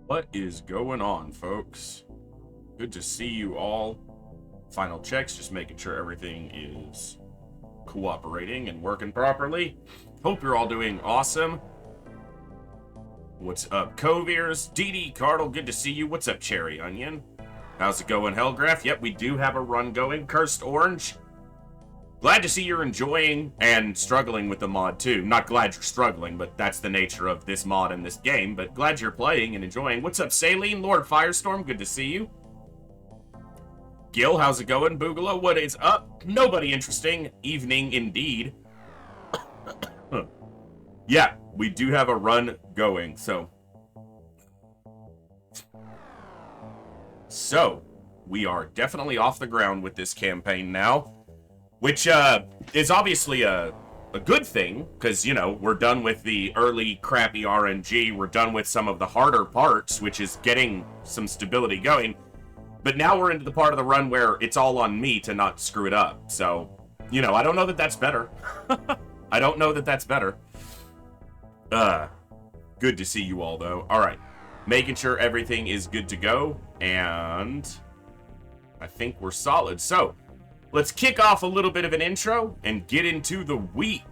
What is going on, folks? Good to see you all. Final checks, just making sure everything is cooperating and working properly. Hope you're all doing awesome. What's up, Coviers? DD Cardle, good to see you. What's up, Cherry Onion? How's it going, Hellgraph? Yep, we do have a run going. Cursed Orange, glad to see you're enjoying and struggling with the mod too. Not glad you're struggling, but that's the nature of this mod and this game. But glad you're playing and enjoying. What's up, Saline? Lord Firestorm, good to see you. Gil, how's it going? Boogaloo, what is up? Nobody interesting. Evening indeed. Yeah, we do have a run going, so we are definitely off the ground with this campaign now, which is obviously a good thing, because, you know, we're done with the early crappy RNG, we're done with some of the harder parts, which is getting some stability going, but now we're into the part of the run where it's all on me to not screw it up, so, you know, I don't know that that's better. I don't know that that's better. Good to see you all, though. Alright, making sure everything is good to go, and I think we're solid, so let's kick off a little bit of an intro and get into the week.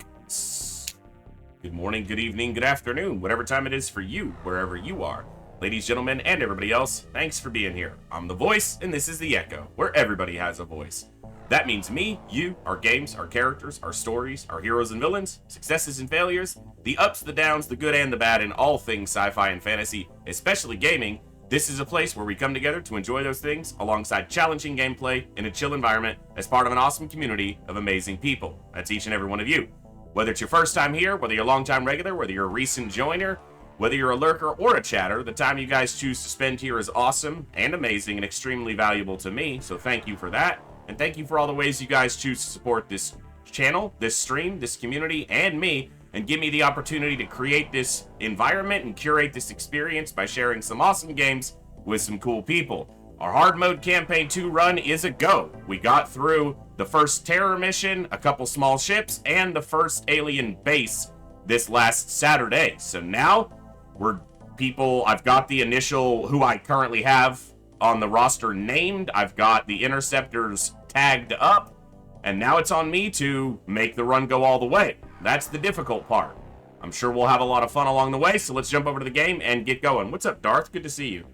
Good morning, good evening, good afternoon, whatever time it is for you, wherever you are. Ladies, gentlemen, and everybody else, thanks for being here. I'm the voice, and this is the Echo, where everybody has a voice. That means me, you, our games, our characters, our stories, our heroes and villains, successes and failures, the ups, the downs, the good and the bad in all things sci-fi and fantasy, especially gaming. This is a place where we come together to enjoy those things alongside challenging gameplay in a chill environment as part of an awesome community of amazing people. That's each and every one of you. Whether it's your first time here, whether you're a long-time regular, whether you're a recent joiner, whether you're a lurker or a chatter, the time you guys choose to spend here is awesome and amazing and extremely valuable to me, so thank you for that. And thank you for all the ways you guys choose to support this channel, this stream, this community, and me, and give me the opportunity to create this environment and curate this experience by sharing some awesome games with some cool people. Our hard mode campaign 2 run is a go. We got through the first terror mission, a couple small ships, and the first alien base this last Saturday. So now I've got the initial who I currently have on the roster named, I've got the interceptors tagged up, and now it's on me to make the run go all the way. That's the difficult part. I'm sure we'll have a lot of fun along the way, so let's jump over to the game and get going. What's up, Darth? Good to see you.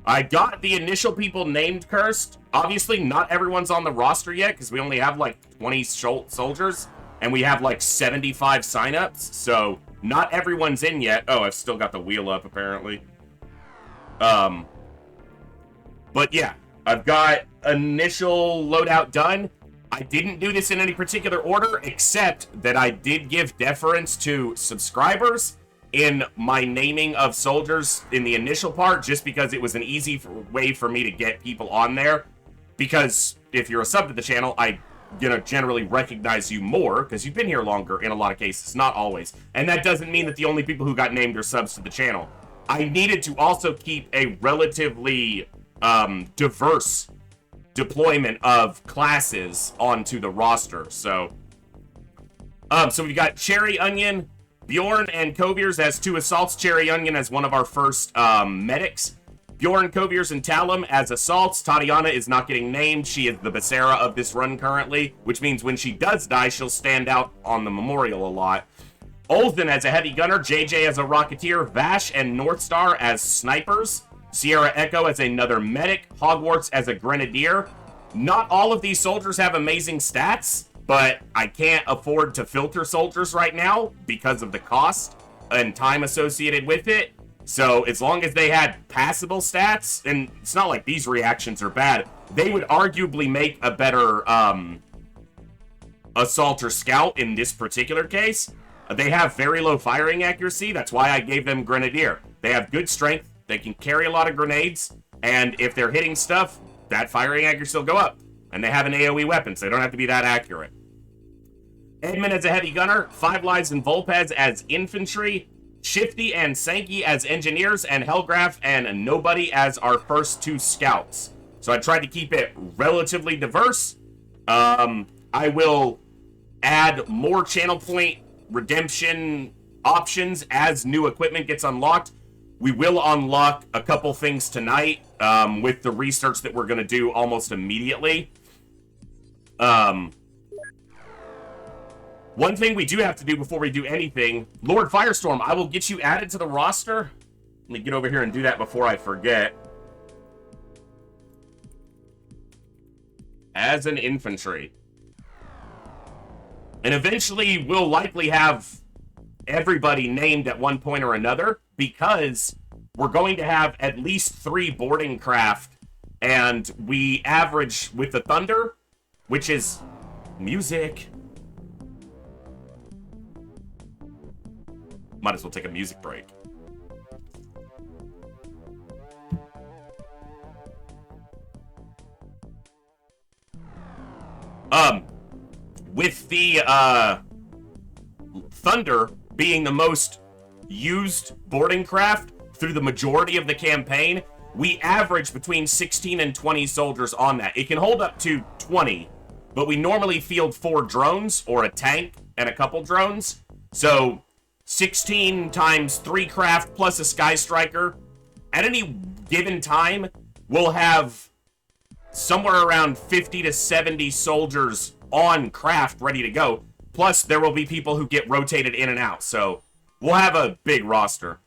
I got the initial people named Cursed. Obviously, not everyone's on the roster yet, because we only have like 20 soldiers, and we have like 75 signups, so not everyone's in yet. Oh, I've still got the wheel up, apparently. But yeah, I've got initial loadout done. I didn't do this in any particular order, except that I did give deference to subscribers in my naming of soldiers in the initial part, just because it was an easy way for me to get people on there. Because if you're a sub to the channel, I generally recognize you more, because you've been here longer in a lot of cases, not always. And that doesn't mean that the only people who got named are subs to the channel. I needed to also keep a relatively diverse deployment of classes onto the roster. So we've got Cherry Onion, Bjorn, and Coviers as 2 assaults. Cherry Onion as one of our first medics. Bjorn, Coviers, and Talum as assaults. Tatiana is not getting named. She is the Becerra of this run currently, which means when she does die, she'll stand out on the memorial a lot. Olthen as a heavy gunner, JJ as a rocketeer, Vash and Northstar as snipers, Sierra Echo as another medic, Hogwarts as a grenadier. Not all of these soldiers have amazing stats, but I can't afford to filter soldiers right now because of the cost and time associated with it. So as long as they had passable stats, and it's not like these reactions are bad, they would arguably make a better assault or scout in this particular case. They have very low firing accuracy. That's why I gave them Grenadier. They have good strength. They can carry a lot of grenades. And if they're hitting stuff, that firing accuracy will go up. And they have an AoE weapon, so they don't have to be that accurate. Edmund as a heavy gunner. Five Lives and Volpez as infantry. Shifty and Sankey as engineers. And Hellgraph and Nobody as our first 2 scouts. So I tried to keep it relatively diverse. I will add more channel point redemption options as new equipment gets unlocked. We will unlock a couple things tonight with the research that we're going to do almost immediately. One thing we do have to do before we do anything, Lord Firestorm, I will get you added to the roster. Let me get over here and do that before I forget. As an infantry. And eventually we'll likely have everybody named at one point or another, because we're going to have at least 3 boarding craft, and we average with the Thunder, which is music. Might as well take a music break. With the Thunder being the most used boarding craft through the majority of the campaign, we average between 16 and 20 soldiers on that. It can hold up to 20, but we normally field 4 drones or a tank and a couple drones. So 16 times 3 craft plus a Sky Striker. At any given time, we'll have somewhere around 50 to 70 soldiers on craft ready to go. Plus, there will be people who get rotated in and out. So we'll have a big roster.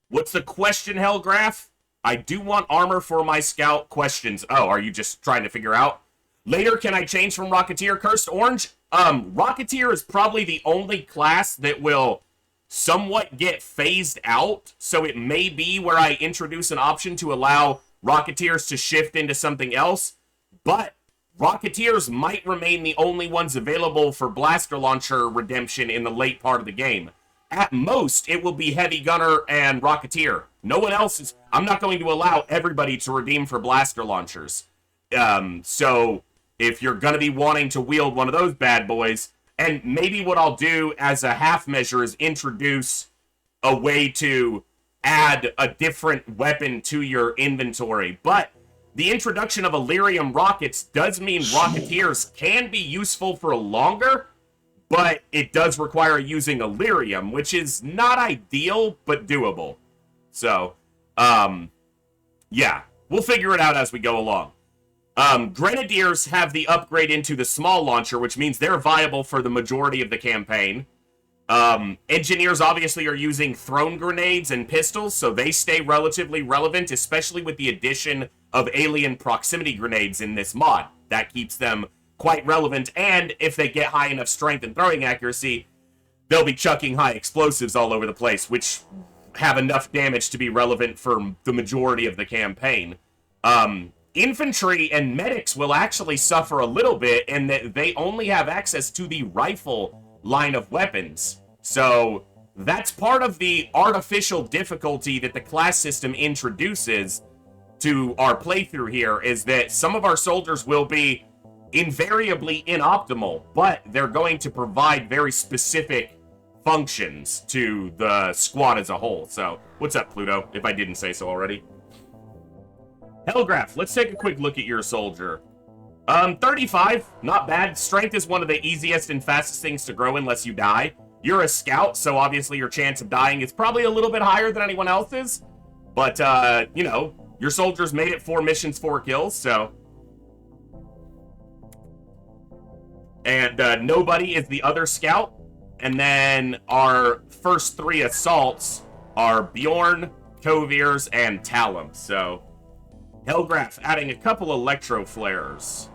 What's the question, Hellgraph? I do want armor for my scout. Questions. Oh, are you just trying to figure out? Later, can I change from Rocketeer? Cursed Orange? Rocketeer is probably the only class that will somewhat get phased out. So it may be where I introduce an option to allow Rocketeers to shift into something else. But Rocketeers might remain the only ones available for Blaster Launcher redemption in the late part of the game. At most, it will be Heavy Gunner and Rocketeer. No one else is... I'm not going to allow everybody to redeem for Blaster Launchers. So, if you're going to be wanting to wield one of those bad boys, and maybe what I'll do as a half measure is introduce a way to add a different weapon to your inventory. But the introduction of Illyrium rockets does mean Rocketeers can be useful for longer, but it does require using Illyrium, which is not ideal, but doable. So, yeah, we'll figure it out as we go along. Grenadiers have the upgrade into the small launcher, which means they're viable for the majority of the campaign. Engineers obviously are using thrown grenades and pistols, so they stay relatively relevant, especially with the addition of alien proximity grenades in this mod. That keeps them quite relevant, and if they get high enough strength and throwing accuracy, they'll be chucking high explosives all over the place, which have enough damage to be relevant for the majority of the campaign. Infantry and medics will actually suffer a little bit in that they only have access to the rifle line of weapons. So that's part of the artificial difficulty that the class system introduces to our playthrough here, is that some of our soldiers will be invariably inoptimal, but they're going to provide very specific functions to the squad as a whole. So, what's up, Pluto, if I didn't say so already? Hellgraph, let's take a quick look at your soldier. 35, not bad. Strength is one of the easiest and fastest things to grow unless you die. You're a scout, so obviously your chance of dying is probably a little bit higher than anyone else's. But, you know, your soldiers made it 4 missions, 4 kills, so... And nobody is the other scout. And then our first 3 assaults are Bjorn, Kovirs, and Talum. So, Hellgraph adding a couple electro flares.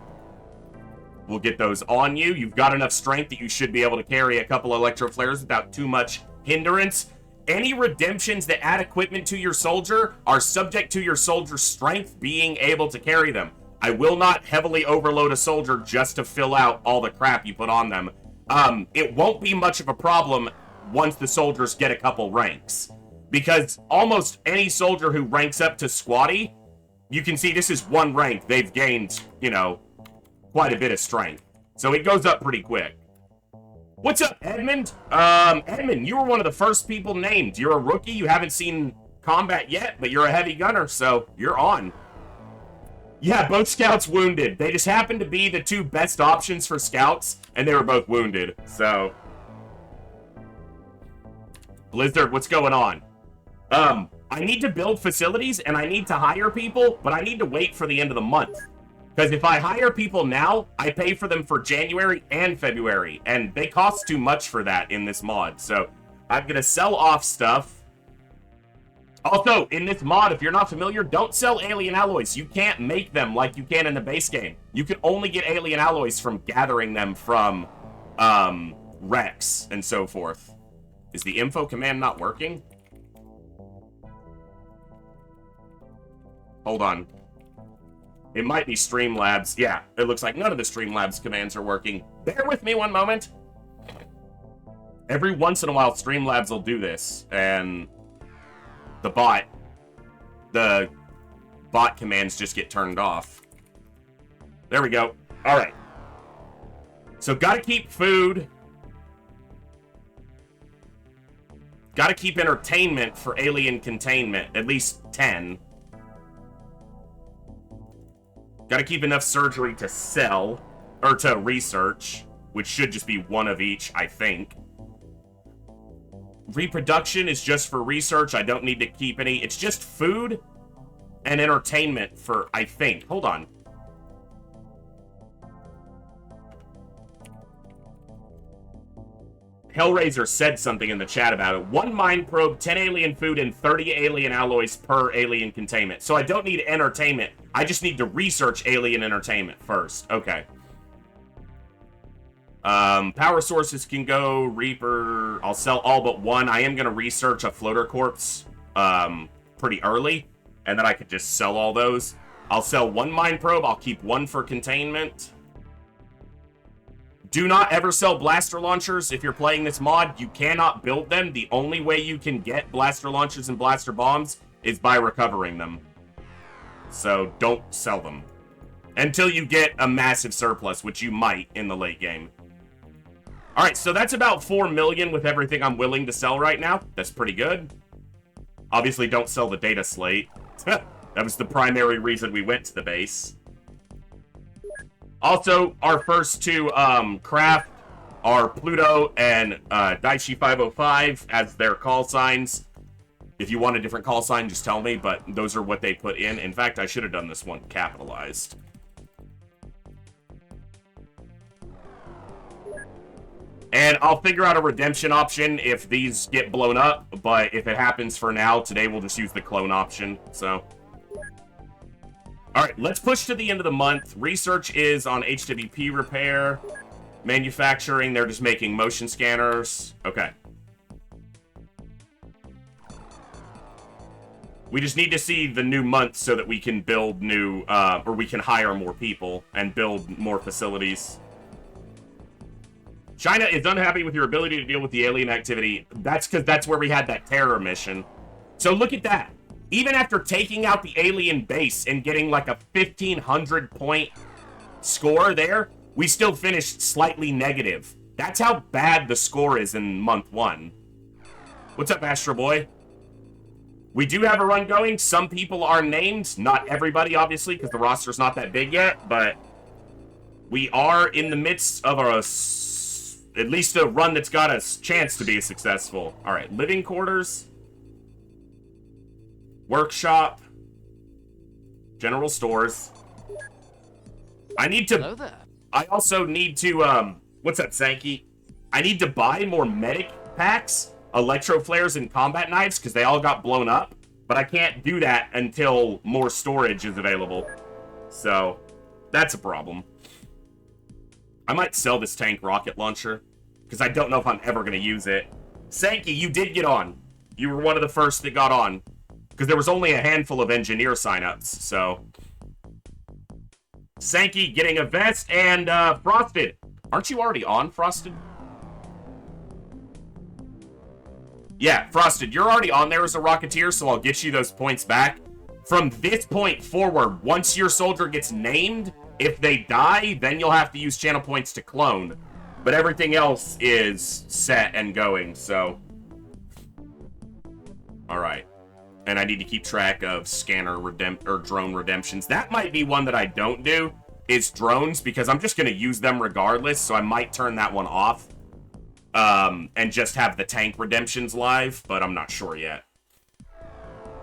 We'll get those on you. You've got enough strength that you should be able to carry a couple electro flares without too much hindrance. Any redemptions that add equipment to your soldier are subject to your soldier's strength being able to carry them. I will not heavily overload a soldier just to fill out all the crap you put on them. It won't be much of a problem once the soldiers get a couple ranks. Because almost any soldier who ranks up to Squatty, you can see this is 1 rank. They've gained, you know, quite a bit of strength. So it goes up pretty quick. What's up, Edmund? Edmund, you were one of the first people named. You're a rookie. You haven't seen combat yet, but you're a heavy gunner, so you're on. Yeah, both scouts wounded. They just happened to be the 2 best options for scouts, and they were both wounded, so... Blizzard, what's going on? I need to build facilities and I need to hire people, but I need to wait for the end of the month. Because if I hire people now, I pay for them for January and February, and they cost too much for that in this mod. So I'm going to sell off stuff. Also, in this mod, if you're not familiar, don't sell alien alloys. You can't make them like you can in the base game. You can only get alien alloys from gathering them from Rex and so forth. Is the info command not working? Hold on. It might be Streamlabs. Yeah, it looks like none of the Streamlabs commands are working. Bear with me one moment. Every once in a while, Streamlabs will do this, and the bot commands just get turned off. There we go. All right. So gotta keep food. Gotta keep entertainment for alien containment. At least 10. Gotta keep enough surgery to sell, or to research, which should just be one of each, I think. Reproduction is just for research. I don't need to keep any. It's just food and entertainment for, I think. Hold on. Hellrazor said something in the chat about it. 1 mine probe, 10 alien food, and 30 alien alloys per alien containment. So I don't need entertainment. I just need to research alien entertainment first. Okay. Power sources can go. Reaper. I'll sell all but 1. I am going to research a floater corpse pretty early. And then I could just sell all those. I'll sell 1 mine probe. I'll keep 1 for containment. Do not ever sell blaster launchers if you're playing this mod. You cannot build them. The only way you can get blaster launchers and blaster bombs is by recovering them. So don't sell them. Until you get a massive surplus, which you might in the late game. Alright, so that's about 4 million with everything I'm willing to sell right now. That's pretty good. Obviously, don't sell the data slate. That was the primary reason we went to the base. Also, our first 2 craft are Pluto and Daichi 505 as their call signs. If you want a different call sign, just tell me, but those are what they put in. In fact, I should have done this one capitalized. And I'll figure out a redemption option if these get blown up, but if it happens for now, today we'll just use the clone option, so... Alright, let's push to the end of the month. Research is on HWP repair. Manufacturing, they're just making motion scanners. Okay. We just need to see the new month so that we can build new, or we can hire more people and build more facilities. China is unhappy with your ability to deal with the alien activity. That's because that's where we had that terror mission. So look at that. Even after taking out the alien base and getting like a 1,500 point score there, we still finished slightly negative. That's how bad the score is in month 1. What's up, Astro Boy? We do have a run going. Some people are named. Not everybody, obviously, because the roster's not that big yet, but we are in the midst of at least a run that's got a chance to be successful. All right, living quarters. Workshop. General stores. I need to... Hello there. I also need to, what's up, Sankey? I need to buy more medic packs, electro flares, and combat knives, because they all got blown up. But I can't do that until more storage is available. So, that's a problem. I might sell this tank rocket launcher, because I don't know if I'm ever going to use it. Sankey, you did get on. You were one of the first that got on. Because there was only a handful of engineer signups, so... Sankey getting a vest, and Frosted. Aren't you already on, Frosted? Yeah, Frosted, you're already on there as a Rocketeer, so I'll get you those points back. From this point forward, once your soldier gets named, if they die, then you'll have to use channel points to clone. But everything else is set and going, so... Alright. And I need to keep track of scanner or drone redemptions. That might be one that I don't do, is drones, because I'm just going to use them regardless, so I might turn that one off. and just have the tank redemptions live, but I'm not sure yet.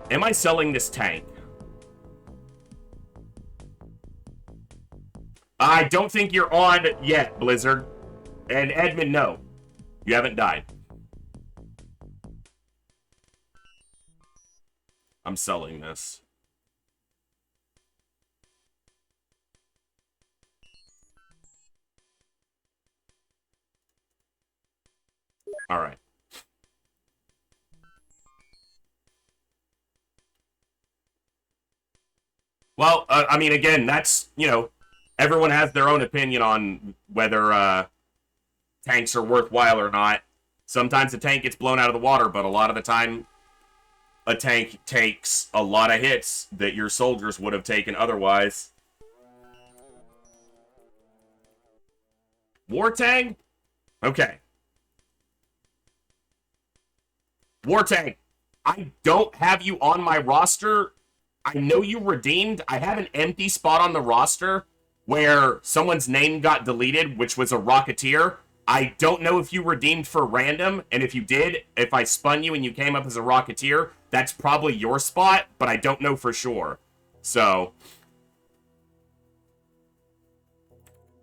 Am I selling this tank? I don't think you're on yet, Blizzard. And Edmund, no. You haven't died. I'm selling this. All right. Well, I mean, again, that's, you know, everyone has their own opinion on whether tanks are worthwhile or not. Sometimes a tank gets blown out of the water, but a lot of the time, a tank takes a lot of hits that your soldiers would have taken otherwise. War tank? Okay. War tank, I don't have you on my roster. I know you redeemed. I have an empty spot on the roster where someone's name got deleted, which was a Rocketeer. I don't know if you redeemed for random, and if you did, if I spun you and you came up as a Rocketeer, that's probably your spot, but I don't know for sure. So,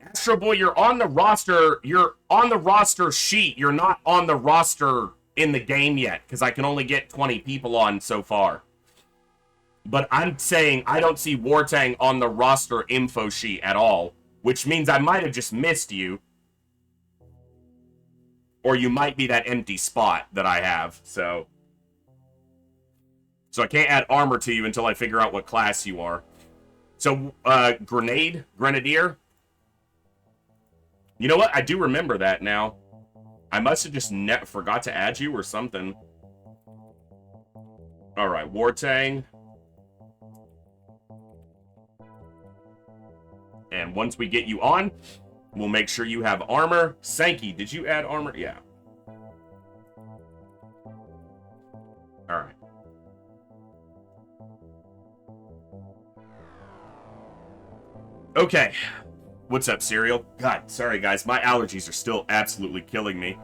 Astro Boy, you're on the roster. You're on the roster sheet. You're not on the roster in the game yet, because I can only get 20 people on so far. But I'm saying I don't see Wartang on the roster info sheet at all, which means I might have just missed you. Or you might be that empty spot that I have, so I can't add armor to you until I figure out what class you are. So, Grenadier. You know what? I do remember that now. I must have just forgot to add you or something. Alright, Wartang. And once we get you on, we'll make sure you have armor. Sankey, did you add armor? Yeah. Alright. Okay. What's up, Cereal? God, sorry guys, my allergies are still absolutely killing me.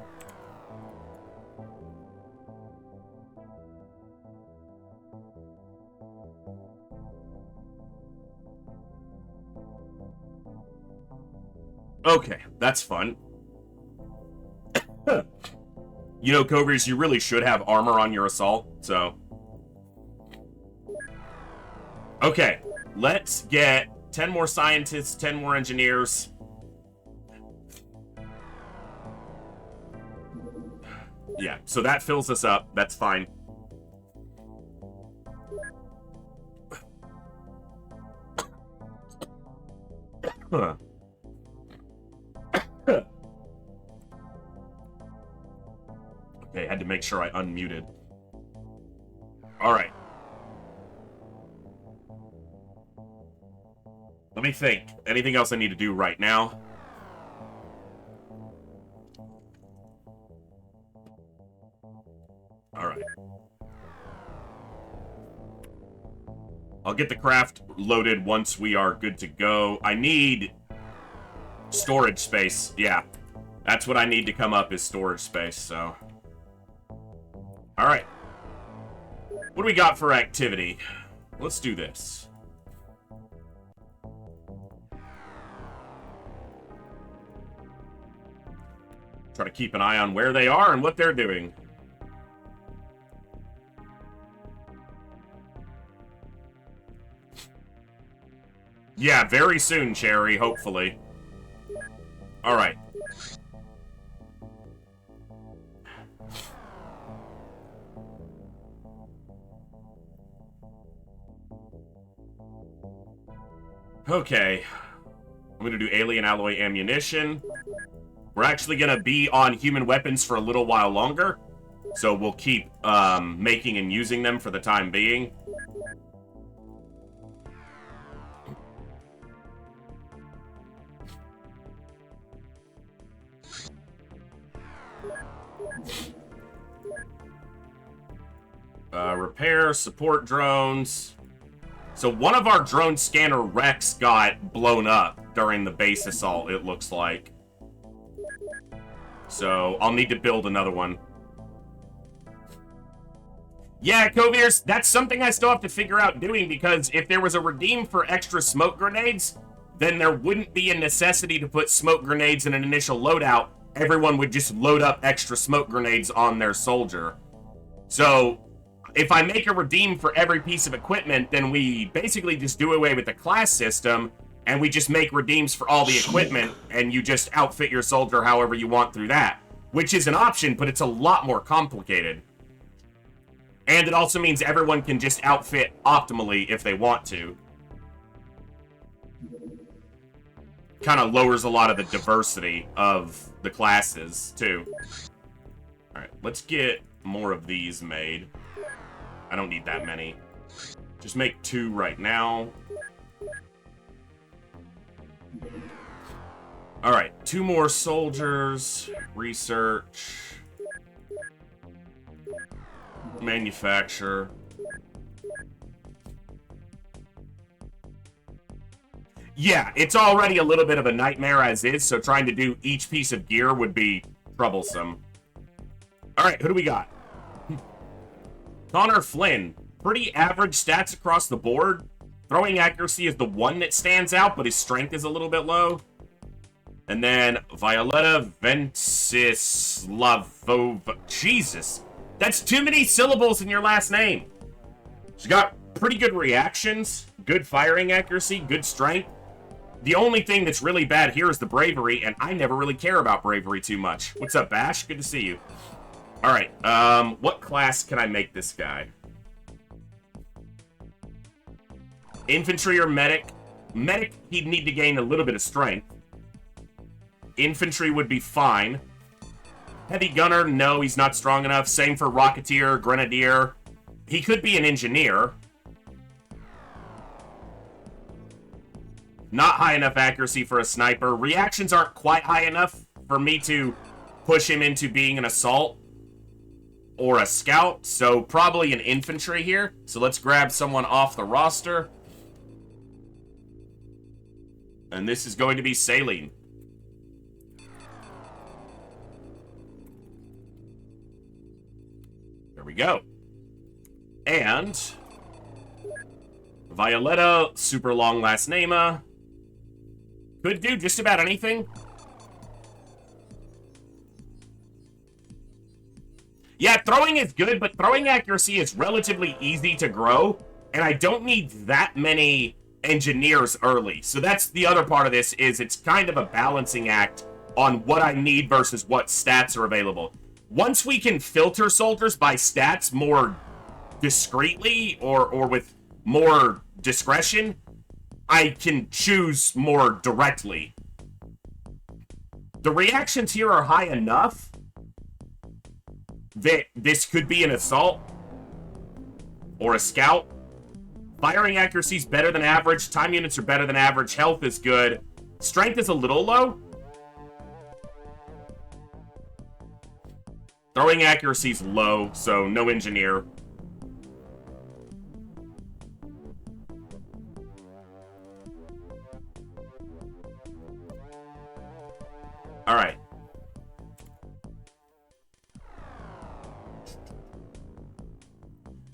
Okay, that's fun. You know, Cobras, you really should have armor on your assault, so... Okay, let's get 10 more scientists, 10 more engineers. Yeah, so that fills us up. That's fine. Huh. Okay, had to make sure I unmuted. Alright. Let me think. Anything else I need to do right now? Alright. I'll get the craft loaded once we are good to go. I need storage space. Yeah. That's what I need to come up is storage space, so... Alright. What do we got for activity? Let's do this. Try to keep an eye on where they are and what they're doing. Yeah, very soon, Cherry, hopefully. Alright. Okay. I'm gonna do alien alloy ammunition. We're actually gonna be on human weapons for a little while longer. So we'll keep making and using them for the time being. Repair, support drones. So one of our drone scanner wrecks got blown up during the base assault, it looks like. So I'll need to build another one. Yeah, Kovirs, that's something I still have to figure out doing, because if there was a redeem for extra smoke grenades, then there wouldn't be a necessity to put smoke grenades in an initial loadout. Everyone would just load up extra smoke grenades on their soldier. So if I make a redeem for every piece of equipment, then we basically just do away with the class system, and we just make redeems for all the equipment, and you just outfit your soldier however you want through that. Which is an option, but it's a lot more complicated. And it also means everyone can just outfit optimally if they want to. Kind of lowers a lot of the diversity of the classes, too. Alright, let's get more of these made. I don't need that many. Just make 2 right now. Alright, 2 more soldiers. Research. Manufacture. Yeah, it's already a little bit of a nightmare as is, so trying to do each piece of gear would be troublesome. Alright, who do we got? Connor Flynn. Pretty average stats across the board. Throwing accuracy is the one that stands out, but his strength is a little bit low. And then Violetta Vencislavova. Jesus. That's too many syllables in your last name. She's got pretty good reactions, good firing accuracy, good strength. The only thing that's really bad here is the bravery, and I never really care about bravery too much. What's up, Bash? Good to see you. Alright, what class can I make this guy? Infantry or medic? Medic, he'd need to gain a little bit of strength. Infantry would be fine. Heavy gunner, no, he's not strong enough. Same for Rocketeer, Grenadier. He could be an engineer. Not high enough accuracy for a sniper. Reactions aren't quite high enough for me to push him into being an assault or a scout, so probably an infantry here. So let's grab someone off the roster. And this is going to be Saline. There we go. And Violetta, super long last name. Could do just about anything. Yeah, throwing is good, but throwing accuracy is relatively easy to grow, and I don't need that many engineers early. So that's the other part of this, is it's kind of a balancing act on what I need versus what stats are available. Once we can filter soldiers by stats more discreetly or with more discretion, I can choose more directly. The reactions here are high enough that this could be an assault or a scout. Firing accuracy is better than average. Time units are better than average. Health is good. Strength is a little low. Throwing accuracy is low, so no engineer. Alright.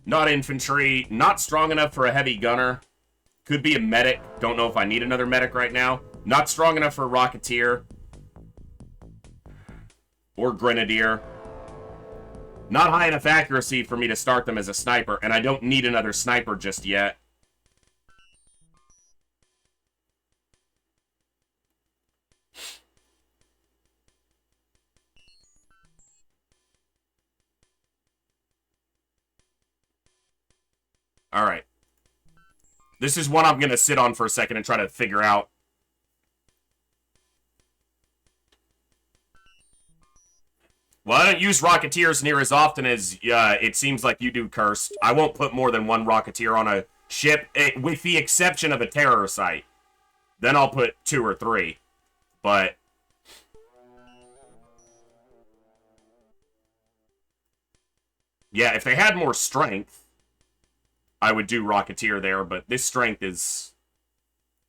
Not infantry. Not strong enough for a heavy gunner. Could be a medic. Don't know if I need another medic right now. Not strong enough for a Rocketeer. Or Grenadier. Not high enough accuracy for me to start them as a sniper, and I don't need another sniper just yet. Alright. This is one I'm going to sit on for a second and try to figure out. Well, I don't use Rocketeers near as often as it seems like you do, Cursed. I won't put more than one Rocketeer on a ship, with the exception of a terror site. Then I'll put 2 or 3. But yeah, if they had more strength, I would do Rocketeer there, but this strength is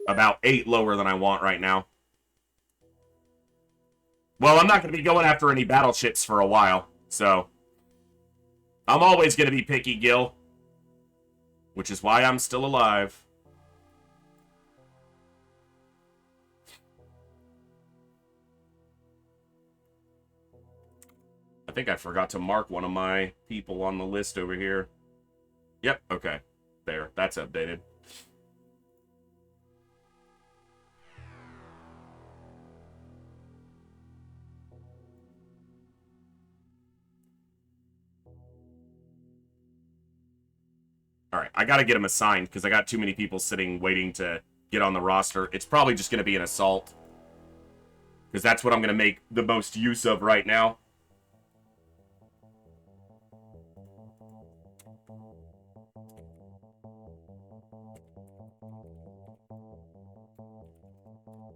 about 8 lower than I want right now. Well, I'm not going to be going after any battleships for a while, so I'm always going to be picky, Gil, which is why I'm still alive. I think I forgot to mark one of my people on the list over here. Yep, okay. There, that's updated. Alright, I gotta get him assigned, because I got too many people sitting waiting to get on the roster. It's probably just gonna be an assault, because that's what I'm gonna make the most use of right now.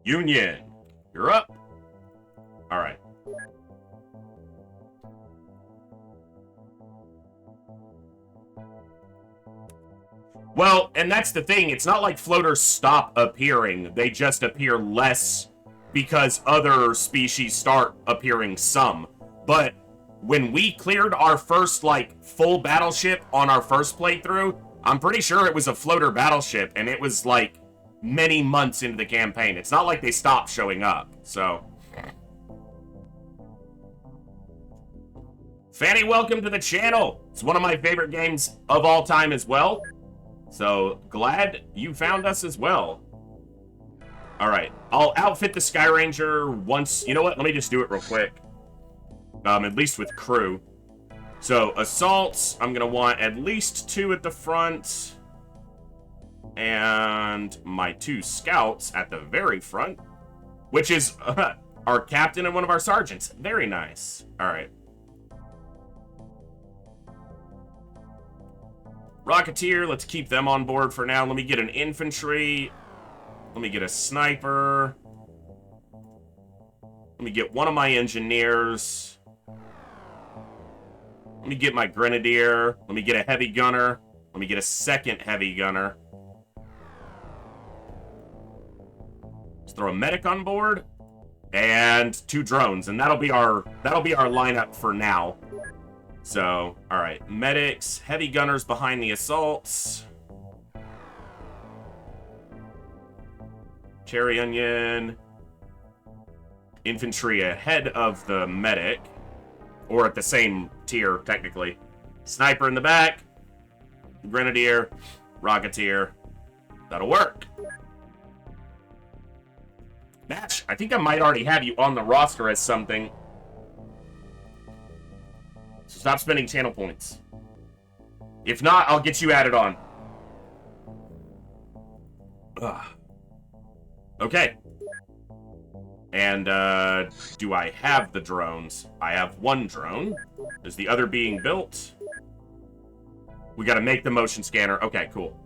Union, you're up. Alright. Well, and that's the thing. It's not like floaters stop appearing. They just appear less because other species start appearing some. But when we cleared our first, like, full battleship on our first playthrough, I'm pretty sure it was a floater battleship, and it was, like, many months into the campaign. It's not like they stopped showing up, so. Fanny, welcome to the channel. It's one of my favorite games of all time as well. So, glad you found us as well. Alright, I'll outfit the Sky Ranger once. You know what? Let me just do it real quick. At least with crew. So, assaults, I'm going to want at least 2 at the front. And my 2 scouts at the very front. Which is our captain and one of our sergeants. Very nice. Alright. Rocketeer, let's keep them on board for now. Let me get an infantry. Let me get a sniper. Let me get one of my engineers. Let me get my grenadier. Let me get a heavy gunner. Let me get a second heavy gunner. Let's throw a medic on board. And 2 drones. And that'll be our lineup for now. So, alright. Medics, heavy gunners behind the assaults. Cherry onion. Infantry ahead of the medic. Or at the same tier, technically. Sniper in the back. Grenadier. Rocketeer. That'll work. Match, I think I might already have you on the roster as something. So stop spending channel points. If not, I'll get you added on. Ugh. Okay. And, do I have the drones? I have 1 drone. Is the other being built? We gotta make the motion scanner. Okay, cool.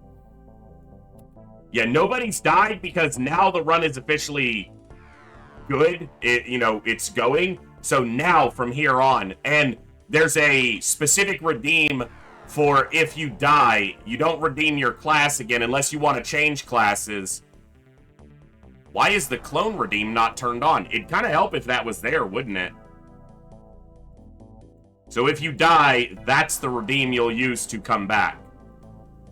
Yeah, nobody's died because now the run is officially good. It's going. So now, from here on, and there's a specific redeem for if you die, you don't redeem your class again unless you want to change classes. Why is the clone redeem not turned on? It'd kind of help if that was there, wouldn't it? So if you die, that's the redeem you'll use to come back.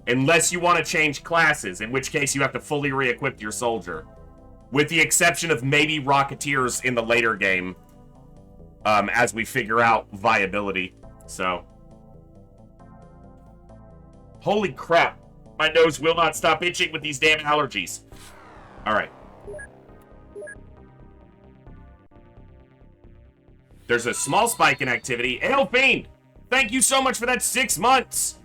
Unless you want to change classes, in which case you have to fully re-equip your soldier. With the exception of maybe Rocketeers in the later game. As we figure out viability. So. Holy crap. My nose will not stop itching with these damn allergies. Alright. There's a small spike in activity. Ale Fiend! Thank you so much for that 6 months!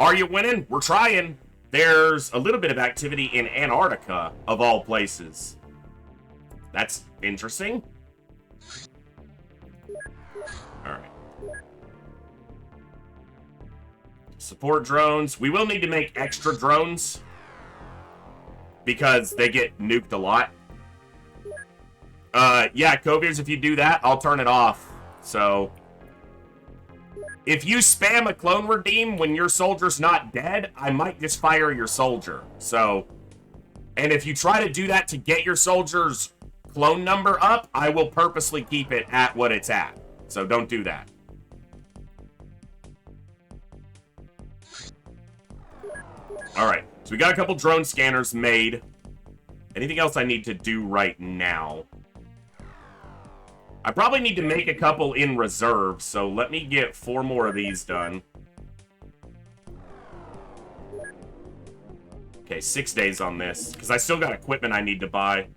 Are you winning? We're trying. There's a little bit of activity in Antarctica, of all places. That's interesting. Alright. Support drones. We will need to make extra drones. Because they get nuked a lot. Yeah, Coviers, if you do that, I'll turn it off. So, if you spam a clone redeem when your soldier's not dead, I might just fire your soldier. So, and if you try to do that to get your soldiers clone number up, I will purposely keep it at what it's at. So don't do that. Alright, so we got a couple drone scanners made. Anything else I need to do right now? I probably need to make a couple in reserve, so let me get 4 more of these done. Okay, 6 days on this, because I still got equipment I need to buy.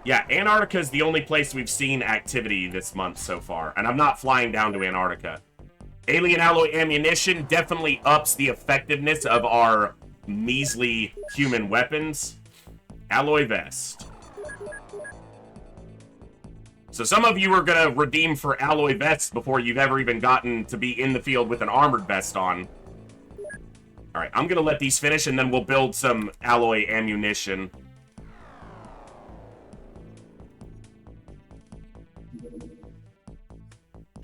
Yeah, Antarctica is the only place we've seen activity this month so far, and I'm not flying down to Antarctica. Alien alloy ammunition definitely ups the effectiveness of our measly human weapons. Alloy vest. So some of you are going to redeem for alloy vests before you've ever even gotten to be in the field with an armored vest on. Alright, I'm going to let these finish and then we'll build some alloy ammunition.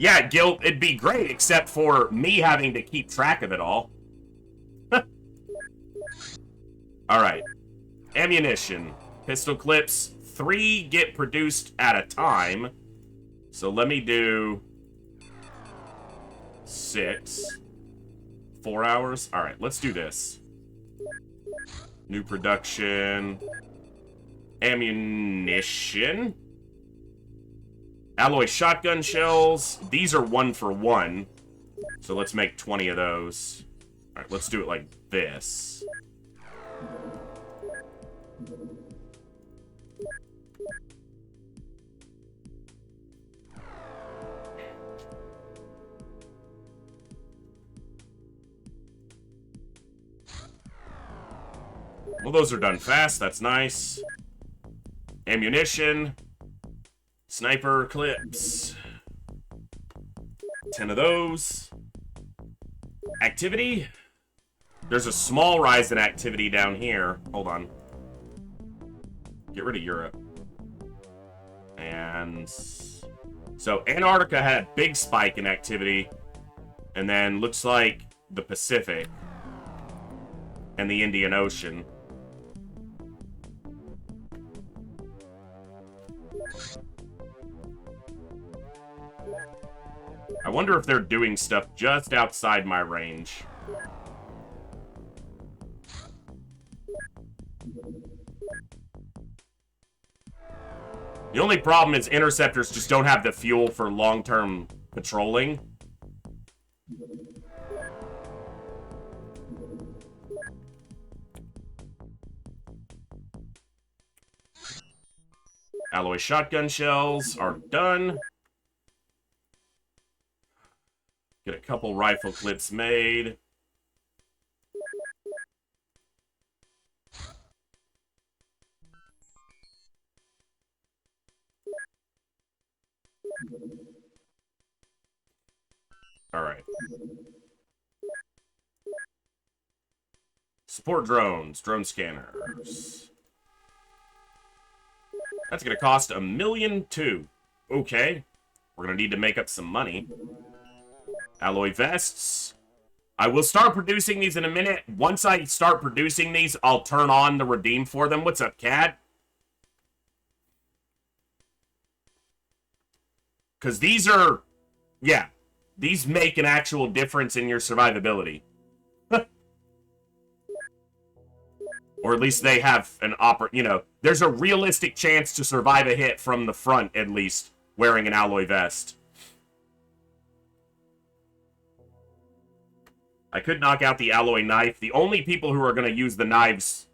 Yeah, Gil, it'd be great except for me having to keep track of it all. Alright. Ammunition. Pistol clips. 3 get produced at a time. So let me do 6. 4 hours. Alright, let's do this. New production. Ammunition. Alloy shotgun shells. These are 1 for 1. So let's make 20 of those. Alright, let's do it like this. Well, those are done fast. That's nice. Ammunition. Sniper clips. 10 of those. Activity. There's a small rise in activity down here. Hold on. Get rid of Europe. And so Antarctica had a big spike in activity. And then looks like the Pacific and the Indian Ocean. I wonder if they're doing stuff just outside my range. The only problem is interceptors just don't have the fuel for long-term patrolling. Alloy shotgun shells are done. Get a couple rifle clips made. All right. Support drones, drone scanners. That's gonna cost $1.2 million. Okay. We're gonna need to make up some money. Alloy vests. I will start producing these in a minute. Once I start producing these, I'll turn on the redeem for them. What's up, Cat? Because these are... Yeah. These make an actual difference in your survivability. Or at least they have an you know, there's a realistic chance to survive a hit from the front, at least, wearing an alloy vest. I could knock out the alloy knife. The only people who are going to use the knives,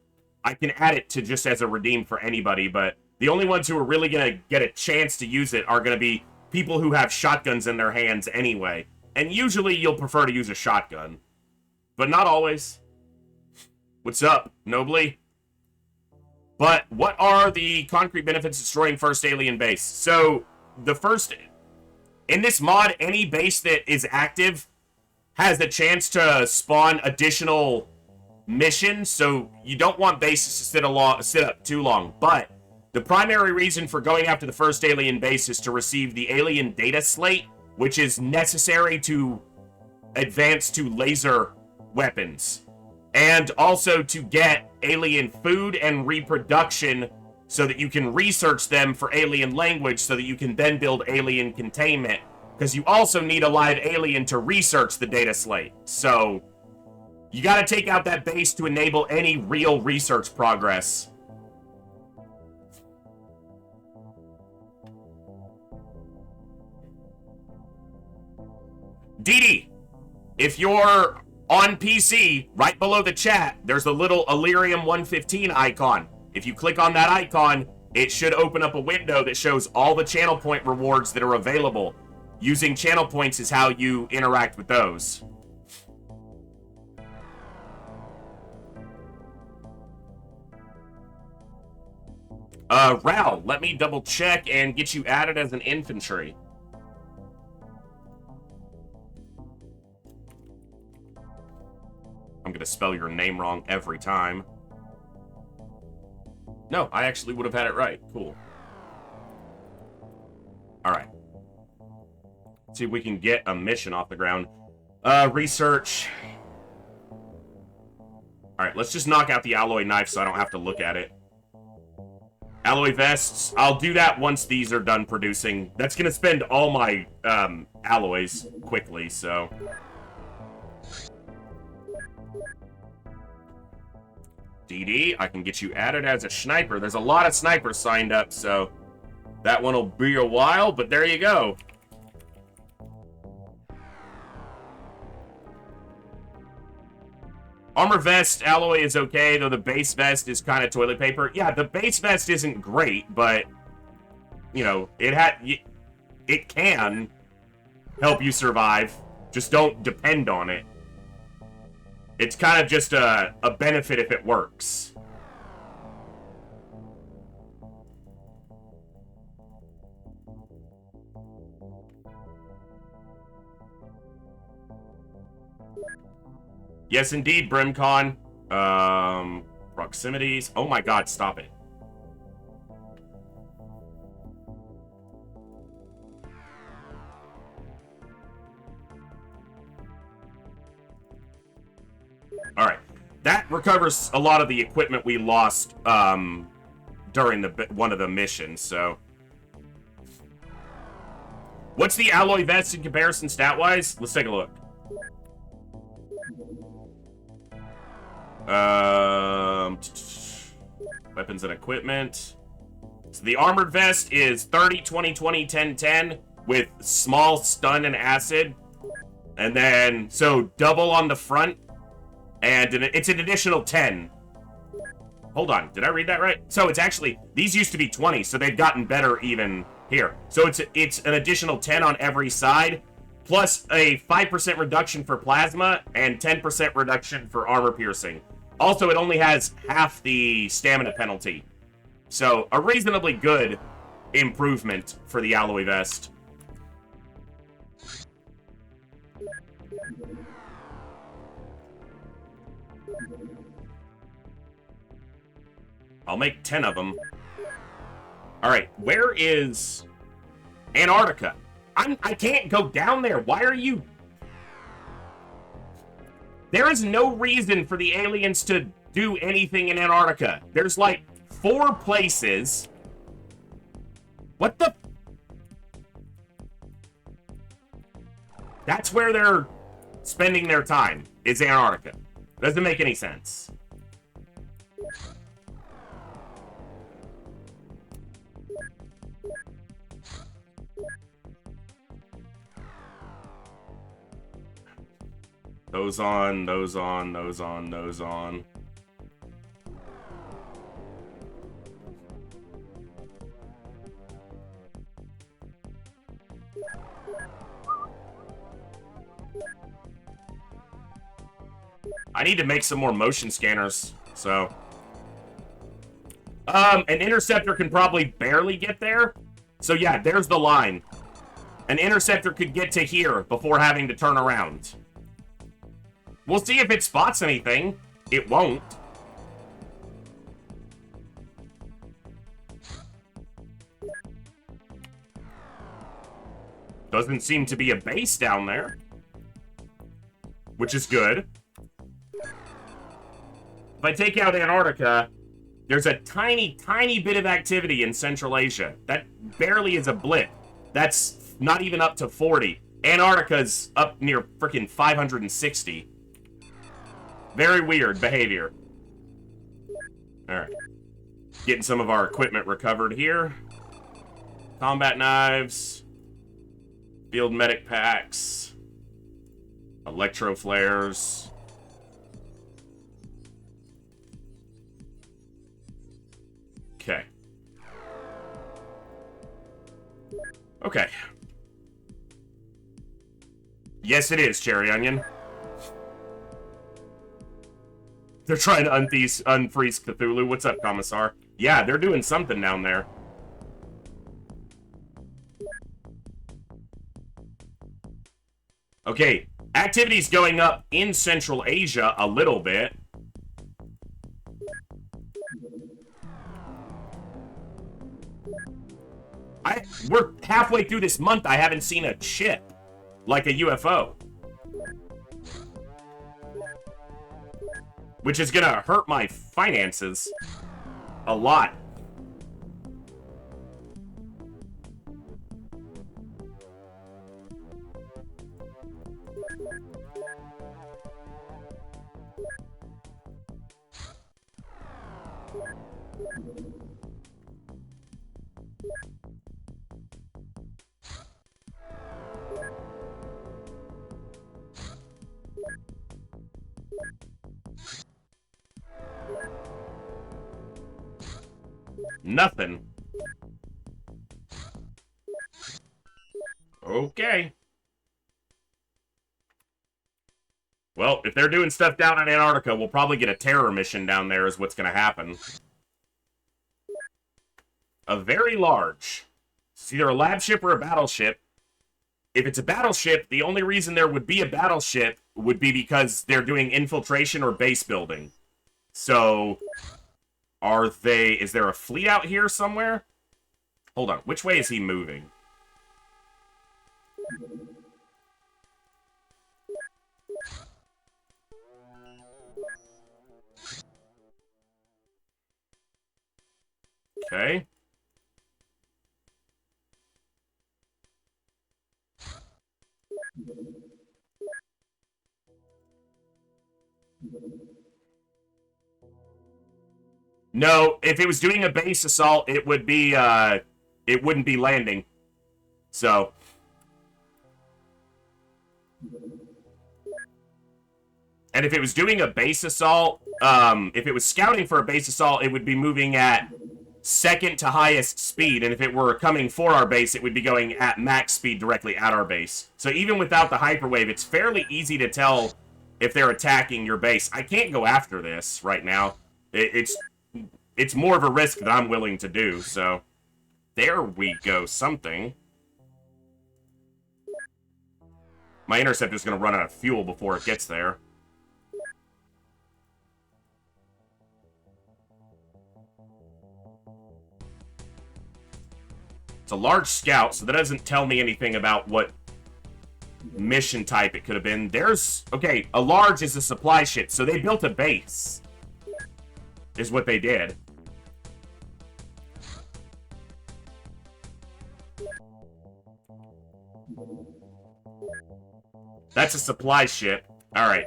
I can add it to just as a redeem for anybody, but the only ones who are really going to get a chance to use it are going to be people who have shotguns in their hands anyway. And usually you'll prefer to use a shotgun. But not always. What's up, Nobly? But what are the concrete benefits of destroying first alien base? So, the first... In this mod, any base that is active has a chance to spawn additional missions, so you don't want bases to sit up too long. But the primary reason for going after the first alien base is to receive the alien data slate, which is necessary to advance to laser weapons. And also to get alien food and reproduction so that you can research them for alien language so that you can then build alien containment. Because you also need a live alien to research the data slate. So you got to take out that base to enable any real research progress. Dee, if you're on PC, right below the chat, there's a little Illyrium 115 icon. If you click on that icon, it should open up a window that shows all the channel point rewards that are available. Using channel points is how you interact with those. Ral, let me double check and get you added as an infantry. I'm gonna spell your name wrong every time. No, I actually would have had it right. Cool. Alright. See if we can get a mission off the ground. Research. Alright, let's just knock out the alloy knife so I don't have to look at it. Alloy vests, I'll do that once these are done producing. That's gonna spend all my alloys quickly, so. DD, I can get you added as a sniper. There's a lot of snipers signed up, so that one will be a while, but there you go. Armor vest alloy is okay, though the base vest is kind of toilet paper. Yeah, the base vest isn't great, but you know, it can help you survive. Just don't depend on it. It's kind of just a benefit if it works. Yes, indeed, Brimcon. Proximities. Oh my god, stop it. Alright. That recovers a lot of the equipment we lost during one of the missions, so. What's the alloy vest in comparison stat-wise? Let's take a look. Weapons and equipment. So the armored vest is 30, 20, 20, 10, 10 with small stun and acid. And then, so double on the front. And it's an additional 10. Hold on, did I read that right? So it's actually, these used to be 20, so they've gotten better even here. So it's an additional 10 on every side, plus a 5% reduction for plasma and 10% reduction for armor piercing. Also, it only has half the stamina penalty. So a reasonably good improvement for the alloy vest. I'll make 10 of them. Alright, where is Antarctica? I can't go down there. Why are you... There is no reason for the aliens to do anything in Antarctica. There's like 4 places. What the... That's where they're spending their time, is Antarctica. Doesn't make any sense. Those on, those on, those on, those on. I need to make some more motion scanners, so. An interceptor can probably barely get there. So yeah, there's the line. An interceptor could get to here before having to turn around. We'll see if it spots anything. It won't. Doesn't seem to be a base down there. Which is good. If I take out Antarctica, There's a tiny, tiny bit of activity in Central Asia. That barely is a blip. That's not even up to 40. Antarctica's up near freaking 560. Very weird behavior. Alright. Getting some of our equipment recovered here. Combat knives. Field medic packs. Electro flares. Okay. Okay. Yes, it is, Cherry Onion. They're trying to unfreeze Cthulhu. What's up, Commissar? Yeah, they're doing something down there. Okay, activity's going up in Central Asia a little bit. We're halfway through this month, I haven't seen a ship. Like a UFO. Which is gonna hurt my finances. A lot. Nothing. Okay. Well, if they're doing stuff down in Antarctica, we'll probably get a terror mission down there is what's going to happen. A very large. It's either a lab ship or a battleship. If it's a battleship, the only reason there would be a battleship would be because they're doing infiltration or base building. So, is there a fleet out here somewhere? Hold on, which way is he moving? Okay. No, if it was doing a base assault, it would be, it wouldn't be landing. So. And if it was doing a base assault, if it was scouting for a base assault, it would be moving at second to highest speed. And if it were coming for our base, it would be going at max speed directly at our base. So even without the hyperwave, it's fairly easy to tell if they're attacking your base. I can't go after this right now. It's more of a risk that I'm willing to do, so. There we go, something. My interceptor's gonna run out of fuel before it gets there. It's a large scout, so that doesn't tell me anything about what mission type it could have been. Okay, a large is a supply ship, so they built a base. Is what they did. That's a supply ship. Alright.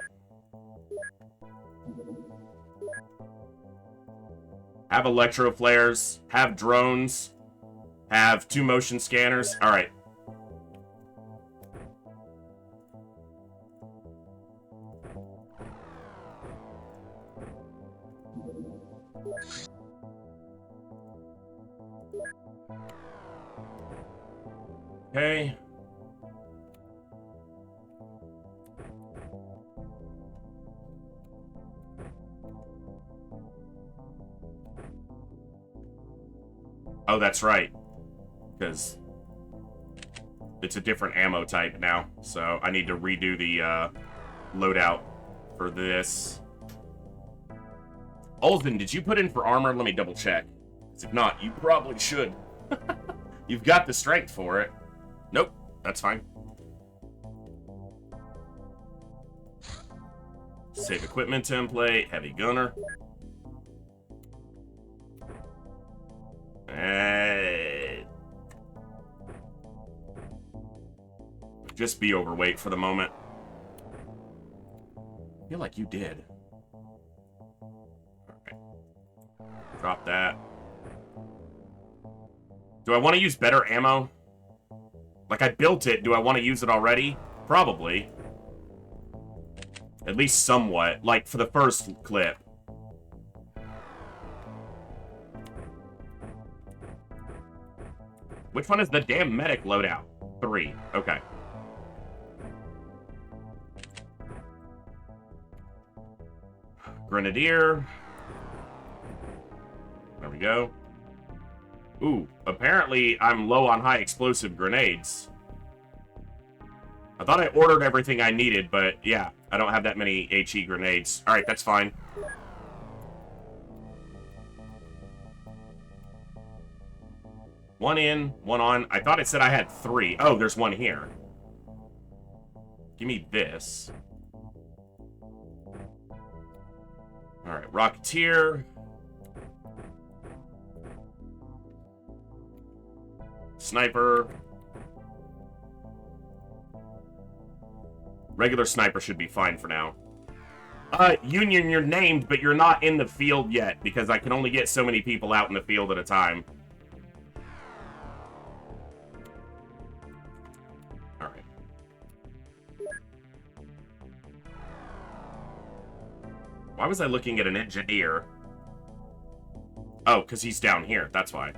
Have electro flares. Have drones. Have 2 motion scanners. Alright. Okay. Oh, that's right. Because it's a different ammo type now. So I need to redo the loadout for this. Olden, did you put in for armor? Let me double check. If not, you probably should. You've got the strength for it. Nope, that's fine. Save equipment template, heavy gunner. Just be overweight for the moment. I feel like you did. Alright. Drop that. Do I want to use better ammo? Like, I built it. Do I want to use it already? Probably. At least somewhat. Like, for the first clip. Which one is the damn medic loadout? 3. Okay. Grenadier. There we go. Ooh, apparently I'm low on high explosive grenades. I thought I ordered everything I needed, but yeah, I don't have that many HE grenades. Alright, that's fine. One in, one on. I thought it said I had 3. Oh, there's one here. Give me this. Alright, Rocketeer. Sniper. Regular sniper should be fine for now. Union, you're named, but you're not in the field yet, because I can only get so many people out in the field at a time. Alright. Why was I looking at an engineer? Oh, because he's down here, that's why.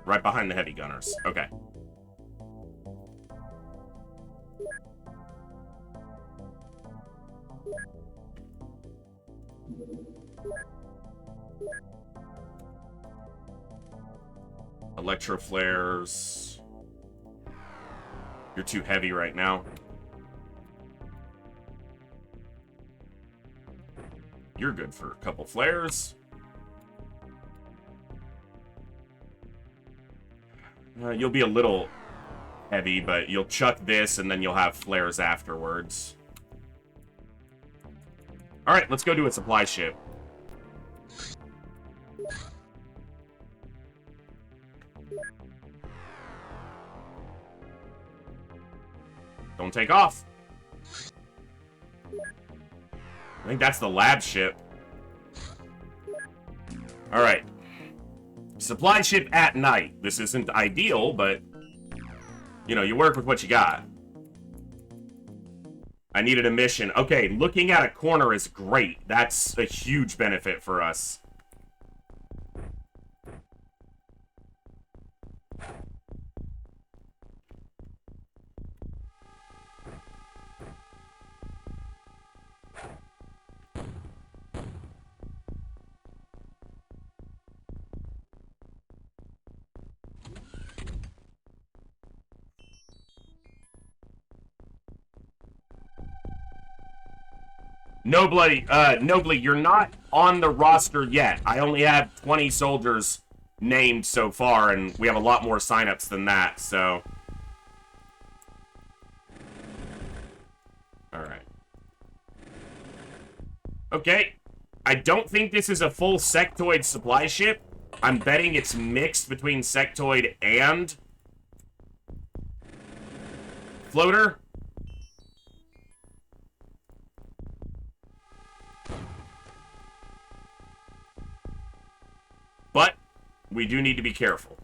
Right behind the heavy gunners. Okay. Electro flares. You're too heavy right now. You're good for a couple flares. You'll be a little heavy, but you'll chuck this, and then you'll have flares afterwards. Alright, let's go do a supply ship. Don't take off. I think that's the lab ship. Alright. Supply ship at night. This isn't ideal, but, you know, you work with what you got. I needed a mission. Okay, looking at a corner is great. That's a huge benefit for us. Nobly, you're not on the roster yet. I only have 20 soldiers named so far, and we have a lot more signups than that, so... Alright. Okay. I don't think this is a full sectoid supply ship. I'm betting it's mixed between sectoid and... floater. But we do need to be careful.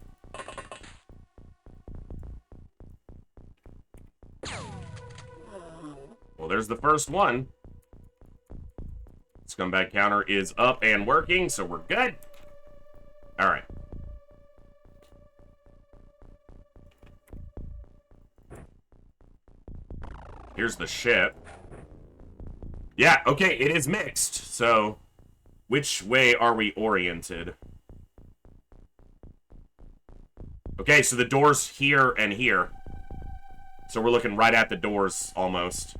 Well, there's the first one. Scumbag counter is up and working, so we're good. Alright. Here's the ship. Yeah, okay, it is mixed, so... which way are we oriented? Okay, so the door's here and here. So we're looking right at the doors, almost.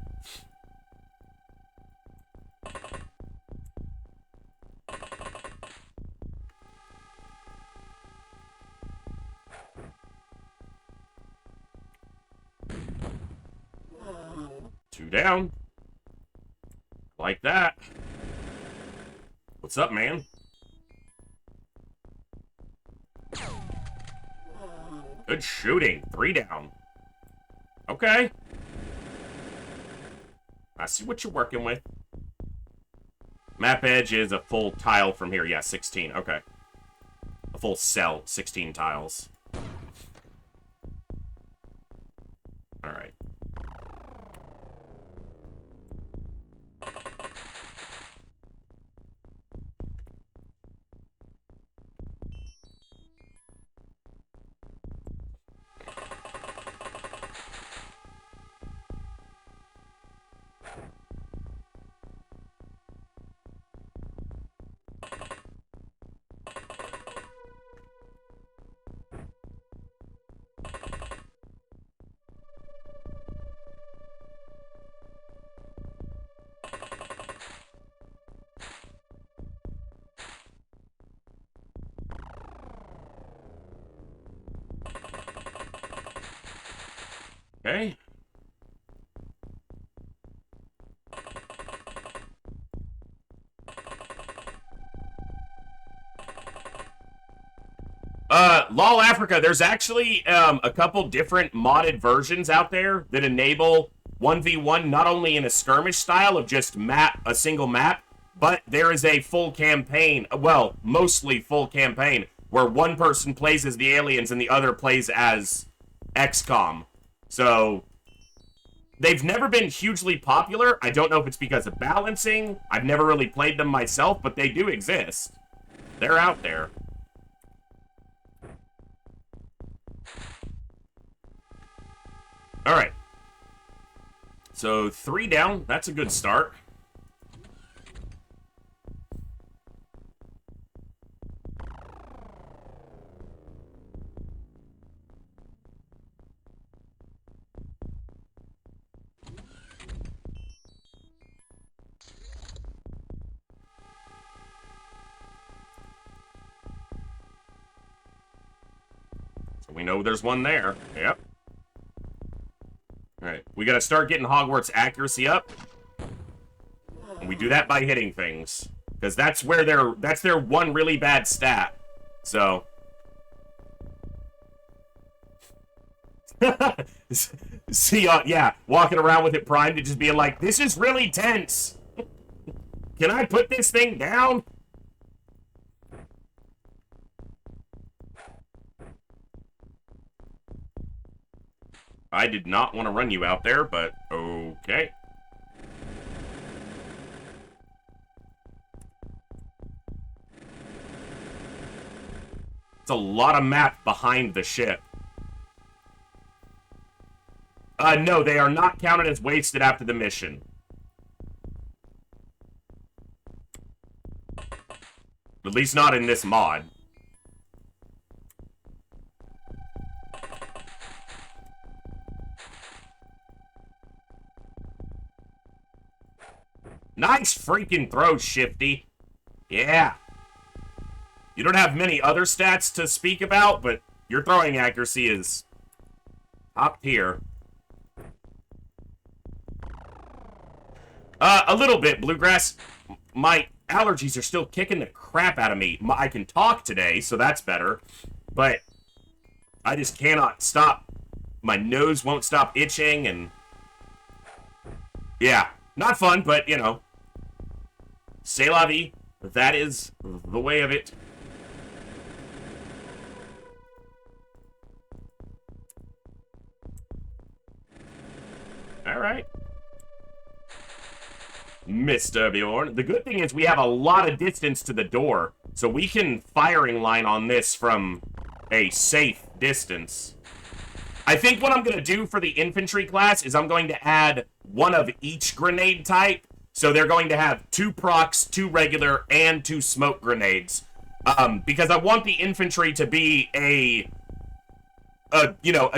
Two down. Like that. What's up, man? Good shooting. 3 down. Okay. I see what you're working with. Map edge is a full tile from here. Yeah, 16. Okay. A full cell. 16 tiles. Alright. Okay. LOL Africa, there's actually a couple different modded versions out there that enable 1v1 not only in a skirmish style of just a single map, but there is a full campaign, well, mostly full campaign, where one person plays as the aliens and the other plays as XCOM. So, they've never been hugely popular. I don't know if it's because of balancing. I've never really played them myself, but they do exist. They're out there. Alright. So, 3 down. That's a good start. So we know there's one there. Yep. Alright, we gotta start getting Hogwarts accuracy up. And we do that by hitting things. Because that's where that's their one really bad stat. So. See, yeah, walking around with it primed and just being like, this is really tense. Can I put this thing down? I did not want to run you out there, but okay. It's a lot of map behind the ship. No, they are not counted as wasted after the mission. At least not in this mod. Nice freaking throw, Shifty. Yeah. You don't have many other stats to speak about, but your throwing accuracy is top tier. A little bit, Bluegrass. My allergies are still kicking the crap out of me. I can talk today, so that's better. But I just cannot stop. My nose won't stop itching, and yeah, not fun, but, you know, c'est la vie. That is the way of it. Alright. Mr. Bjorn. The good thing is we have a lot of distance to the door, so we can firing line on this from a safe distance. I think what I'm going to do for the infantry class is I'm going to add one of each grenade type. So they're going to have 2 procs, 2 regular, and 2 smoke grenades. Because I want the infantry to be a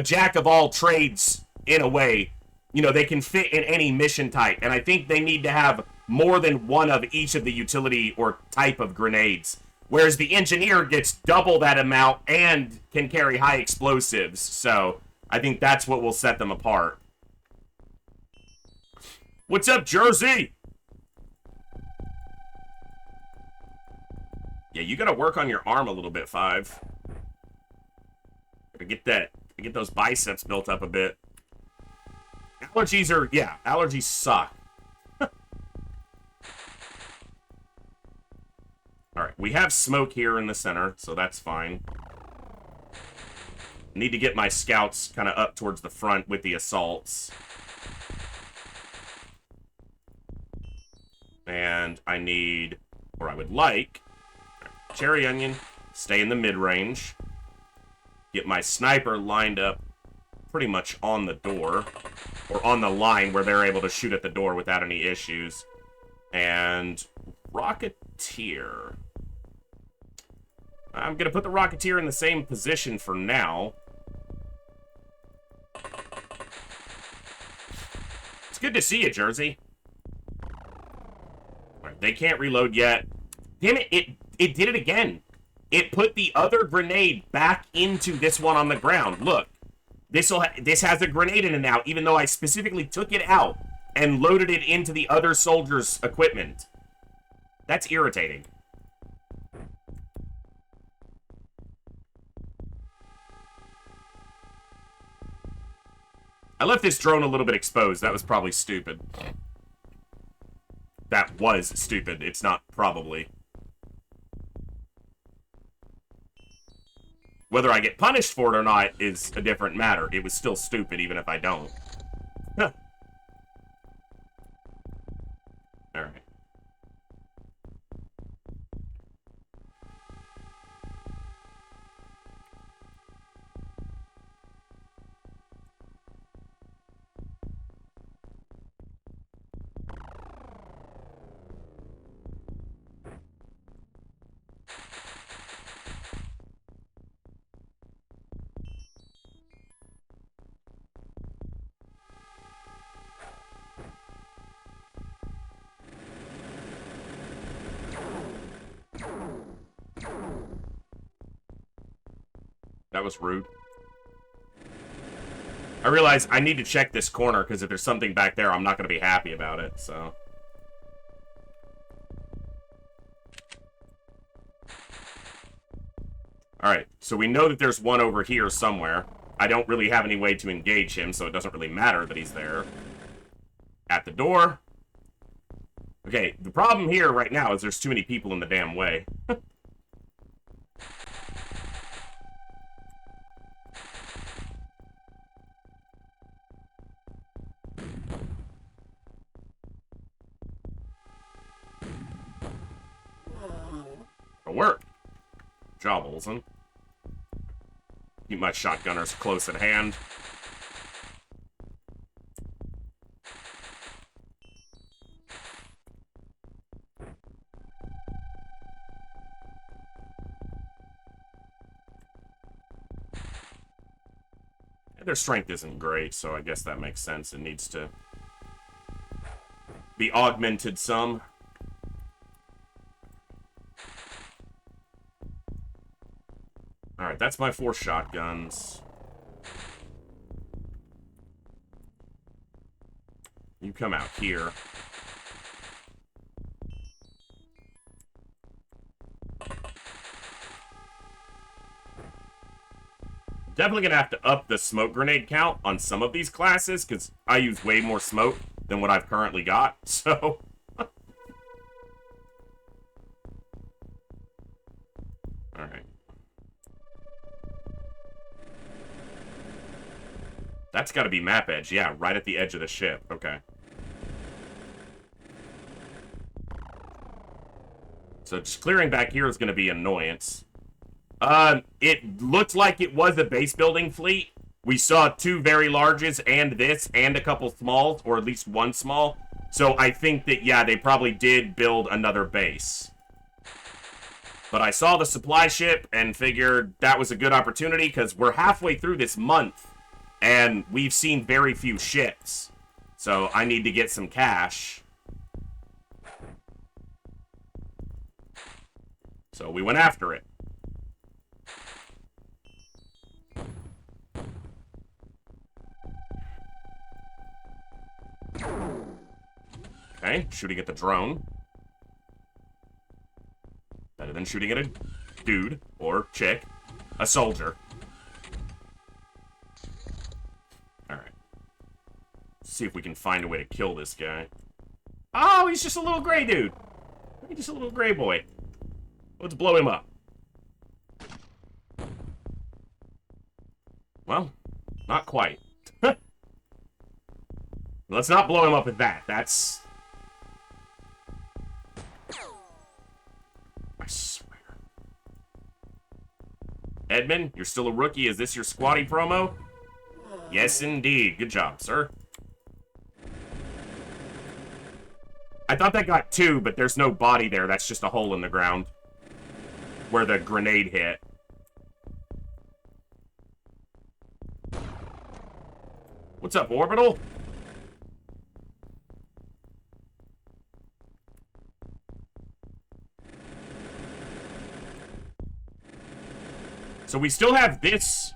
jack of all trades in a way. You know, they can fit in any mission type. And I think they need to have more than one of each of the utility or type of grenades. Whereas the engineer gets double that amount and can carry high explosives. So I think that's what will set them apart. What's up, Jersey? Yeah, you gotta work on your arm a little bit, 5. Gotta to get those biceps built up a bit. Allergies are, yeah, allergies suck. Alright, we have smoke here in the center, so that's fine. Need to get my scouts kind of up towards the front with the assaults. And I need, or I would like, cherry onion, stay in the mid-range. Get my sniper lined up pretty much on the door, or on the line where they're able to shoot at the door without any issues. And Rocketeer. I'm going to put the Rocketeer in the same position for now. It's good to see you, Jersey. Right, they can't reload yet. Damn it, it did it again. It put the other grenade back into this one on the ground. Look, this has a grenade in it now, even though I specifically took it out and loaded it into the other soldier's equipment. That's irritating. I left this drone a little bit exposed. That was probably stupid. That was stupid. It's not probably. Whether I get punished for it or not is a different matter. It was still stupid, even if I don't. Huh. Alright. That was rude. I realize I need to check this corner, because if there's something back there, I'm not going to be happy about it, so... Alright, so we know that there's one over here somewhere. I don't really have any way to engage him, so it doesn't really matter that he's there. At the door. Okay, the problem here right now is there's too many people in the damn way. Work. Job, Olsen. Keep my shotgunners close at hand. Their strength isn't great, so I guess that makes sense. It needs to be augmented some. Alright, that's my 4 shotguns. You come out here. Definitely gonna have to up the smoke grenade count on some of these classes, because I use way more smoke than what I've currently got, so... Alright. That's got to be map edge. Yeah, right at the edge of the ship. Okay. So just clearing back here is going to be annoyance. It looked like it was a base building fleet. We saw 2 very larges and this and a couple smalls, or at least 1 small. So I think that, yeah, they probably did build another base. But I saw the supply ship and figured that was a good opportunity, because we're halfway through this month. And we've seen very few ships. So I need to get some cash. So we went after it. Okay, shooting at the drone. Better than shooting at a dude or chick. A soldier. see if we can find a way to kill this guy. Oh, he's just a little gray dude. He's just a little gray boy. Let's blow him up. Well, not quite. Let's not blow him up with that. That's... I swear. Edmund, you're still a rookie. Is this your squatty promo? Yes, indeed. Good job, sir. I thought that got 2, but there's no body there. That's just a hole in the ground where the grenade hit. What's up, Orbital? So we still have this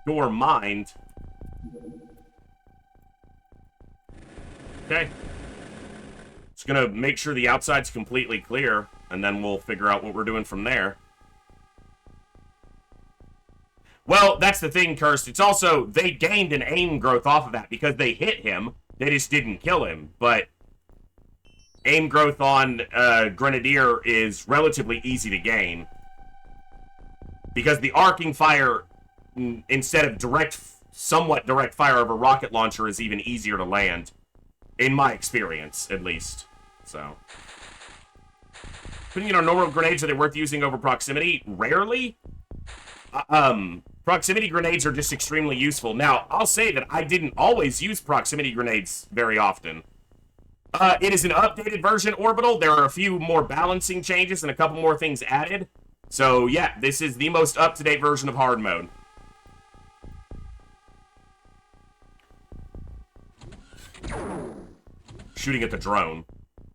door mined. Okay. Just gonna make sure the outside's completely clear, and then we'll figure out what we're doing from there. Well, that's the thing, Cursed. It's also, they gained an aim growth off of that because they hit him. They just didn't kill him. But aim growth on Grenadier is relatively easy to gain. Because the arcing fire, instead of somewhat direct fire of a rocket launcher, is even easier to land. In my experience, at least. So. Putting in our normal grenades, are they worth using over proximity? Rarely. Proximity grenades are just extremely useful. Now, I'll say that I didn't always use proximity grenades very often. It is an updated version, Orbital. There are a few more balancing changes and a couple more things added. So, yeah, this is the most up-to-date version of hard mode. Shooting at the drone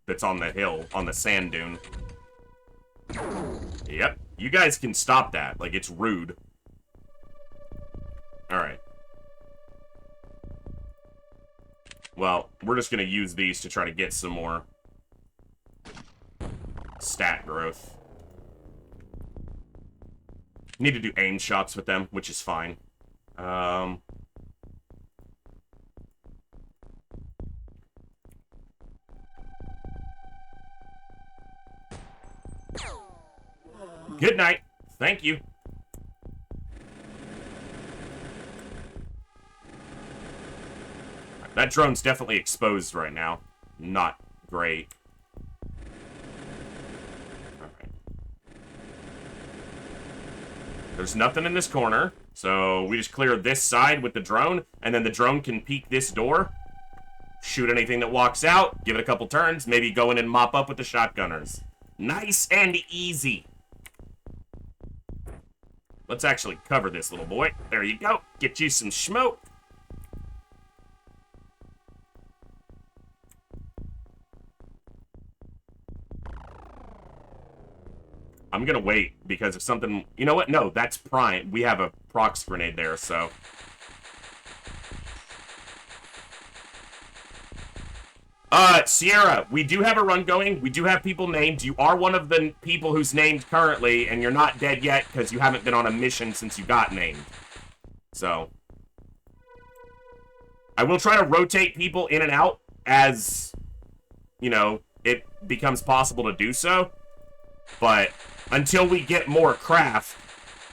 that's on the hill, on the sand dune. Yep, you guys can stop that. Like, it's rude. Alright. Well, we're just gonna use these to try to get some more stat growth. Need to do aim shots with them, which is fine. Good night. Thank you. That drone's definitely exposed right now. Not great. Alright. There's nothing in this corner, so we just clear this side with the drone, and then the drone can peek this door, shoot anything that walks out, give it a couple turns, maybe go in and mop up with the shotgunners. Nice and easy. Let's actually cover this little boy. There you go. Get you some smoke. I'm gonna wait, because if something... You know what? No, that's prime. We have a prox grenade there, so... Sierra, we do have a run going. We do have people named. You are one of the people who's named currently, and you're not dead yet, because you haven't been on a mission since you got named. So... I will try to rotate people in and out as, you know, it becomes possible to do so. But until we get more craft,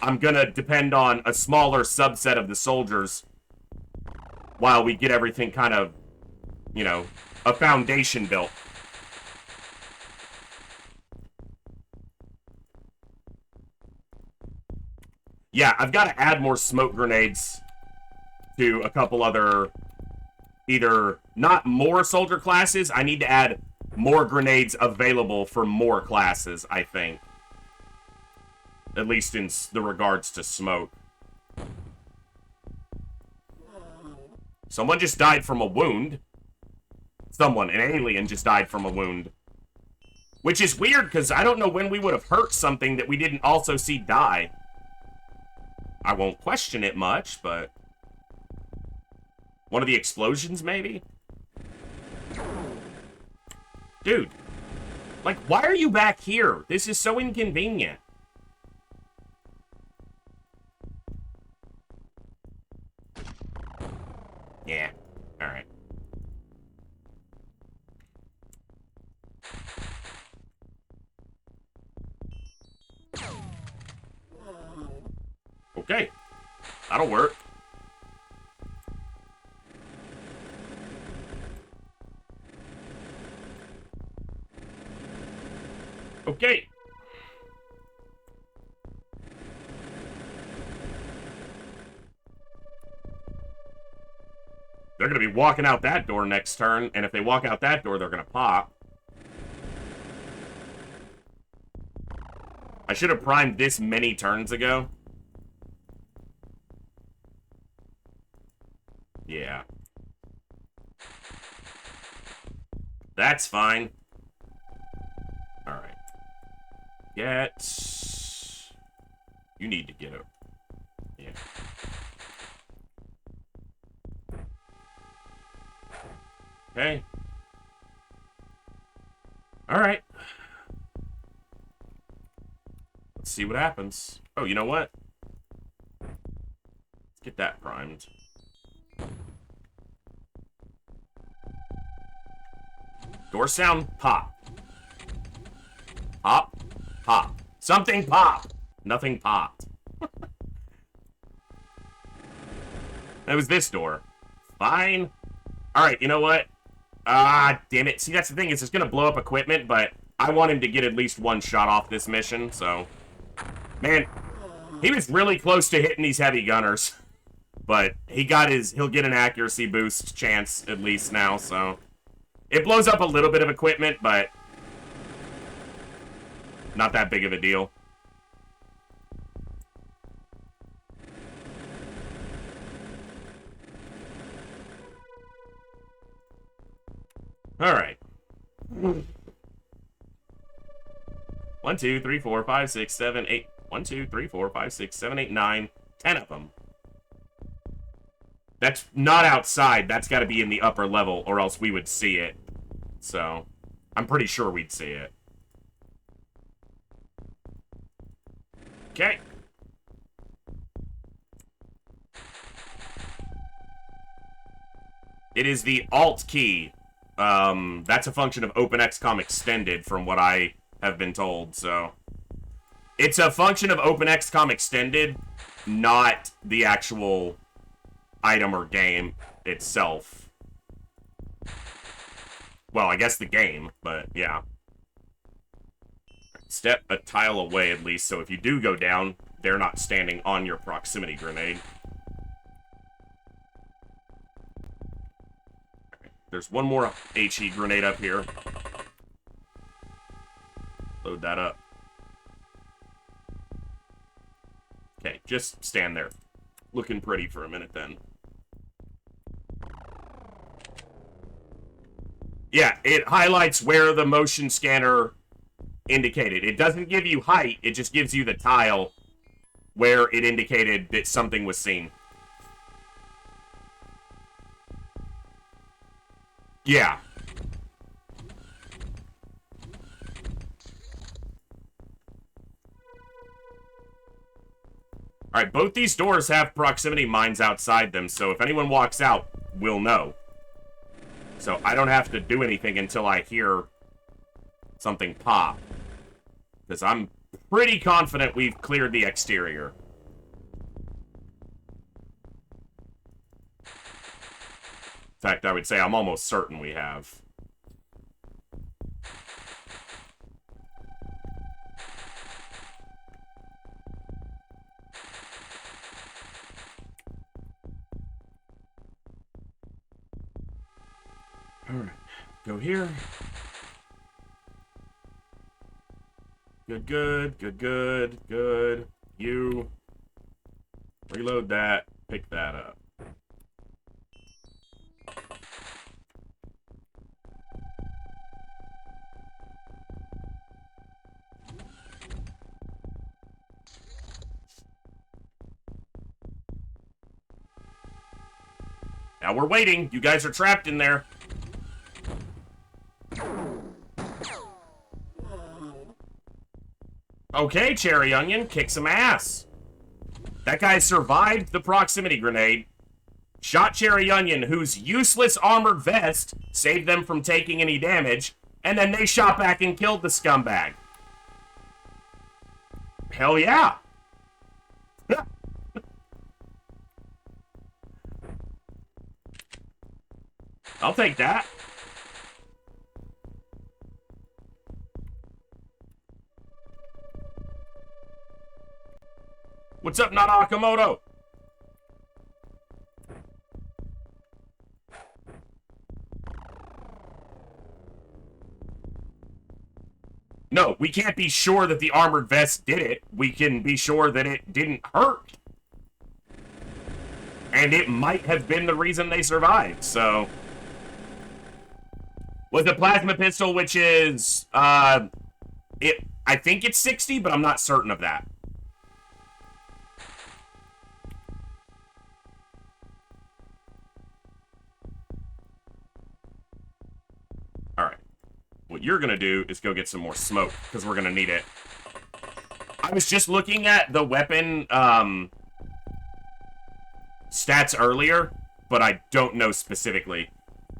I'm gonna depend on a smaller subset of the soldiers while we get everything kind of, you know, a foundation built. Yeah, I've got to add more smoke grenades to a couple other, either not more soldier classes, I need to add more grenades available for more classes, I think. At least in the regards to smoke. Someone just died from a wound. Someone, an alien, just died from a wound. Which is weird, because I don't know when we would have hurt something that we didn't also see die. I won't question it much, but... One of the explosions, maybe? Dude. Like, why are you back here? This is so inconvenient. Yeah. Alright. That'll work. Okay. They're going to be walking out that door next turn, and if they walk out that door, they're going to pop. I should have primed this many turns ago. Yeah. That's fine. Alright. You need to get it. Yeah. Okay. Alright. Let's see what happens. Oh, you know what? Let's get that primed. Door sound, pop. Pop, pop. Something pop. Nothing popped. That was this door. Fine. Alright, you know what? Ah, damn it. See, that's the thing. It's just going to blow up equipment, but I want him to get at least one shot off this mission, so... Man, he was really close to hitting these heavy gunners. But he'll get an accuracy boost chance at least now, so... It blows up a little bit of equipment, but... Not that big of a deal. Alright. 1, 2, 3, 4, 5, 6, 7, 8. 1, 2, 3, 4, 5, 6, 7, 8, 9. 10 of them. That's not outside. That's got to be in the upper level, or else we would see it. So, I'm pretty sure we'd see it. Okay. It is the Alt key. That's a function of OpenXCOM Extended, from what I have been told, so... It's a function of OpenXCOM Extended, not the actual item or game itself. Well, I guess the game, but yeah. Step a tile away, at least, so if you do go down, they're not standing on your proximity grenade. There's one more HE grenade up here. Load that up. Okay, just stand there. Looking pretty for a minute then. Yeah, it highlights where the motion scanner indicated. It doesn't give you height, it just gives you the tile where it indicated that something was seen. Yeah. Alright, both these doors have proximity mines outside them, so if anyone walks out, we'll know. So I don't have to do anything until I hear something pop. Because I'm pretty confident we've cleared the exterior. In fact, I would say I'm almost certain we have. Alright, go here. Good, good, good, good, good. You. Reload that, pick that up. Now we're waiting. You guys are trapped in there. Okay, Cherry Onion, kick some ass. That guy survived the proximity grenade, shot Cherry Onion, whose useless armored vest saved them from taking any damage, and then they shot back and killed the scumbag. Hell yeah. I'll take that. What's up, Nakamoto? No, we can't be sure that the armored vest did it. We can be sure that it didn't hurt. And it might have been the reason they survived, so... With the plasma pistol, which is, I think it's 60, but I'm not certain of that. Alright. What you're gonna do is go get some more smoke, because we're gonna need it. I was just looking at the weapon, stats earlier, but I don't know specifically.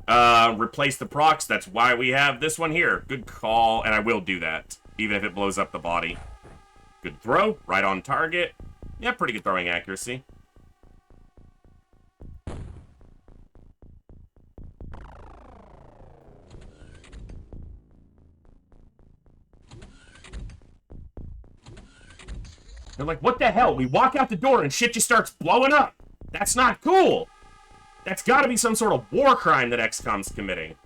Replace the procs, that's why we have this one here. Good call, and I will do that, even if it blows up the body. Good throw, right on target. Yeah, pretty good throwing accuracy. They're like, what the hell? We walk out the door and shit just starts blowing up. That's not cool. That's gotta be some sort of war crime that XCOM's committing.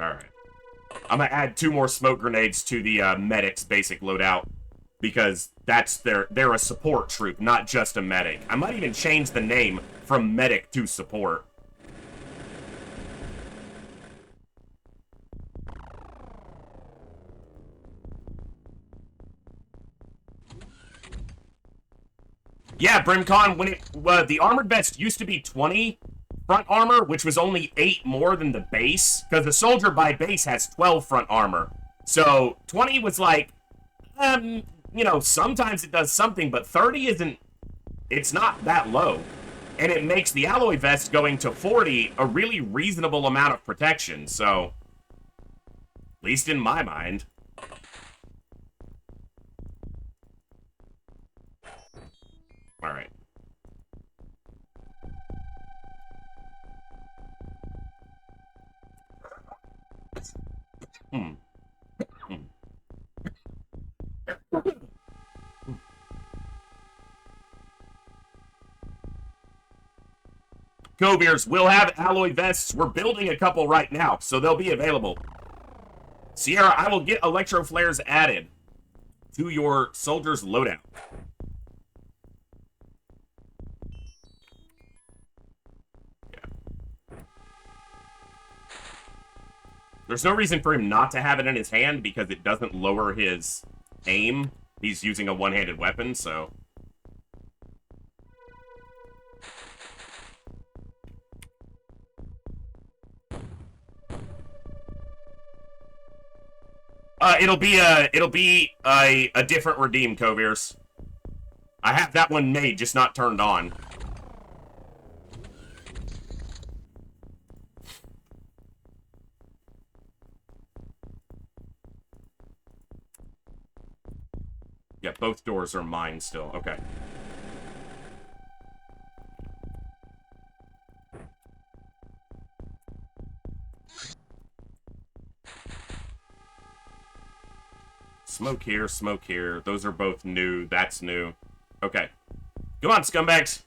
Alright. I'm gonna add 2 more smoke grenades to the medic's basic loadout. Because that's they're a support troop, not just a medic. I might even change the name from medic to support. Yeah, Brimcon, when the armored vest used to be 20 front armor, which was only 8 more than the base, because the soldier by base has 12 front armor. So 20 was like, you know, sometimes it does something, but 30 isn't, it's not that low. And it makes the alloy vest going to 40 a really reasonable amount of protection, so, at least in my mind. Alright. Go Beers, we'll have alloy vests. We're building a couple right now, so they'll be available. Sierra, I will get electro flares added to your soldier's loadout. There's no reason for him not to have it in his hand because it doesn't lower his aim. He's using a one-handed weapon, so... it'll be a different redeem, Coviers. I have that one made, just not turned on. Yeah, both doors are mine still. Okay. Smoke here, smoke here. Those are both new. That's new. Okay. Come on, scumbags.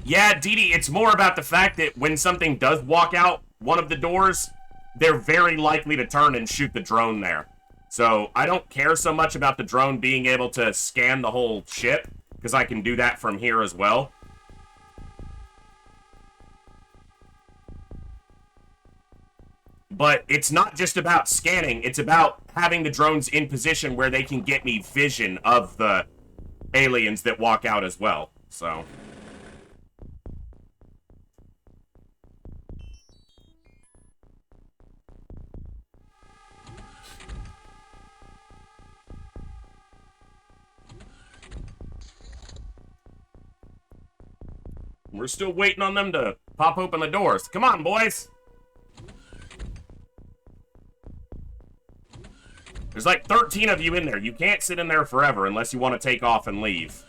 Yeah, Dee Dee, it's more about the fact that when something does walk out one of the doors, they're very likely to turn and shoot the drone there. So, I don't care so much about the drone being able to scan the whole ship, because I can do that from here as well. But it's not just about scanning, it's about having the drones in position where they can get me vision of the aliens that walk out as well, so... We're still waiting on them to pop open the doors. Come on, boys! There's like 13 of you in there. You can't sit in there forever unless you want to take off and leave.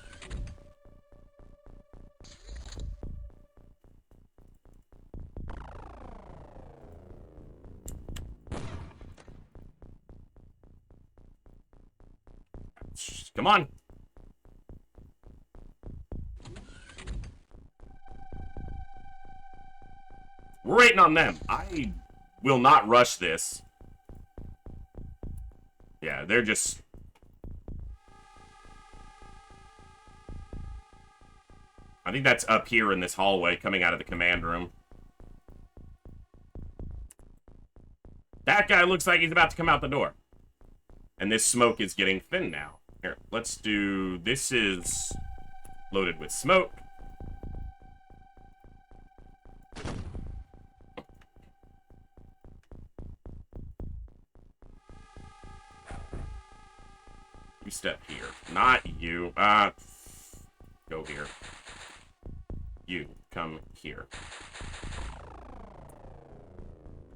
Come on. We're waiting on them. I will not rush this. Yeah, they're just... I think that's up here in this hallway coming out of the command room. That guy looks like he's about to come out the door. And this smoke is getting thin now. Here, let's do... This is loaded with smoke. You step here. Not you. Go here. You, come here.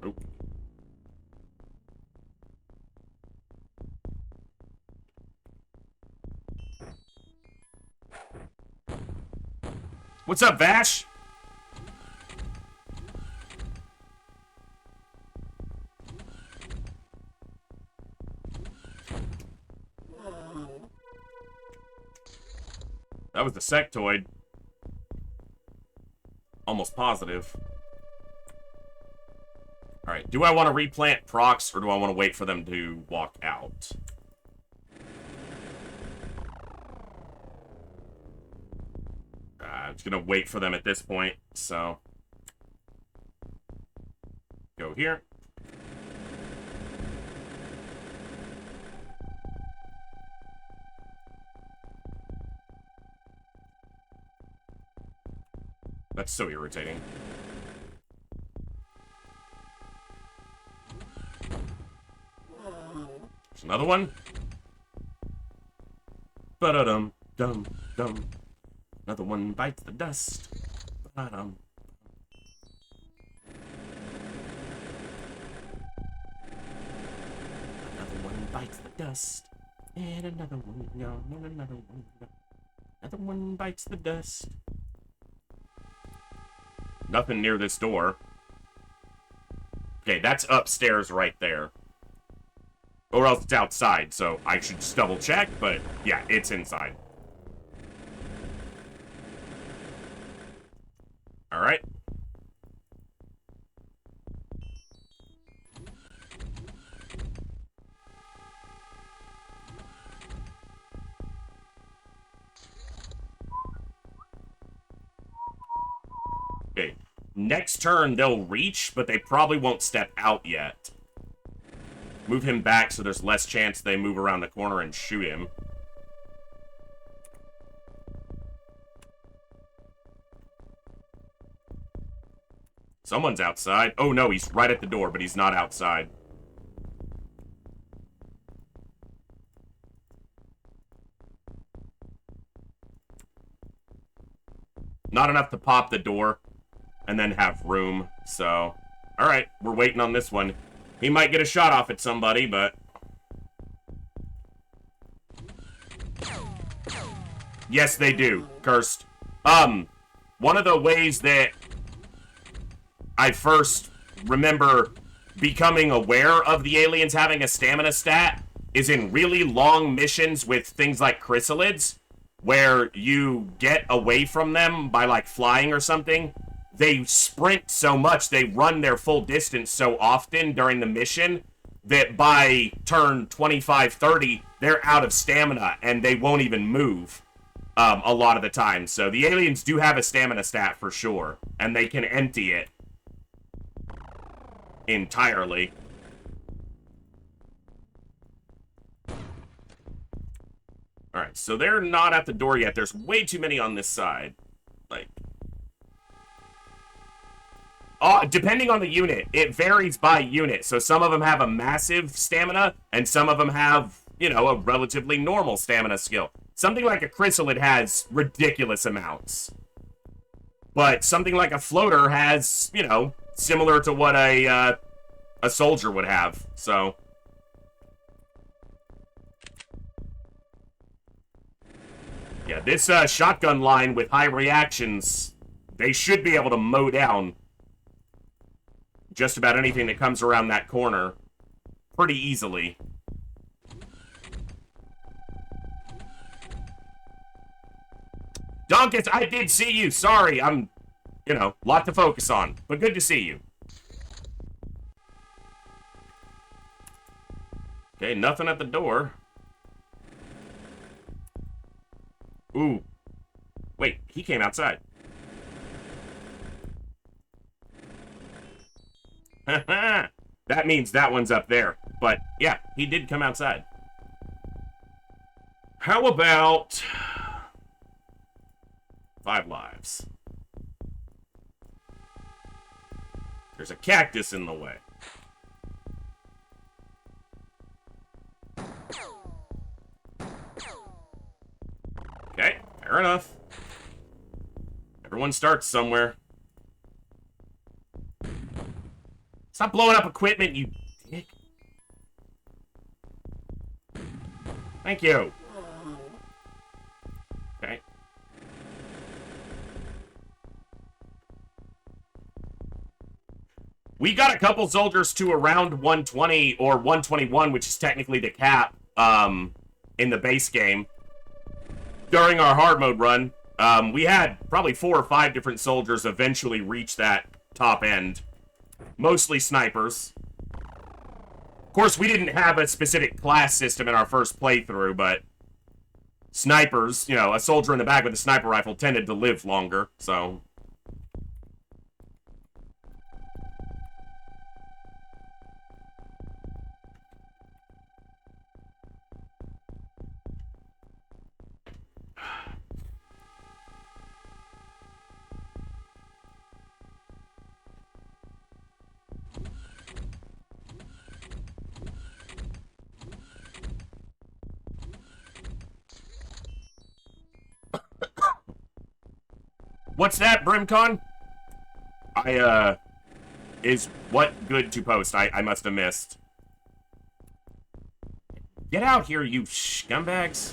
Oh. What's up, Vash? That was the sectoid. Almost positive. Alright, do I want to replant procs or do I want to wait for them to walk out? I'm just gonna wait for them at this point, so... Go here. That's so irritating. There's another one. Ba-da-dum, dum, dum. Another one bites the dust. Ba-da-dum. Another one bites the dust. And another one, no, another one, no. Another one bites the dust. Nothing near this door. Okay, that's upstairs right there. Or else it's outside, so I should just double check, but yeah, it's inside. Alright. Okay, next turn they'll reach, but they probably won't step out yet. Move him back so there's less chance they move around the corner and shoot him. Someone's outside. Oh no, he's right at the door, but he's not outside. Not enough to pop the door and then have room, so... Alright, we're waiting on this one. He might get a shot off at somebody, but... Yes, they do. Cursed. One of the ways that I first remember becoming aware of the aliens having a stamina stat is in really long missions with things like chrysalids, where you get away from them by, like, flying or something. They sprint so much, they run their full distance so often during the mission that by turn 25, 30, they're out of stamina and they won't even move a lot of the time. So the aliens do have a stamina stat for sure, and they can empty it entirely. Alright, so they're not at the door yet. There's way too many on this side. Like... depending on the unit, it varies by unit. So some of them have a massive stamina, and some of them have, you know, a relatively normal stamina skill. Something like a chrysalid has ridiculous amounts. But something like a floater has, you know, similar to what a soldier would have. So, Yeah, this shotgun line with high reactions, they should be able to mow down just about anything that comes around that corner pretty easily. Donkus, I did see you. Sorry, I'm, you know, lot to focus on, but good to see you. Okay, nothing at the door. Ooh. Wait, he came outside. That means that one's up there. But, yeah, he did come outside. How about 5 lives? There's a cactus in the way. Okay, fair enough. Everyone starts somewhere. Stop blowing up equipment, you dick. Thank you. Okay. We got a couple soldiers to around 120 or 121, which is technically the cap in the base game. During our hard mode run, we had probably 4 or 5 different soldiers eventually reach that top end. Mostly snipers. Of course, we didn't have a specific class system in our first playthrough, but snipers, you know, a soldier in the back with a sniper rifle tended to live longer, so... What's that, Brimcon? Is what good to post? I must have missed. Get out here, you scumbags.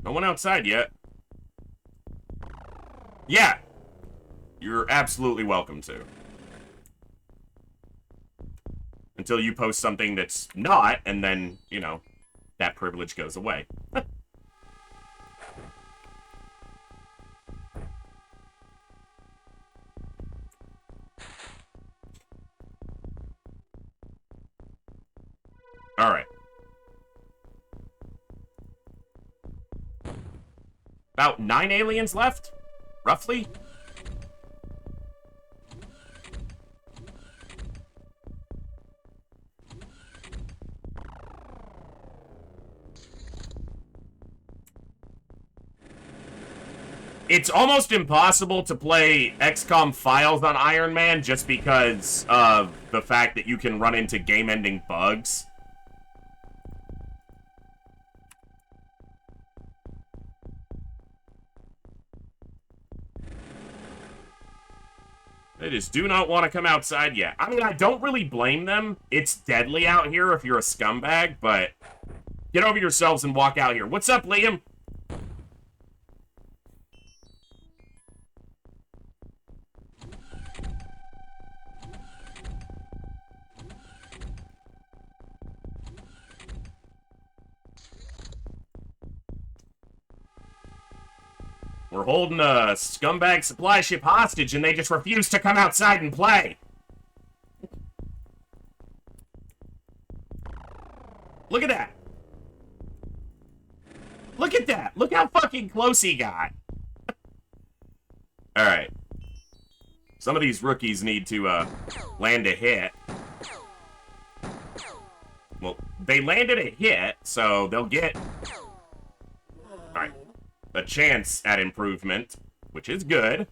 No one outside yet. Yeah. You're absolutely welcome to. Until you post something that's not, and then, you know, that privilege goes away. Alright. About 9 aliens left? Roughly? It's almost impossible to play XCOM Files on Iron Man just because of the fact that you can run into game-ending bugs. They just do not want to come outside yet. I mean, I don't really blame them. It's deadly out here if you're a scumbag, but get over yourselves and walk out here. What's up, Liam? We're holding a scumbag supply ship hostage, and they just refuse to come outside and play. Look at that. Look at that. Look how fucking close he got. Alright. Some of these rookies need to, land a hit. Well, they landed a hit, so they'll get... Alright. A chance at improvement, which is good.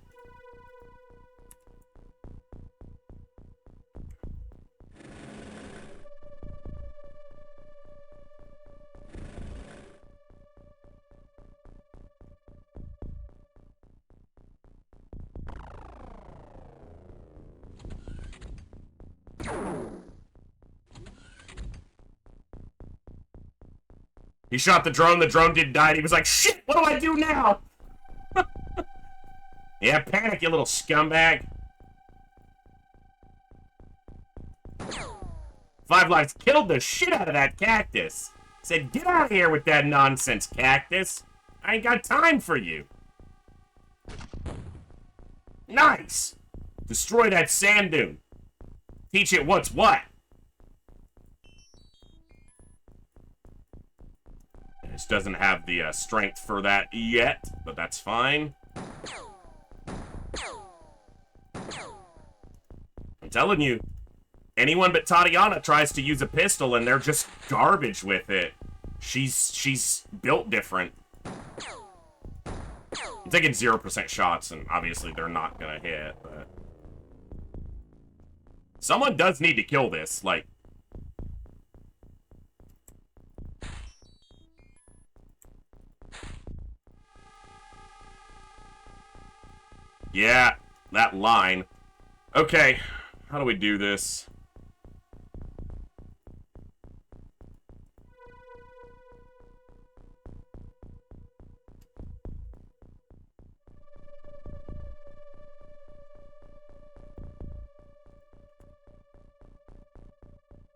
He shot the drone didn't die, and he was like, shit, what do I do now? Yeah, panic, you little scumbag. 5 lives killed the shit out of that cactus. Said, get out of here with that nonsense, cactus. I ain't got time for you. Nice. Destroy that sand dune. Teach it what's what. This doesn't have the strength for that yet, but that's fine. I'm telling you, anyone but Tatiana tries to use a pistol and they're just garbage with it. She's built different. I'm taking 0% shots, and obviously they're not gonna hit, but... Someone does need to kill this, like... Yeah, that line. Okay, how do we do this?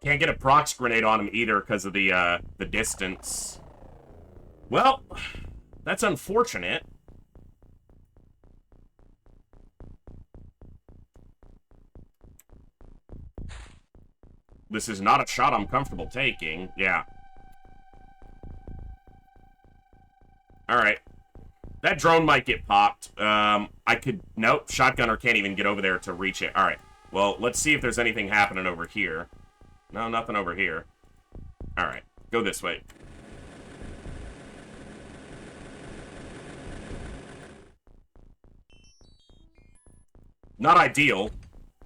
Can't get a prox grenade on him either because of the distance. Well, that's unfortunate. This is not a shot I'm comfortable taking. Yeah. Alright. That drone might get popped. I could... Nope, shotgunner can't even get over there to reach it. Alright. Well, let's see if there's anything happening over here. No, nothing over here. Alright. Go this way. Not ideal,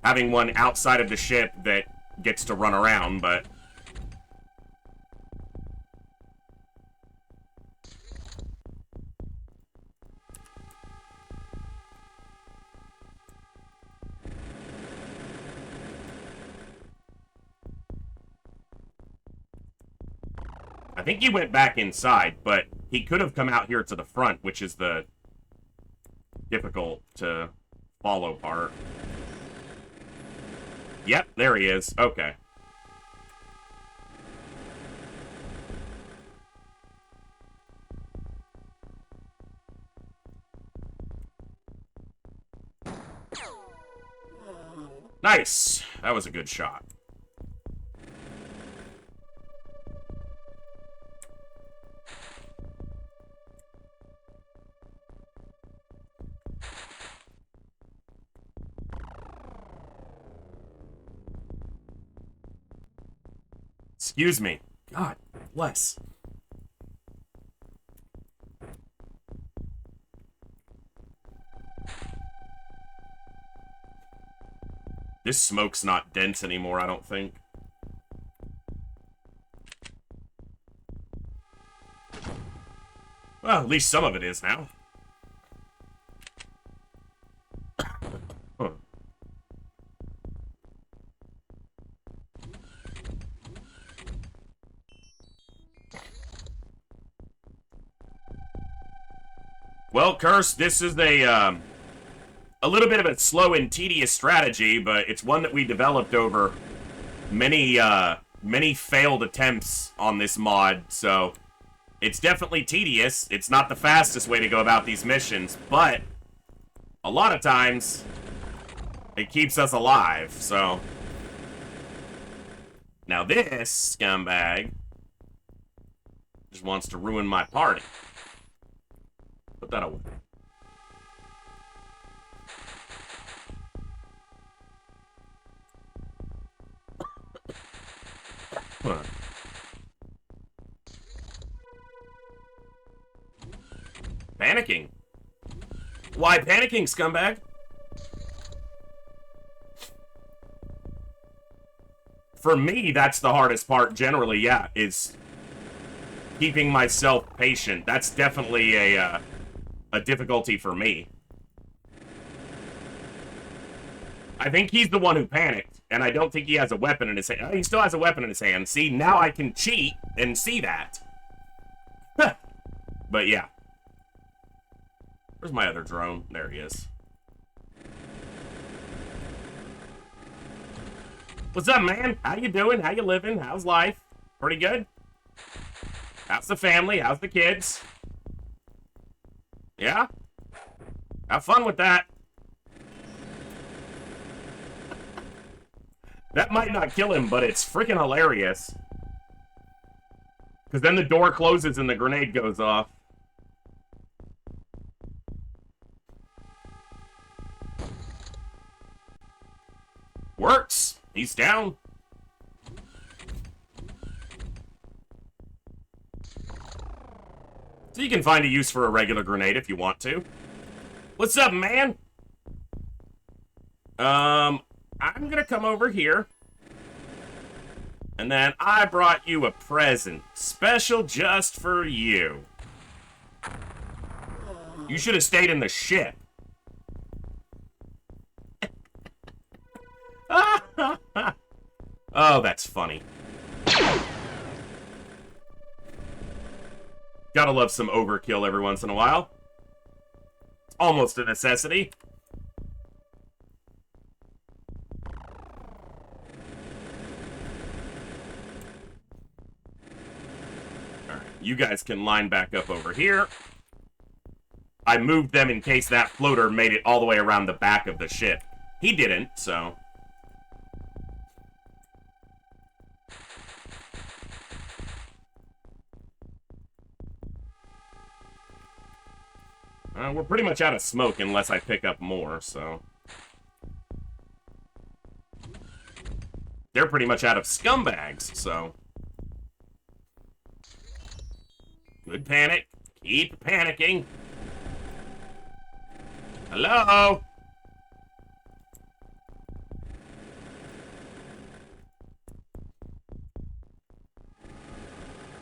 having one outside of the ship that gets to run around, but... I think he went back inside, but he could have come out here to the front, which is the difficult to follow part. Yep, there he is. Okay. Nice. That was a good shot. Excuse me. God bless. This smoke's not dense anymore, I don't think. Well, at least some of it is now. Huh. Well, Curse, this is a little bit of a slow and tedious strategy, but it's one that we developed over many failed attempts on this mod, so it's definitely tedious. It's not the fastest way to go about these missions, but a lot of times it keeps us alive, so... Now this scumbag just wants to ruin my party. Put that away. Huh. Panicking. Why panicking, scumbag? For me, that's the hardest part generally, yeah, is keeping myself patient. That's definitely a difficulty for me. I think he's the one who panicked, and I don't think he has a weapon in his hand. He still has a weapon in his hand. See, now I can cheat and see that. But yeah. Where's my other drone? There he is. What's up, man? How you doing? How you living? How's life? Pretty good? How's the family? How's the kids? Yeah? Have fun with that. That might not kill him, but it's freaking hilarious. Because then the door closes and the grenade goes off. Works. He's down. So you can find a use for a regular grenade if you want to. What's up, man? I'm gonna come over here. And then I brought you a present. Special just for you. You should have stayed in the ship. Oh, that's funny. Gotta love some overkill every once in a while. It's almost a necessity. Alright, you guys can line back up over here. I moved them in case that floater made it all the way around the back of the ship. He didn't, so... we're pretty much out of smoke unless I pick up more, so... They're pretty much out of scumbags, so... Good panic. Keep panicking. Hello?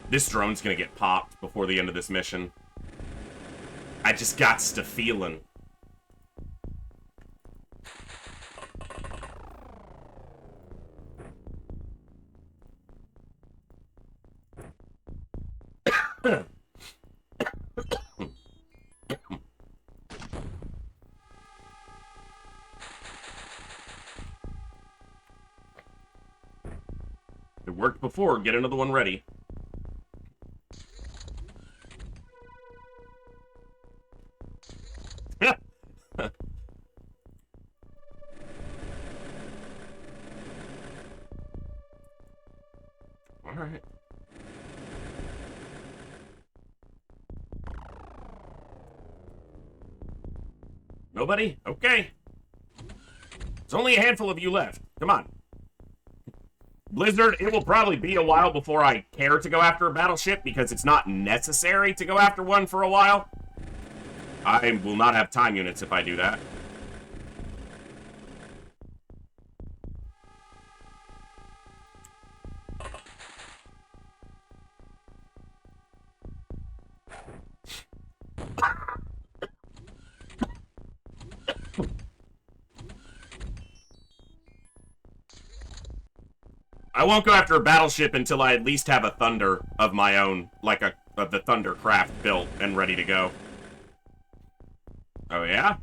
This drone's gonna get popped before the end of this mission. I just gots to feeling. It worked before. Get another one ready. Alright. Nobody? Okay. There's only a handful of you left. Come on. Blizzard, it will probably be a while before I care to go after a battleship because it's not necessary to go after one for a while. I will not have time units if I do that. I won't go after a battleship until I at least have a Thunder of my own, like the Thunder craft built and ready to go. Oh yeah?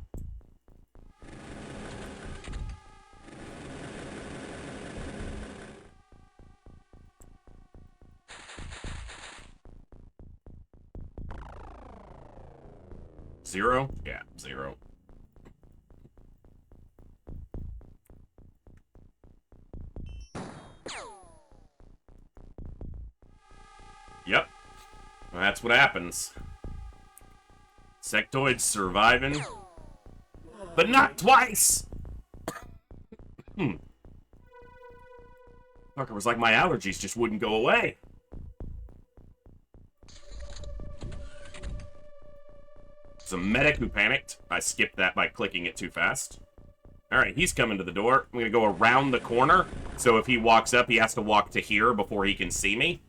Zero? Yeah, 0. Yep. Well, that's what happens. Sectoids surviving. But not twice! Fucker was like my allergies just wouldn't go away. Some medic who panicked. I skipped that by clicking it too fast. Alright, he's coming to the door. I'm gonna go around the corner, so if he walks up, he has to walk to here before he can see me.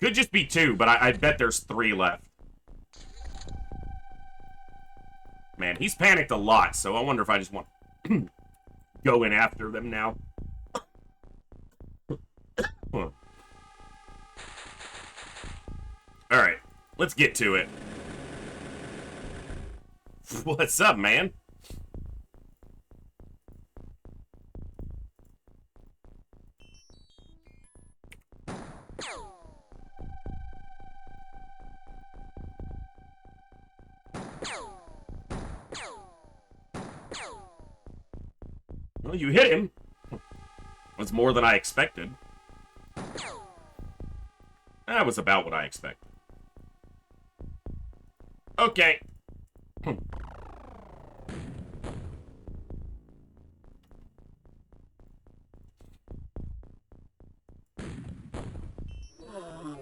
Could just be 2, but I bet there's 3 left. Man, he's panicked a lot, so I wonder if I just want to go in after them now. Huh. Alright, let's get to it. What's up, man? Well, you hit him. That's more than I expected. That was about what I expected. Okay.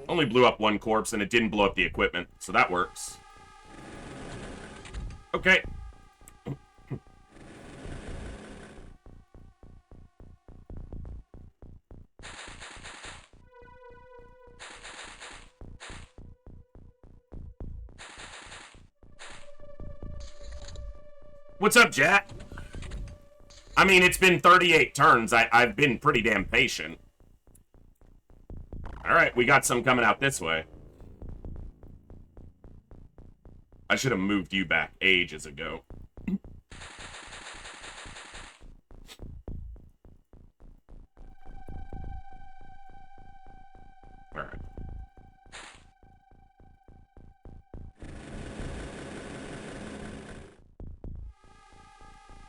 Only blew up one corpse, and it didn't blow up the equipment, so that works. Okay. What's up, Jack? I mean, it's been 38 turns. I've been pretty damn patient. Alright, we got some coming out this way. I should have moved you back ages ago. Alright.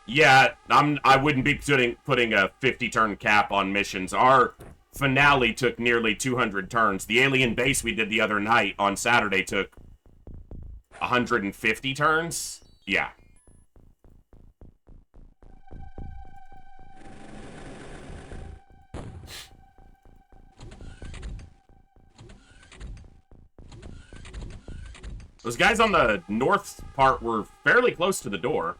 Yeah, I wouldn't be putting a 50-turn cap on missions. Our finale took nearly 200 turns. The alien base we did the other night on Saturday took 150 turns. Yeah. Those guys on the north part were fairly close to the door.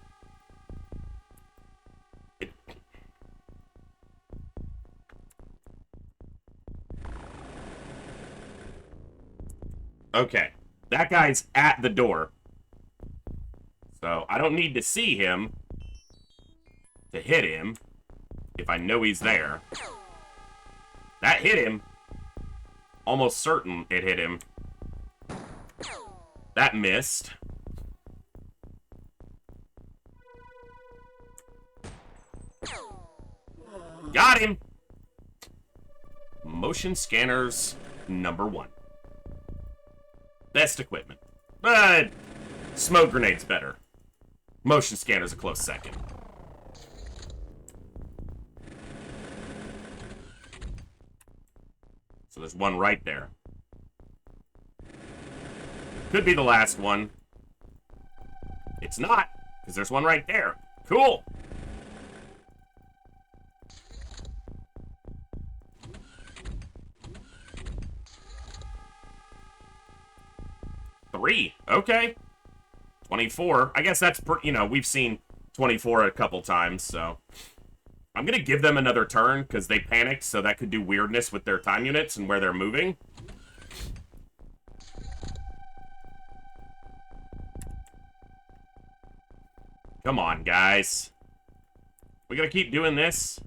Okay, that guy's at the door. So I don't need to see him to hit him if I know he's there. That hit him. Almost certain it hit him. That missed. Got him! Motion scanners #1. Best equipment. But smoke grenade's better. Motion scanner's a close second. So there's one right there. Could be the last one. It's not, because there's one right there. Cool! Three. Okay. 24. I guess that's, you know, we've seen 24 a couple times, so. I'm going to give them another turn, because they panicked, so that could do weirdness with their time units and where they're moving. Come on, guys. We gotta keep doing this.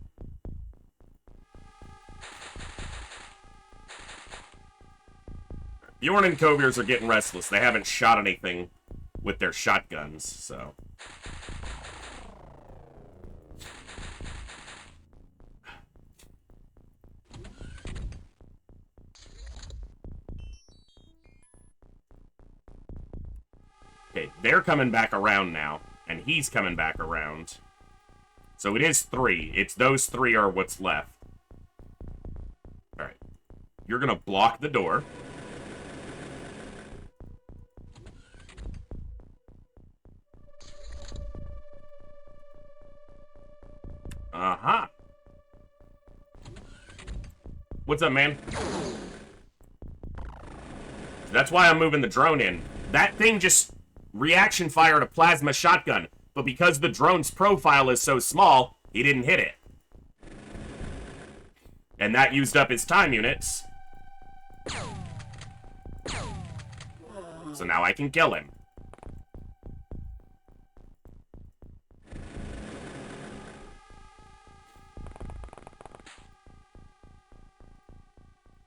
Bjorn and Kovirs are getting restless. They haven't shot anything with their shotguns, so. Okay, they're coming back around now, and he's coming back around. So it is 3. It's those 3 are what's left. Alright. You're gonna block the door. Uh-huh. What's up, man? That's why I'm moving the drone in. That thing just reaction fired a plasma shotgun, but because the drone's profile is so small, he didn't hit it. And that used up his time units. So now I can kill him.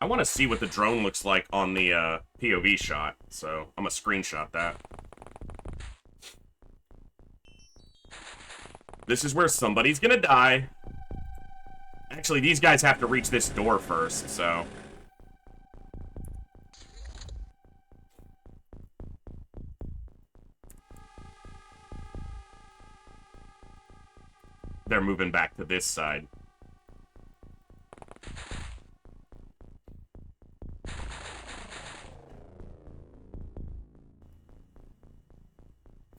I want to see what the drone looks like on the POV shot, so I'm gonna screenshot that. This is where somebody's gonna die. Actually, these guys have to reach this door first, so... They're moving back to this side.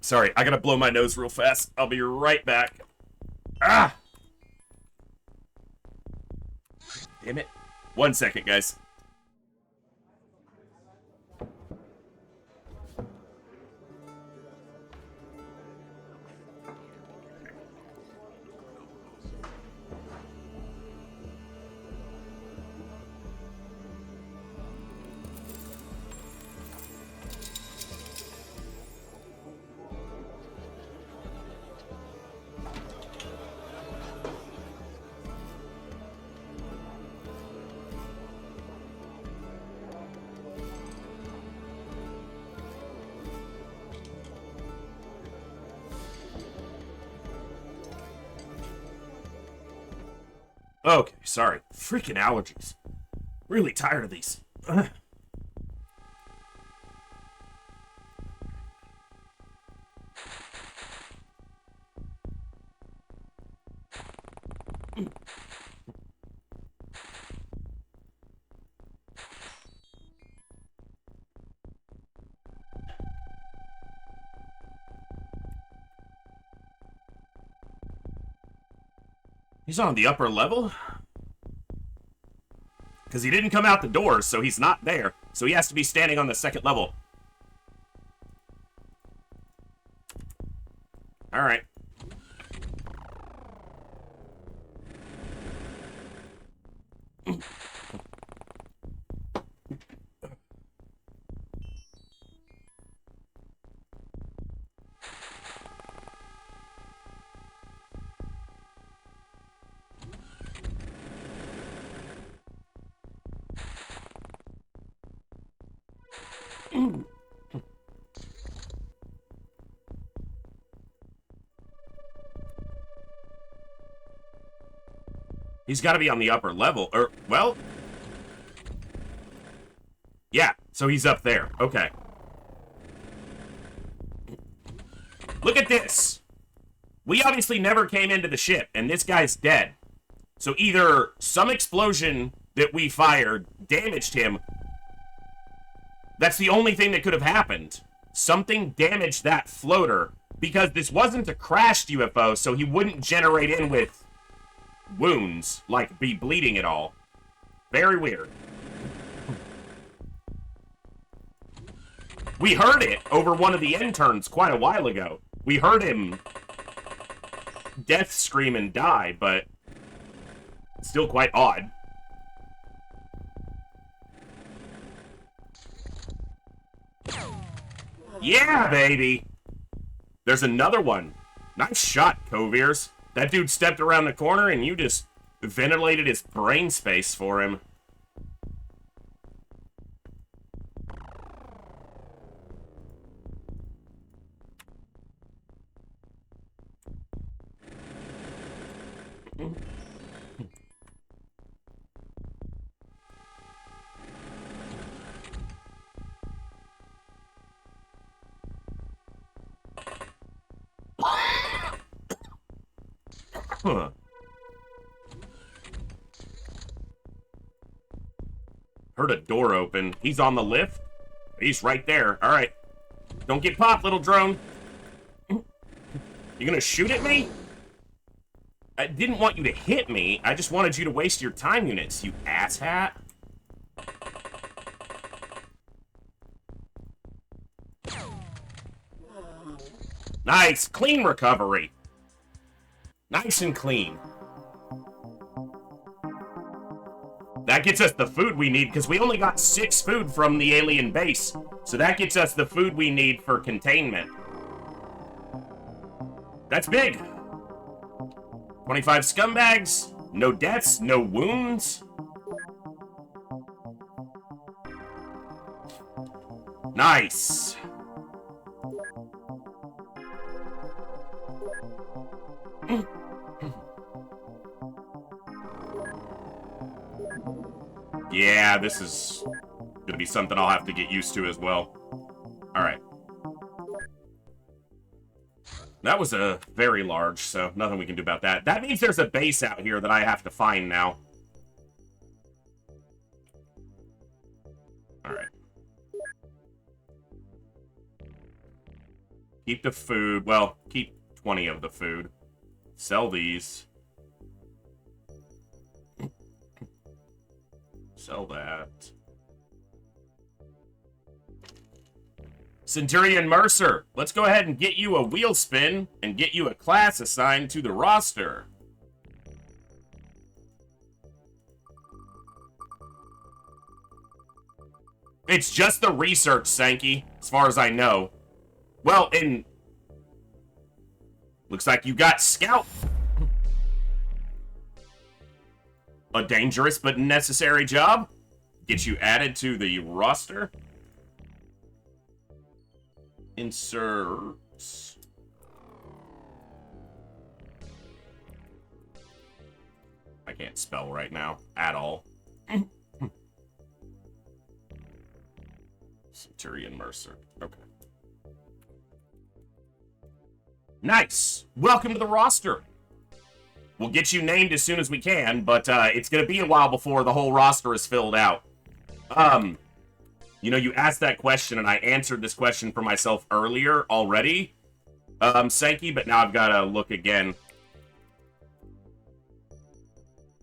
Sorry, I gotta blow my nose real fast. I'll be right back. Ah! Damn it. 1 second, guys. Okay, sorry. Freaking allergies. Really tired of these. Ugh. He's on the upper level? Because he didn't come out the doors, so he's not there. So he has to be standing on the second level. Alright. He's got to be on the upper level, or, well... Yeah, so he's up there. Okay. Look at this! We obviously never came into the ship, and this guy's dead. So either some explosion that we fired damaged him. That's the only thing that could have happened. Something damaged that floater, because this wasn't a crashed UFO, so he wouldn't generate in with wounds, like be bleeding at all. Very weird. We heard it over one of the interns quite a while ago. We heard him death scream and die, but still quite odd. Yeah, baby! There's another one. Nice shot, Coviers. That dude stepped around the corner and you just ventilated his brain space for him. Huh. Heard a door open. He's on the lift. He's right there. All right. Don't get popped, little drone. You gonna shoot at me? I didn't want you to hit me. I just wanted you to waste your time units, you asshat. Nice. Clean recovery. Nice and clean. That gets us the food we need, because we only got 6 food from the alien base. So that gets us the food we need for containment. That's big. 25 scumbags. No deaths, no wounds. Nice. Yeah, this is gonna be something I'll have to get used to as well. Alright. That was a very large, so nothing we can do about that. That means there's a base out here that I have to find now. Alright. Keep the food. Well, keep 20 of the food. Sell these. Sell that. Centurion Mercer, let's go ahead and get you a wheel spin and get you a class assigned to the roster. It's just the research, Sankey, as far as I know. Well, and looks like you got Scout. A dangerous but necessary job. Get you added to the roster. Insert. I can't spell right now at all. Centurion Mercer. Okay. Nice. Welcome to the roster. We'll get you named as soon as we can, but it's going to be a while before the whole roster is filled out. You know, you asked that question, and I answered this question for myself earlier already, Sankey, but now I've got to look again.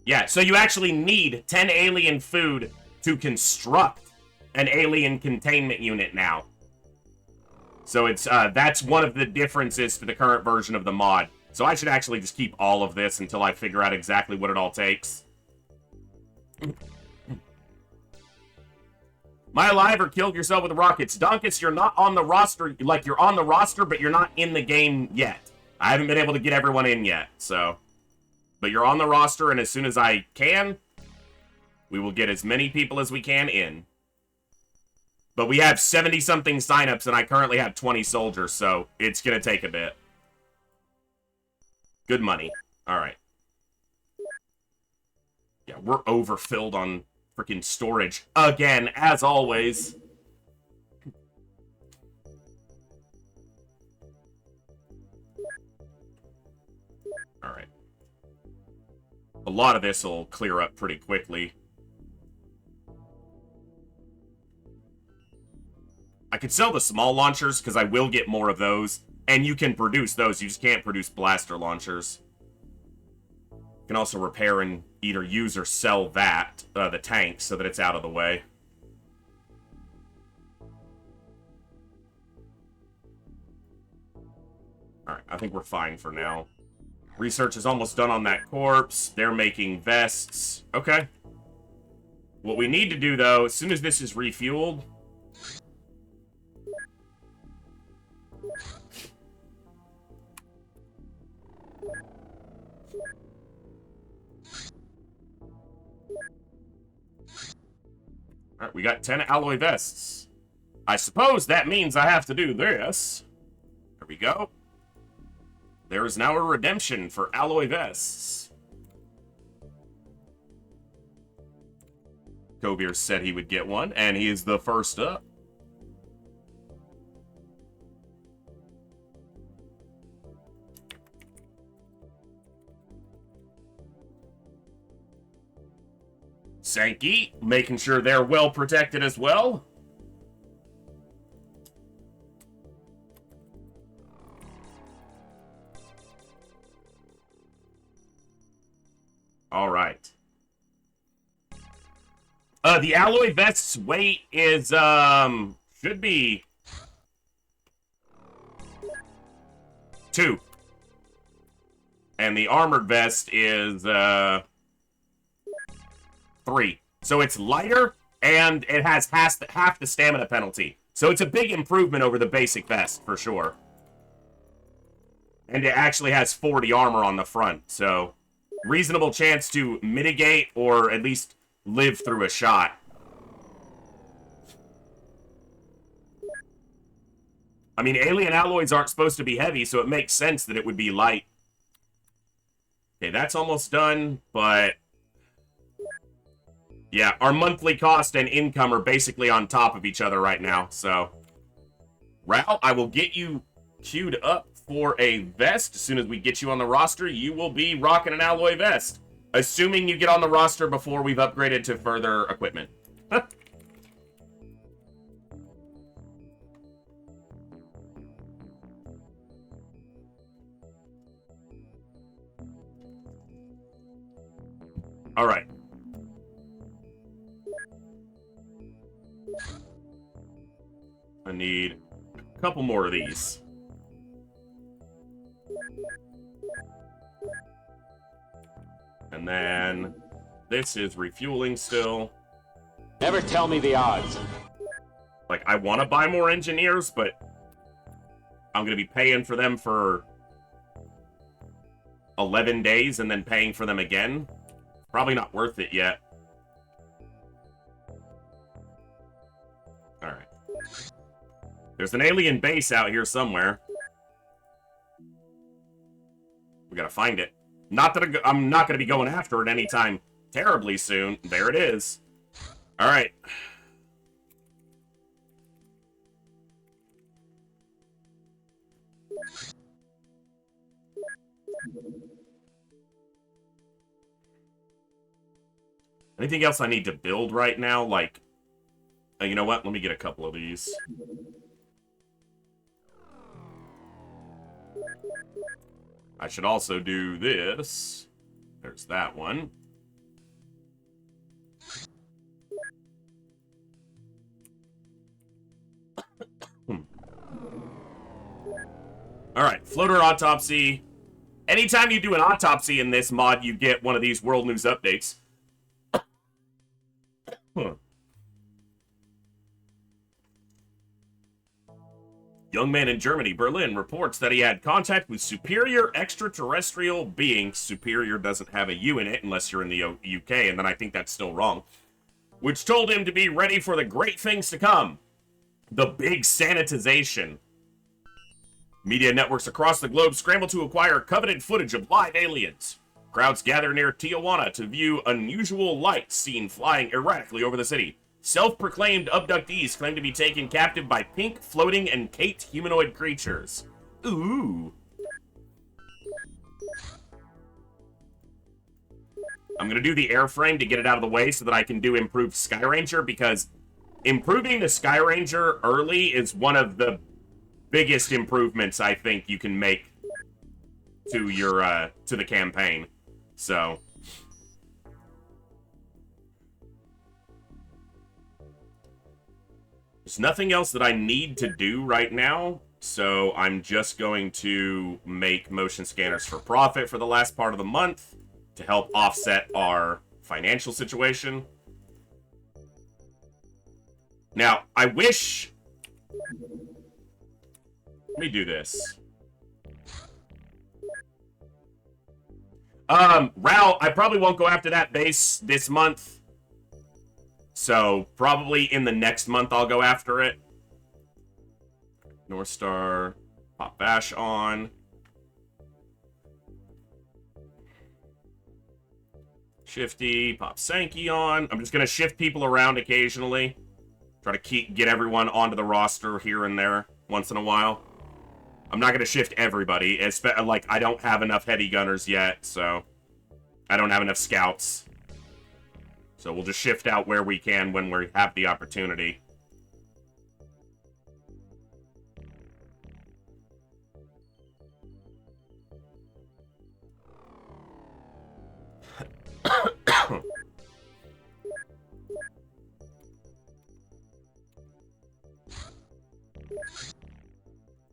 Yeah, so you actually need 10 alien food to construct an alien containment unit now. So it's that's one of the differences to the current version of the mod. So I should actually just keep all of this until I figure out exactly what it all takes. My alive or killed yourself with rockets. Donkus, you're not on the roster. Like, you're on the roster, but you're not in the game yet. I haven't been able to get everyone in yet, so. But you're on the roster, and as soon as I can, we will get as many people as we can in. But we have 70-something signups, and I currently have 20 soldiers, so it's going to take a bit. Good money. Alright. Yeah, we're overfilled on freaking storage. Again, as always. Alright. A lot of this will clear up pretty quickly. I could sell the small launchers, because I will get more of those. And you can produce those, you just can't produce blaster launchers. You can also repair and either use or sell that, the tank, so that it's out of the way. Alright, I think we're fine for now. Research is almost done on that corpse. They're making vests. Okay. What we need to do, though, as soon as this is refueled... Alright, we got 10 alloy vests. I suppose that means I have to do this. There we go. There is now a redemption for alloy vests. Kobeer said he would get one, and he is the first up. Sankey, making sure they're well protected as well. All right. The alloy vest's weight is, should be 2. And the armored vest is, 3. So it's lighter, and it has half the stamina penalty. So it's a big improvement over the basic vest, for sure. And it actually has 40 armor on the front, so reasonable chance to mitigate or at least live through a shot. I mean, alien alloys aren't supposed to be heavy, so it makes sense that it would be light. Okay, that's almost done, but... yeah, our monthly cost and income are basically on top of each other right now, so... Ral, I will get you queued up for a vest. As soon as we get you on the roster, you will be rocking an alloy vest. Assuming you get on the roster before we've upgraded to further equipment. All right. I need a couple more of these. And then this is refueling still. Never tell me the odds. Like, I want to buy more engineers, but I'm going to be paying for them for 11 days and then paying for them again. Probably not worth it yet. Alright. There's an alien base out here somewhere. We gotta find it. Not that I'm not gonna be going after it anytime terribly soon. There it is. Alright. Anything else I need to build right now? Like, you know what? Let me get a couple of these. I should also do this. There's that one. Alright, floater autopsy. Anytime you do an autopsy in this mod, you get one of these world news updates. Young man in Germany, Berlin, reports that he had contact with superior extraterrestrial beings. Superior doesn't have a U in it unless you're in the UK, and then I think that's still wrong. Which told him to be ready for the great things to come. The big sanitization. Media networks across the globe scramble to acquire coveted footage of live aliens. Crowds gather near Tijuana to view unusual lights seen flying erratically over the city. Self-proclaimed abductees claim to be taken captive by pink, floating, and caped humanoid creatures. Ooh. I'm gonna do the airframe to get it out of the way so that I can do improved Sky Ranger, because improving the Sky Ranger early is one of the biggest improvements I think you can make to your, to the campaign. So... there's nothing else that I need to do right now, so I'm just going to make motion scanners for profit for the last part of the month to help offset our financial situation. Now, I wish... let me do this. Ral, I probably won't go after that base this month. So, probably in the next month I'll go after it. North Star, pop Bash on. Shifty, pop Sankey on. I'm just going to shift people around occasionally. Try to get everyone onto the roster here and there once in a while. I'm not going to shift everybody. Like, I don't have enough heavy gunners yet, so... I don't have enough scouts. So we'll just shift out where we can when we have the opportunity.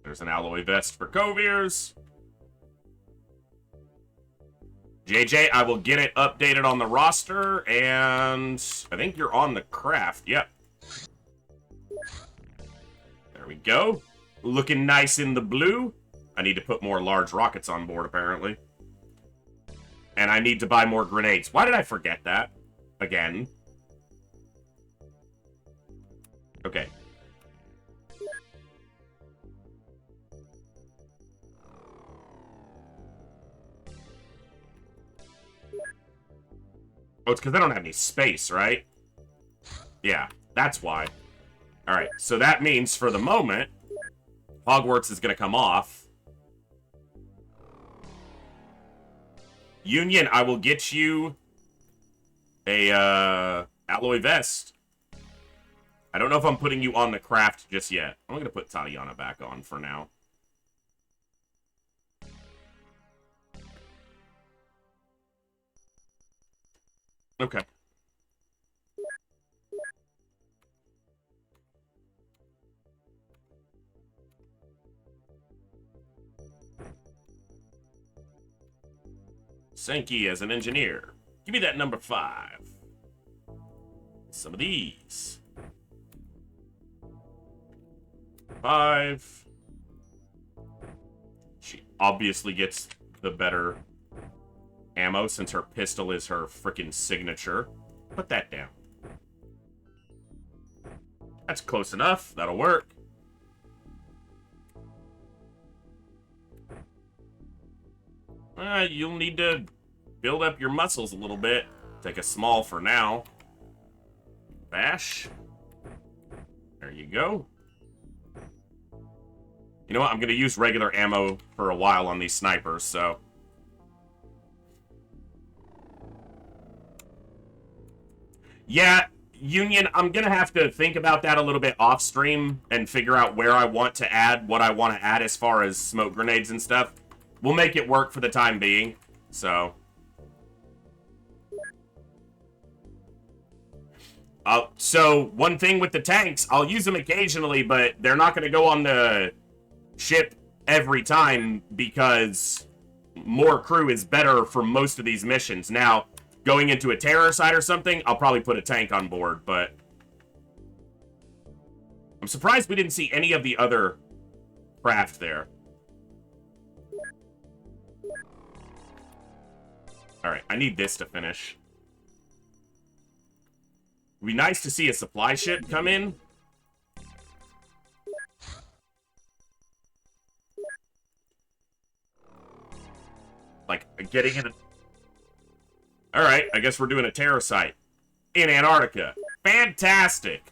There's an alloy vest for Coviers. JJ, I will get it updated on the roster, and I think you're on the craft. Yep. There we go. Looking nice in the blue. I need to put more large rockets on board, apparently. And I need to buy more grenades. Why did I forget that? Again. Okay. Oh, it's because I don't have any space, right? Yeah, that's why. Alright, so that means for the moment, Hogwarts is going to come off. Union, I will get you a alloy vest. I don't know if I'm putting you on the craft just yet. I'm going to put Tatiana back on for now. Okay. Sankey as an engineer. Give me that number 5. Some of these. 5. She obviously gets the better ammo since her pistol is her freaking signature. Put that down. That's close enough. That'll work. You'll need to build up your muscles a little bit. Take a small for now. Bash. There you go. You know what? I'm going to use regular ammo for a while on these snipers, so... Yeah, Union, I'm going to have to think about that a little bit off stream and figure out where I want to add, what I want to add as far as smoke grenades and stuff. We'll make it work for the time being, so... So, one thing with the tanks, I'll use them occasionally, but they're not going to go on the ship every time because more crew is better for most of these missions. Now, going into a terror site or something, I'll probably put a tank on board, but... I'm surprised we didn't see any of the other craft there. Alright, I need this to finish. It'd be nice to see a supply ship come in. Like, getting in a... Alright, I guess we're doing a terror site. In Antarctica. Fantastic!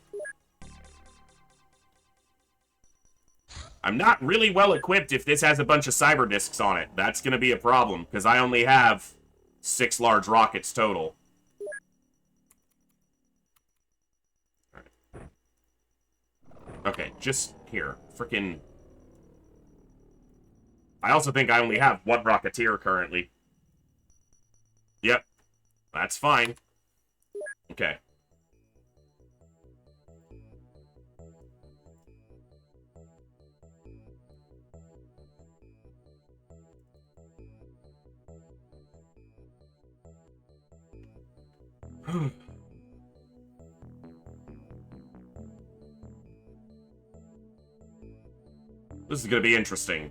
I'm not really well equipped if this has a bunch of cyber discs on it. That's gonna be a problem, because I only have 6 large rockets total. Okay, just here. Frickin'... I also think I only have 1 Rocketeer currently. Yep. That's fine. Okay. This is gonna be interesting.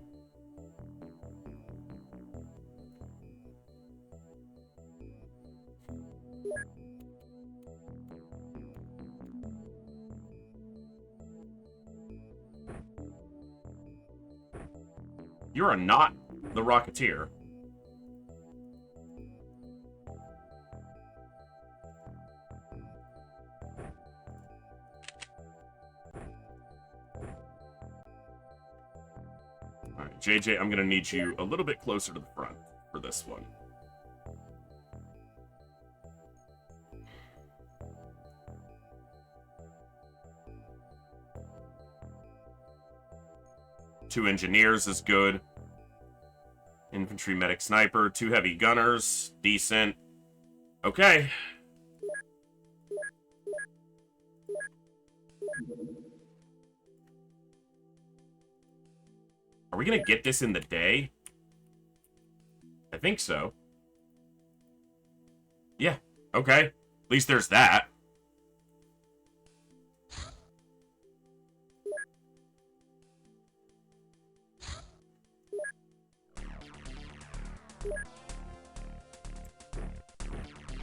You are not the Rocketeer. Alright, JJ, I'm gonna need you a little bit closer to the front for this one. Two engineers is good. Infantry, medic, sniper. 2 heavy gunners. Decent. Okay. Are we gonna get this in the day? I think so. Yeah. Okay. At least there's that.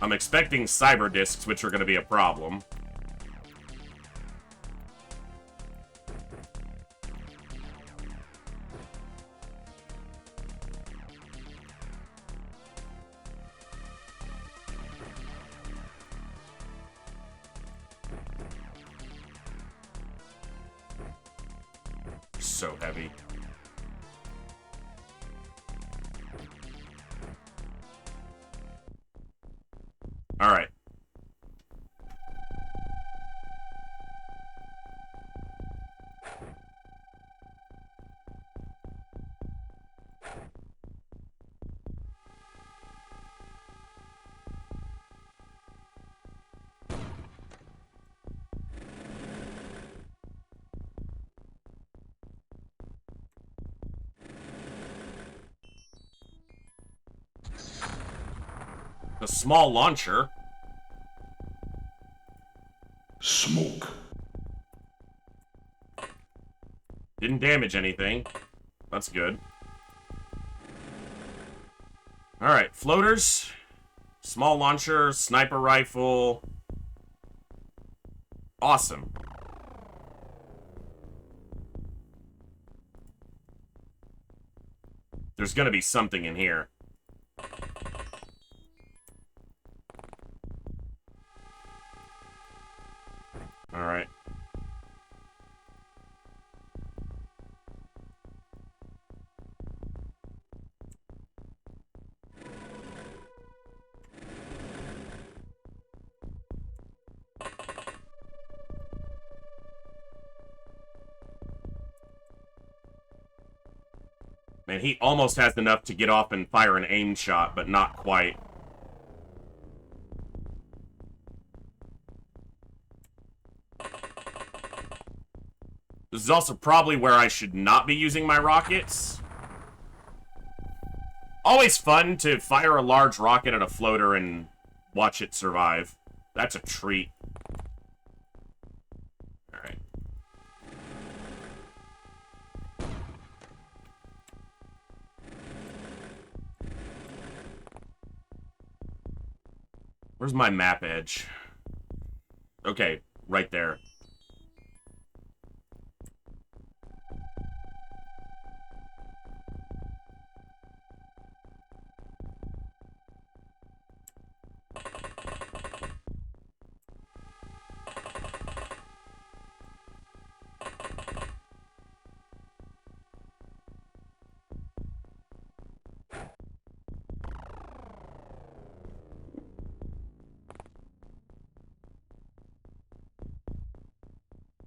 I'm expecting cyber discs, which are going to be a problem. so heavy. Alright. The small launcher. Smoke. Didn't damage anything. That's good. Alright, floaters. Small launcher, sniper rifle. Awesome. There's gonna be something in here. Alright. Man, he almost has enough to get off and fire an aim shot, but not quite. This is also probably where I should not be using my rockets. Always fun to fire a large rocket at a floater and watch it survive. That's a treat. Alright. Where's my map edge? Okay, right there.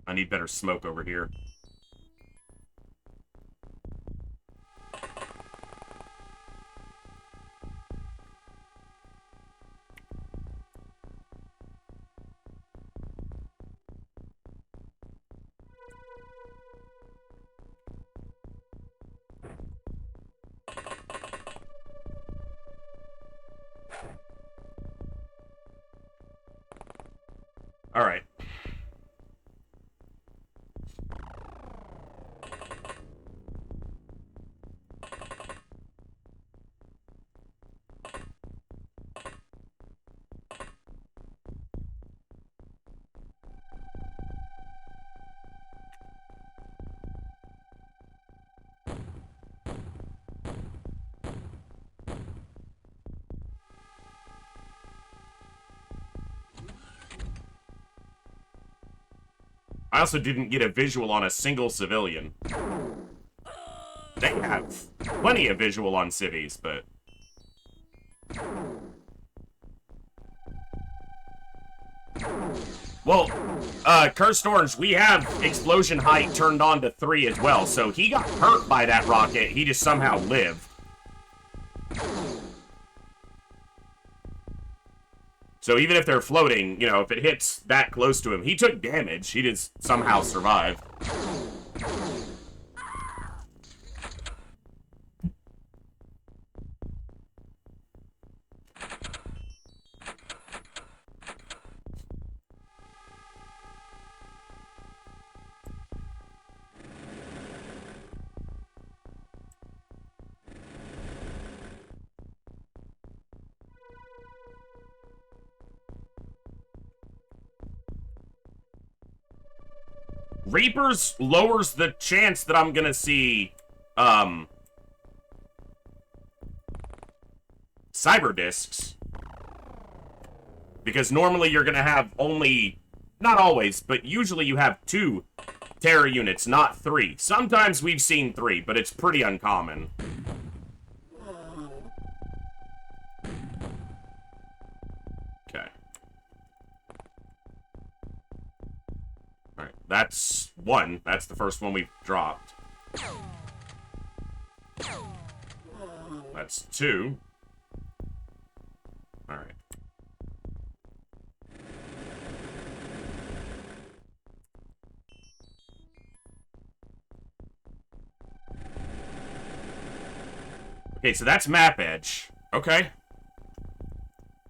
I need better smoke over here. All right. I also didn't get a visual on a single civilian. They have plenty of visual on civies, but... Well, Cursed Orange, we have explosion height turned on to 3 as well, so he got hurt by that rocket, he just somehow lived. So even if they're floating, you know, if it hits that close to him, he took damage. He just somehow survived. Reapers lowers the chance that I'm gonna see, cyber discs. Because normally you're gonna have only, not always, but usually you have 2 terror units, not 3. Sometimes we've seen 3, but it's pretty uncommon. Okay. Alright, that's 1. That's the first one we've dropped. That's 2. Alright. Okay, so that's map edge. Okay.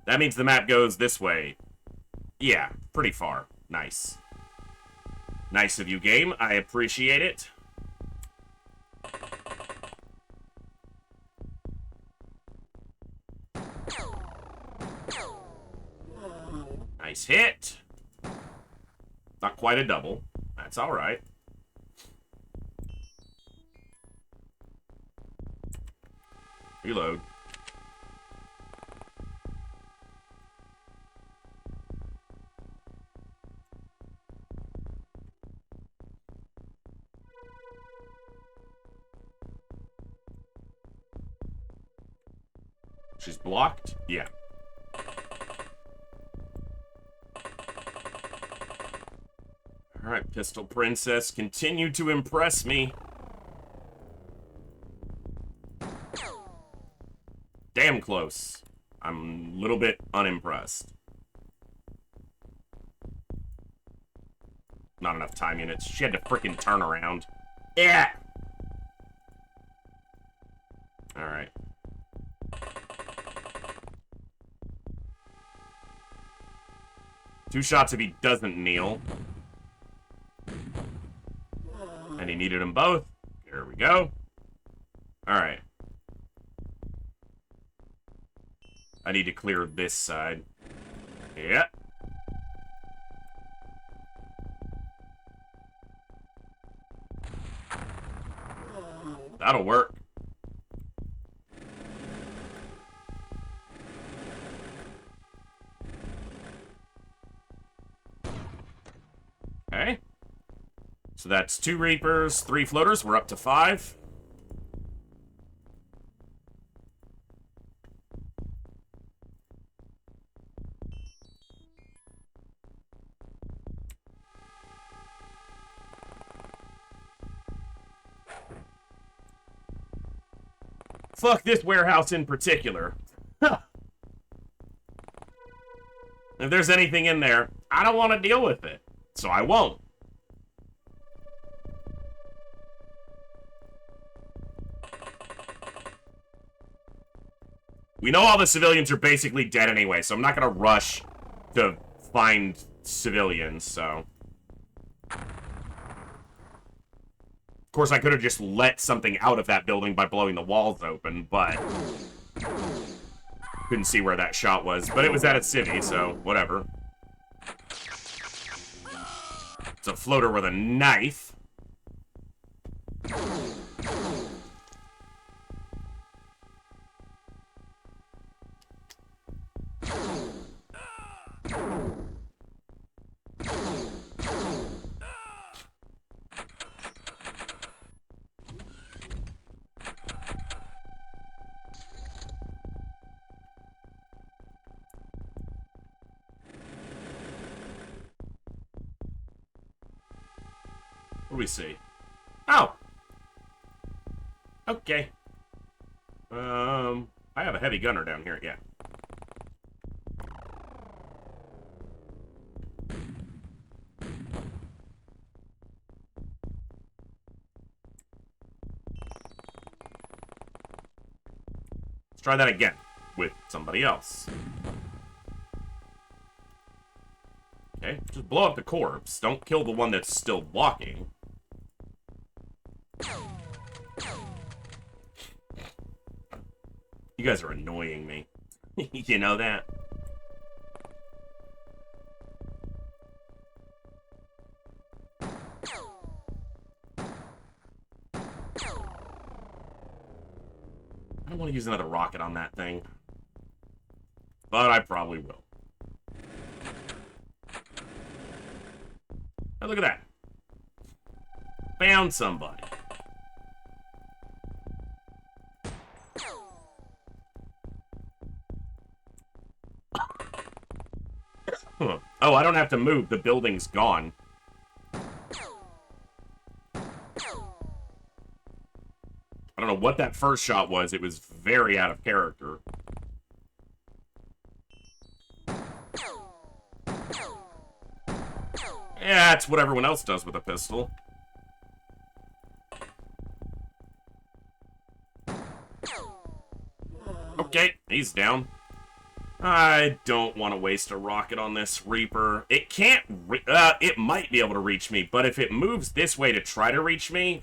That means the map goes this way. Yeah, pretty far. Nice. Nice of you, game. I appreciate it. Nice hit. Not quite a double. That's alright. Reload. She's blocked? Yeah. Alright, Pistol Princess, continue to impress me. Damn close. I'm a little bit unimpressed. Not enough time units. She had to freaking turn around. Yeah! Alright. Two shots if he doesn't kneel. And he needed them both. There we go. Alright. I need to clear this side. Yeah. That'll work. Okay. So that's 2 Reapers, 3 Floaters. We're up to 5. Fuck this warehouse in particular. Huh. If there's anything in there, I don't want to deal with it. So I won't. We know all the civilians are basically dead anyway, so I'm not gonna rush to find civilians, so. Of course, I could have just let something out of that building by blowing the walls open, but couldn't see where that shot was. But it was at a civvy, so whatever. It's a floater with a knife. What do we see? Oh! Okay. I have a heavy gunner down here, yeah. Let's try that again with somebody else. Okay, just blow up the corpse. Don't kill the one that's still walking. You guys are annoying me. You know that? I don't want to use another rocket on that thing. But I probably will. Oh, look at that. Found somebody. Huh. Oh, I don't have to move. The building's gone. I don't know what that first shot was. It was very out of character. Yeah, it's what everyone else does with a pistol. Okay, he's down. I don't want to waste a rocket on this Reaper. It can't... it might be able to reach me, but if it moves this way to try to reach me,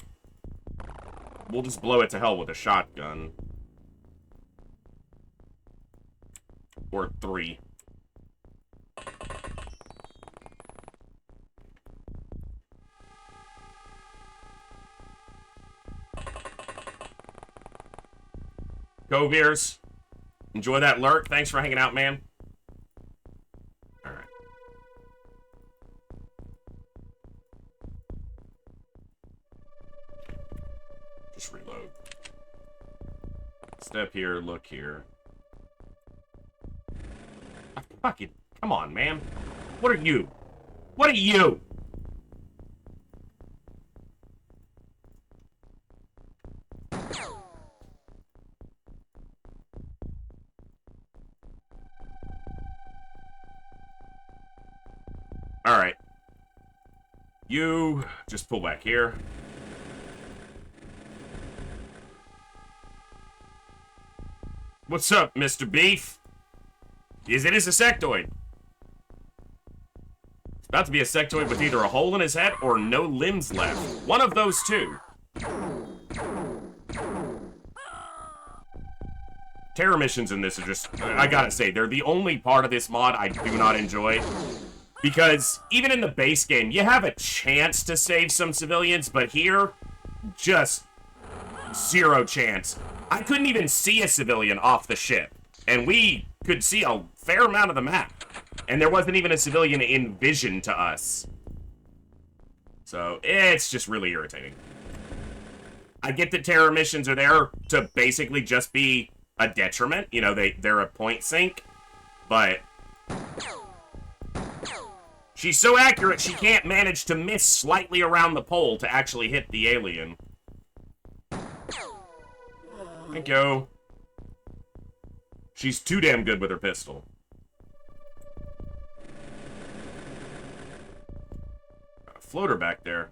we'll just blow it to hell with a shotgun. Or 3. Go, Veers. Enjoy that lurk. Thanks for hanging out, man. Alright. Just reload. Step here, look here. Fucking, come on, man. What are you? What are you? Alright. You just pull back here. What's up, Mr. Beef? It is a sectoid. It's about to be a sectoid with either a hole in his head or no limbs left. One of those two. Terror missions in this are just, I gotta say, they're the only part of this mod I do not enjoy. Because even in the base game, you have a chance to save some civilians, but here, just 0 chance. I couldn't even see a civilian off the ship, and we could see a fair amount of the map, and there wasn't even a civilian in vision to us. So, it's just really irritating. I get that terror missions are there to basically just be a detriment. You know, they're a point sink, but... she's so accurate, she can't manage to miss slightly around the pole to actually hit the alien. Thank you. She's too damn good with her pistol. Got a floater back there.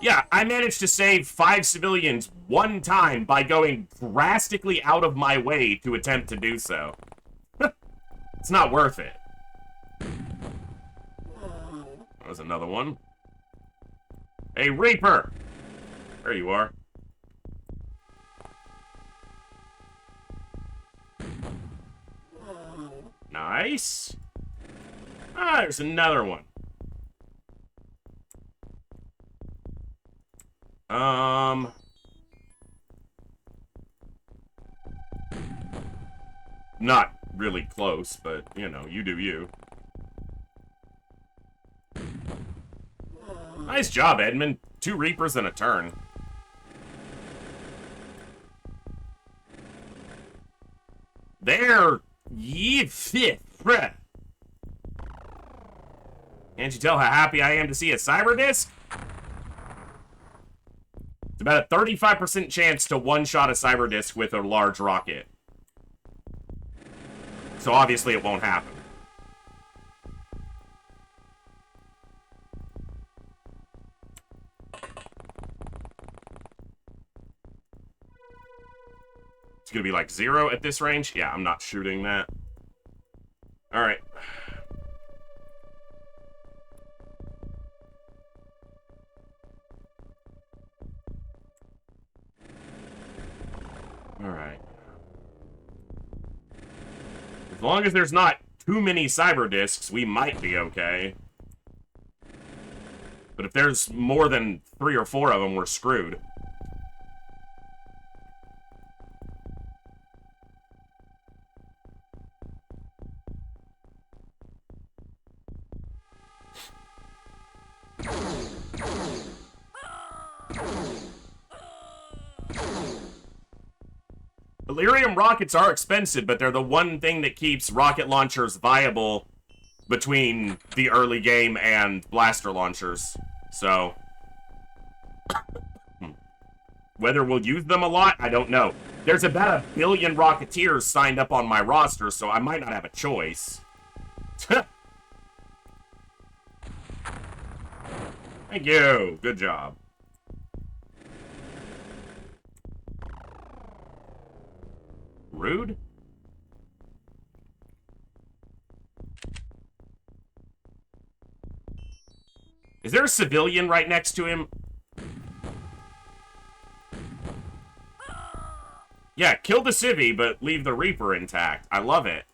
Yeah, I managed to save 5 civilians one time by going drastically out of my way to attempt to do so. It's not worth it. There's another one. Hey, Reaper! There you are. Nice. Ah, there's another one. Not really close, but, you know, you do you. Nice job, Edmund. 2 Reapers in a turn. There! Can't you tell how happy I am to see a cyber disc? It's about a 35% chance to one-shot a cyber disc with a large rocket. So obviously it won't happen. It's gonna be like 0 at this range? Yeah, I'm not shooting that. Alright. Alright. As long as there's not too many cyber discs, we might be okay. But if there's more than 3 or 4 of them, we're screwed. Illyrium rockets are expensive, but they're the one thing that keeps rocket launchers viable between the early game and blaster launchers. So, whether we'll use them a lot, I don't know. There's about 1 billion Rocketeers signed up on my roster, so I might not have a choice. Thank you. Good job. Rude? Is there a civilian right next to him? Yeah, kill the civvy, but leave the Reaper intact. I love it.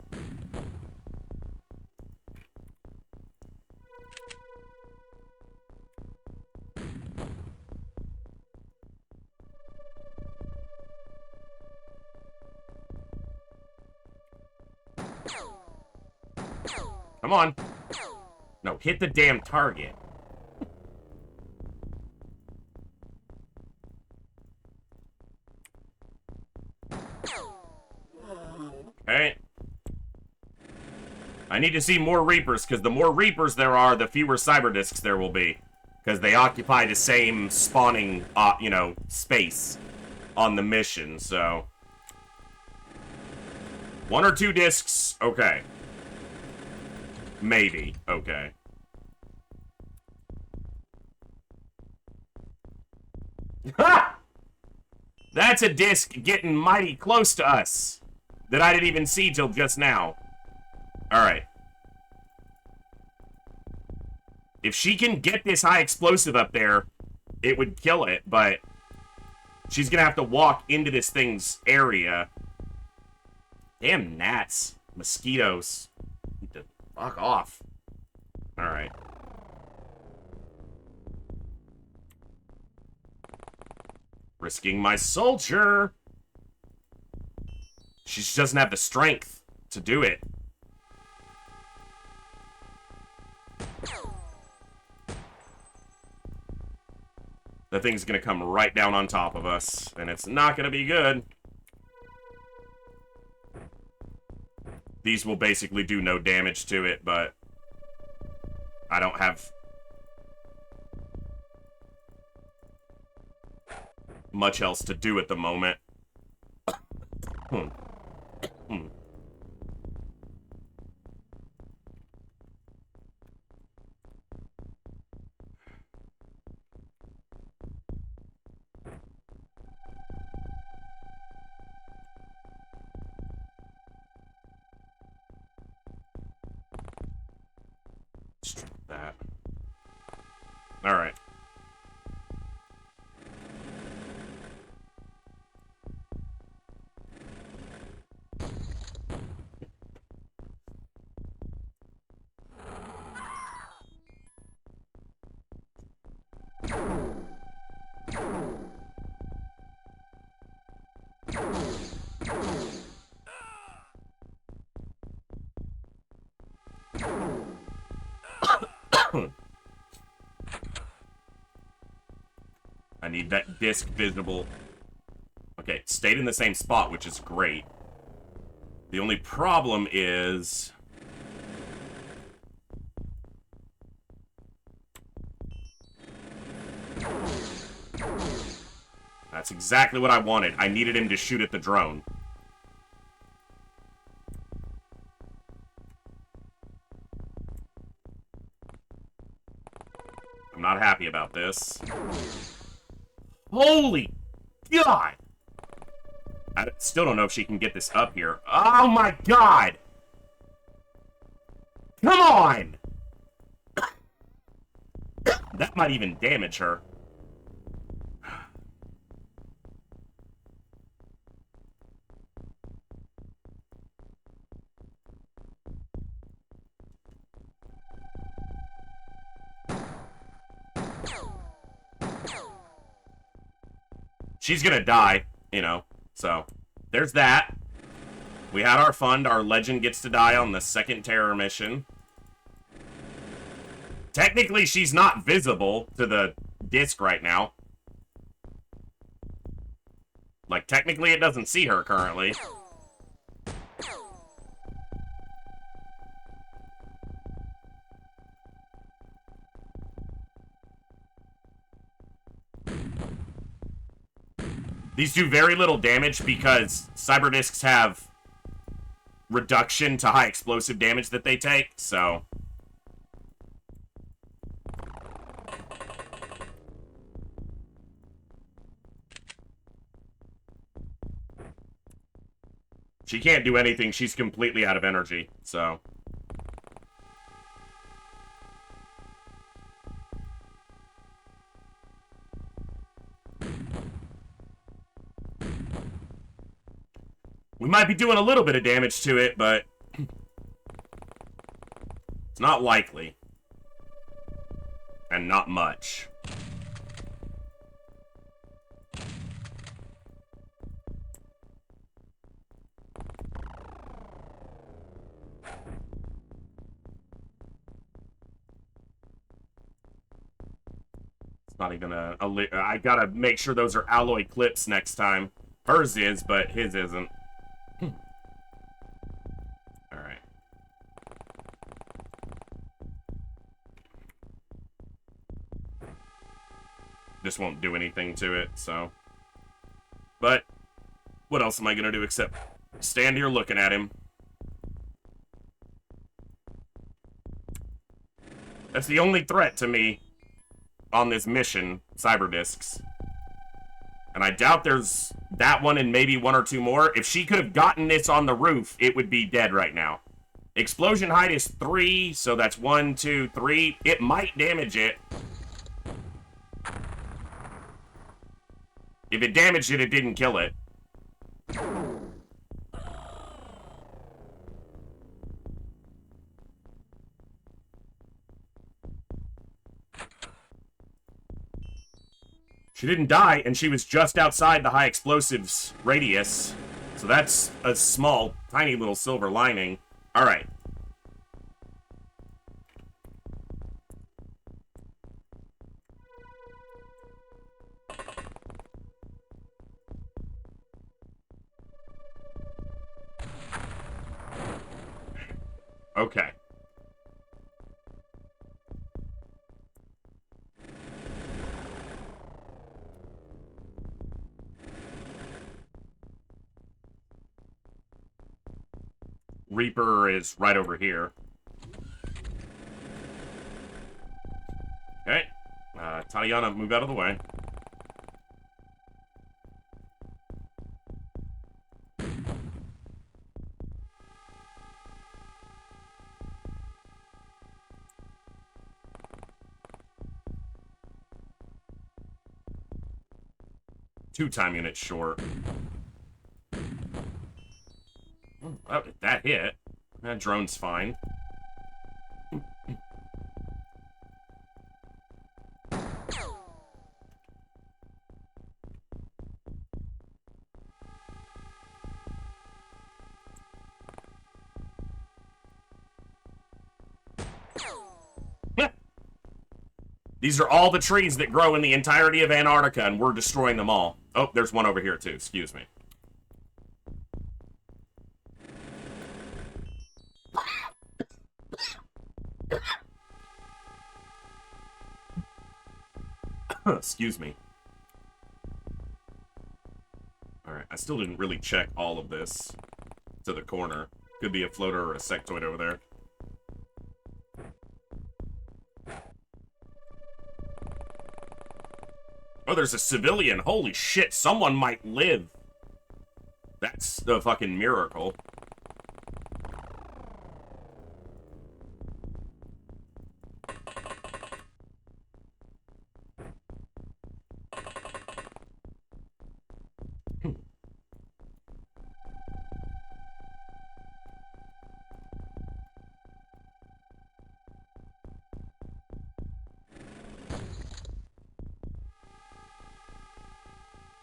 Come on. No, hit the damn target. Okay. I need to see more Reapers, because the more Reapers there are, the fewer Cyber Discs there will be. Because they occupy the same spawning, space on the mission, so... 1 or 2 discs, okay. Maybe, okay. Ha! That's a disc getting mighty close to us that I didn't even see till just now. Alright. If she can get this high explosive up there, it would kill it, but she's gonna have to walk into this thing's area. Damn gnats. Mosquitoes. Need to fuck off. Alright. Risking my soldier. She just doesn't have the strength to do it. The thing's gonna come right down on top of us, and it's not gonna be good. These will basically do no damage to it, but I don't have much else to do at the moment. That. All right. I need that disc visible. Okay, it stayed in the same spot, which is great. The only problem is... That's exactly what I wanted. I needed him to shoot at the drone. I'm not happy about this. Holy God! I still don't know if she can get this up here. Oh my God! Come on! That might even damage her. She's gonna die, you know, so there's that. We had our fun. Our legend gets to die on the second terror mission. Technically, she's not visible to the disc right now. Like, technically it doesn't see her currently. These do very little damage because cyber discs have reduction to high explosive damage that they take, so... She can't do anything. She's completely out of energy, so... We might be doing a little bit of damage to it, but... it's not likely. And not much. It's not even a... I gotta make sure those are alloy clips next time. Hers is, but his isn't. Alright. This won't do anything to it, so... But, what else am I gonna do except stand here looking at him? That's the only threat to me on this mission, cyber discs. And I doubt there's that one and maybe one or two more. If she could have gotten this on the roof, it would be dead right now. Explosion height is 3, so that's 1, 2, 3. It might damage it. If it damaged it, it didn't kill it. She didn't die, and she was just outside the high explosives radius. So that's a small, tiny little silver lining. Alright. Okay. Reaper is right over here. Okay. Tatiana, move out of the way. Two time units short. Oh, that hit. That drone's fine. These are all the trees that grow in the entirety of Antarctica, and we're destroying them all. Oh, there's one over here, too. Excuse me. Excuse me. Alright, I still didn't really check all of this to the corner. Could be a floater or a sectoid over there. Oh, there's a civilian. Holy shit, someone might live. That's the fucking miracle.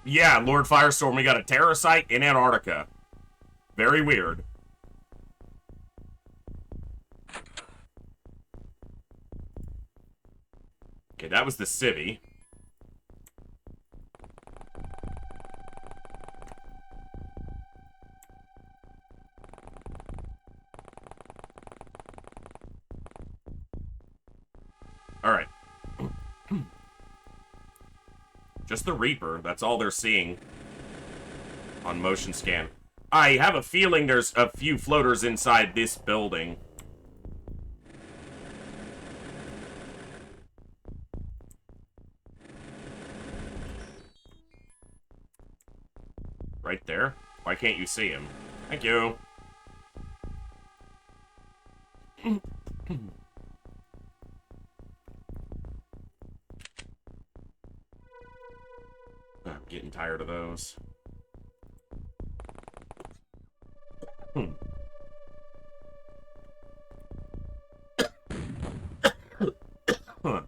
Yeah, Lord Firestorm, we got a terror site in Antarctica. Very weird. Okay, that was the civvy. Alright. Just the Reaper. That's all they're seeing on motion scan. I have a feeling there's a few floaters inside this building. Right there? Why can't you see him? Thank you. I'm getting tired of those. Huh.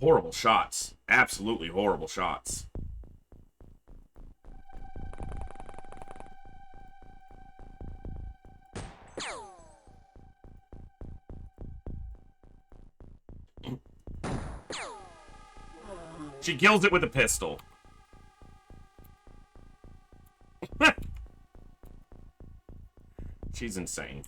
Horrible shots. Absolutely horrible shots. She kills it with a pistol. She's insane.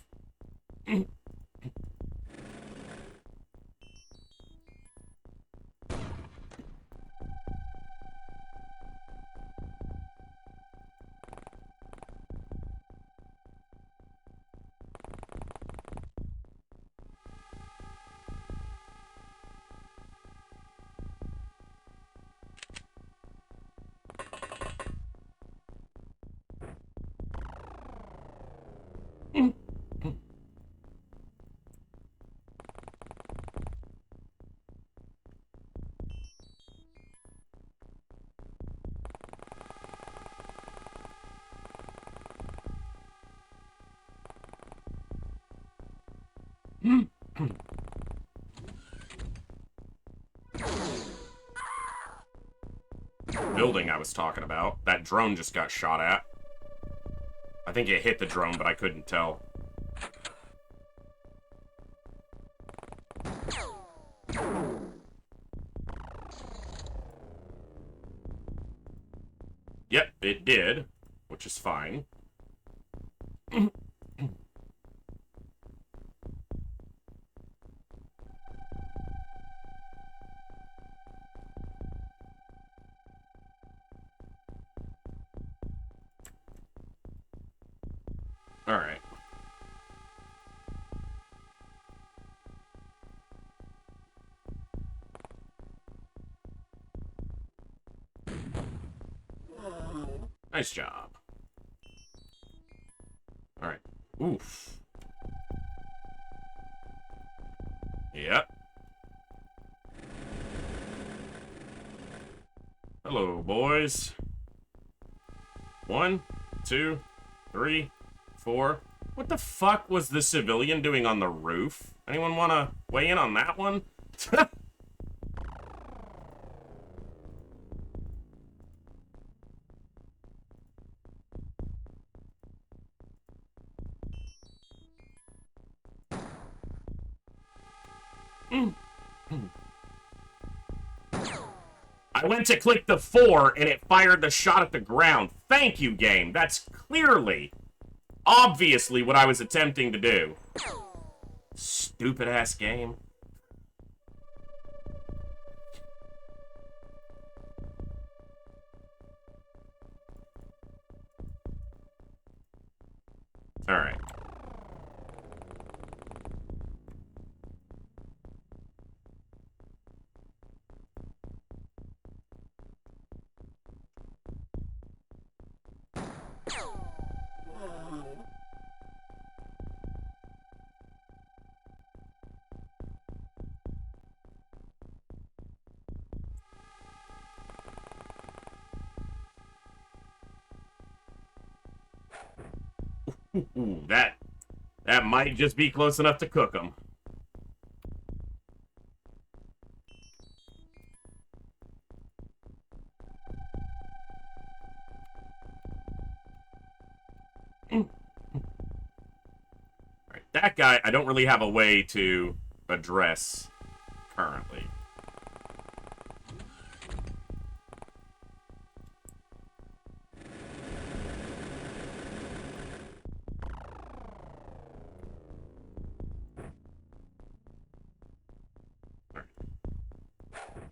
Building I was talking about. That drone just got shot at. I think it hit the drone, but I couldn't tell. Yep, it did, which is fine. Alright. Nice job. Alright. Oof. Yep. Hello, boys. 1, 2, 3, 4. What the fuck was the civilian doing on the roof? Anyone want to weigh in on that one? I went to click the 4 and it fired the shot at the ground. Thank you, game. That's clearly, obviously what I was attempting to do. Stupid ass game. All right. Ooh, that might just be close enough to cook them. Alright, that guy, I don't really have a way to address currently.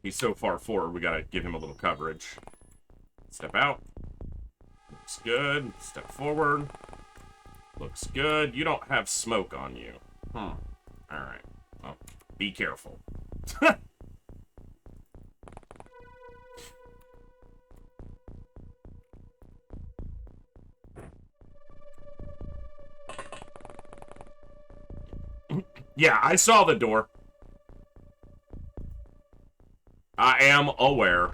He's so far forward, we gotta give him a little coverage. Step out. Looks good. Step forward. Looks good. You don't have smoke on you. Alright. Well, be careful. Yeah, I saw the door. I am aware.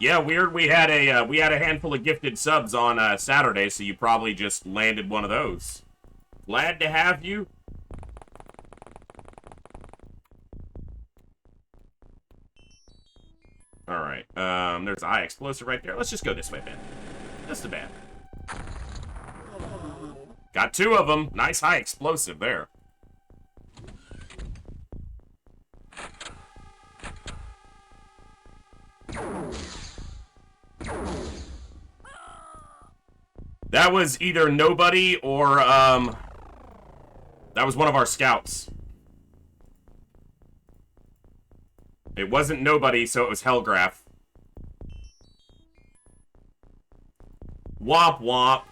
Yeah, weird. We had a handful of gifted subs on Saturday, so you probably just landed one of those. Glad to have you. All right. There's eye explosive right there. Let's just go this way, man. Just a bad. Got two of them. Nice high explosive there. That was either nobody or, that was one of our scouts. It wasn't nobody, so it was Hellgraph. Womp womp.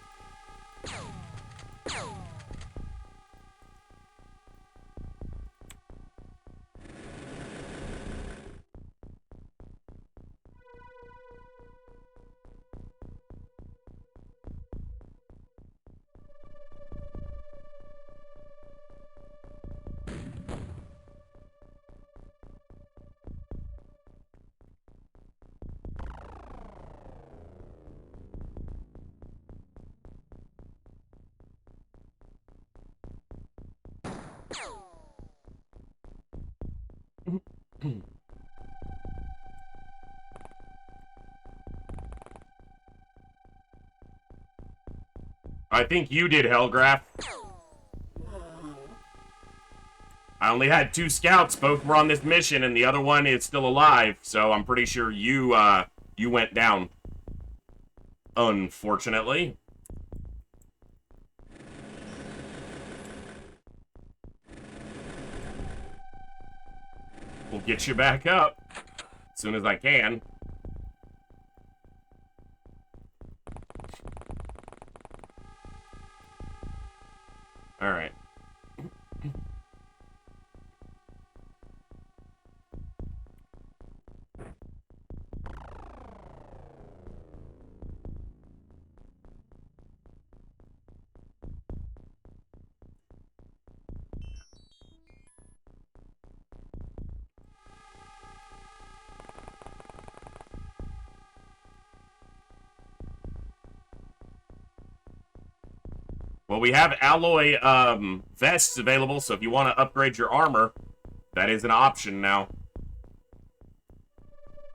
I think you did, Hellgraph. I only had two scouts. Both were on this mission, and the other one is still alive. So I'm pretty sure you went down. Unfortunately. We'll get you back up as soon as I can. All right. Well, we have alloy vests available, so if you want to upgrade your armor, that is an option now.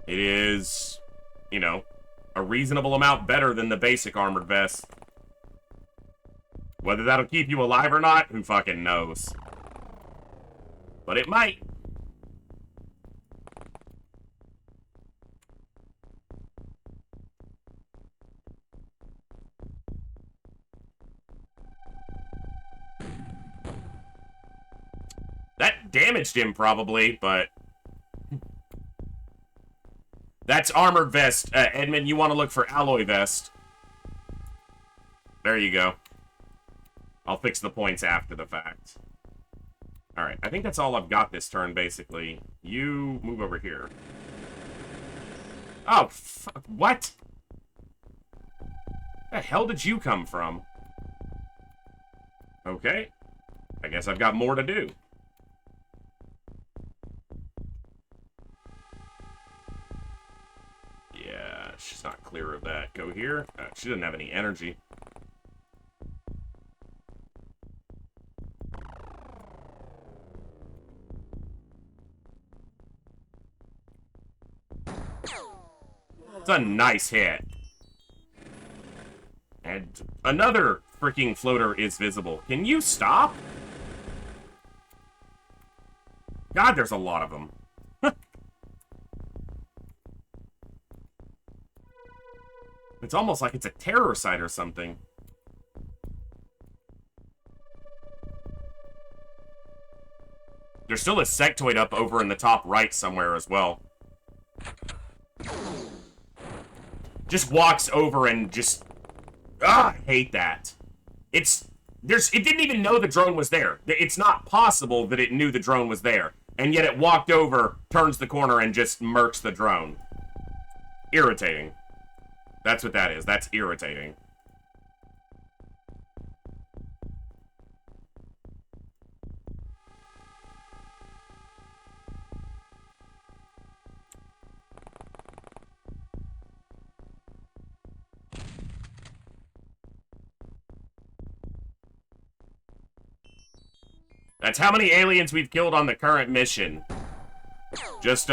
It is, you know, a reasonable amount better than the basic armored vest. Whether that'll keep you alive or not, who fucking knows? But it might. That damaged him, probably, but... That's armored vest. Edmund, you want to look for alloy vest. There you go. I'll fix the points after the fact. Alright, I think that's all I've got this turn, basically. You move over here. Oh, fuck. What? Where the hell did you come from? Okay. I guess I've got more to do. Yeah, she's not clear of that. Go here. She doesn't have any energy. It's a nice hit. And another freaking floater is visible. Can you stop? God, there's a lot of them. It's almost like it's a terror site or something. There's still a sectoid up over in the top right somewhere as well. Just walks over and just... I hate that. It didn't even know the drone was there. It's not possible that it knew the drone was there. And yet it walked over, turns the corner, and just murks the drone. Irritating. That's what that is. That's irritating. That's how many aliens we've killed on the current mission. Just,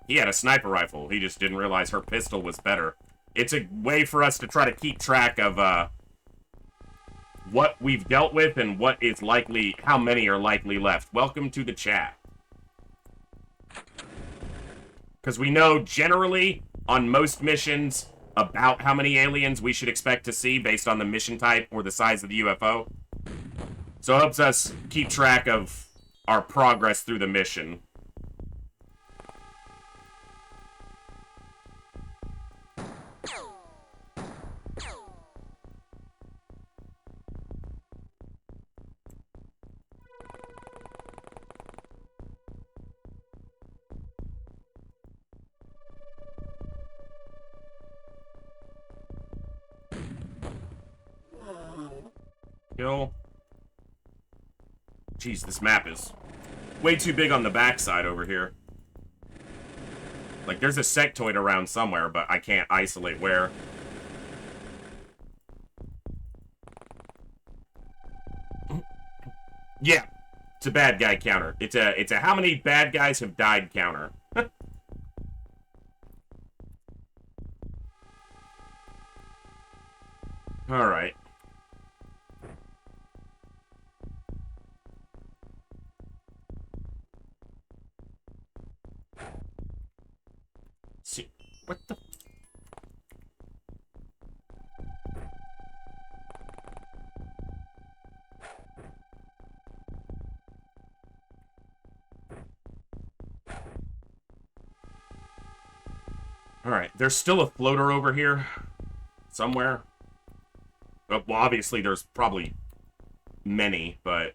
he had a sniper rifle. He just didn't realize her pistol was better. It's a way for us to try to keep track of, what we've dealt with and what is likely, how many are likely left. Welcome to the chat. Because we know generally, on most missions, about how many aliens we should expect to see based on the mission type or the size of the UFO. So it helps us keep track of our progress through the mission. Kill. Jeez, this map is way too big on the backside over here. Like, there's a sectoid around somewhere, but I can't isolate where. Yeah, it's a bad guy counter. It's a how many bad guys have died counter. All right. See, what the? All right, there's still a floater over here somewhere. Well, obviously there's probably many, but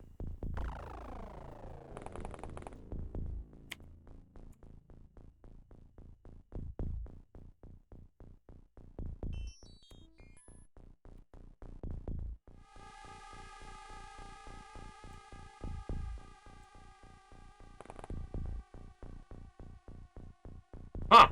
huh.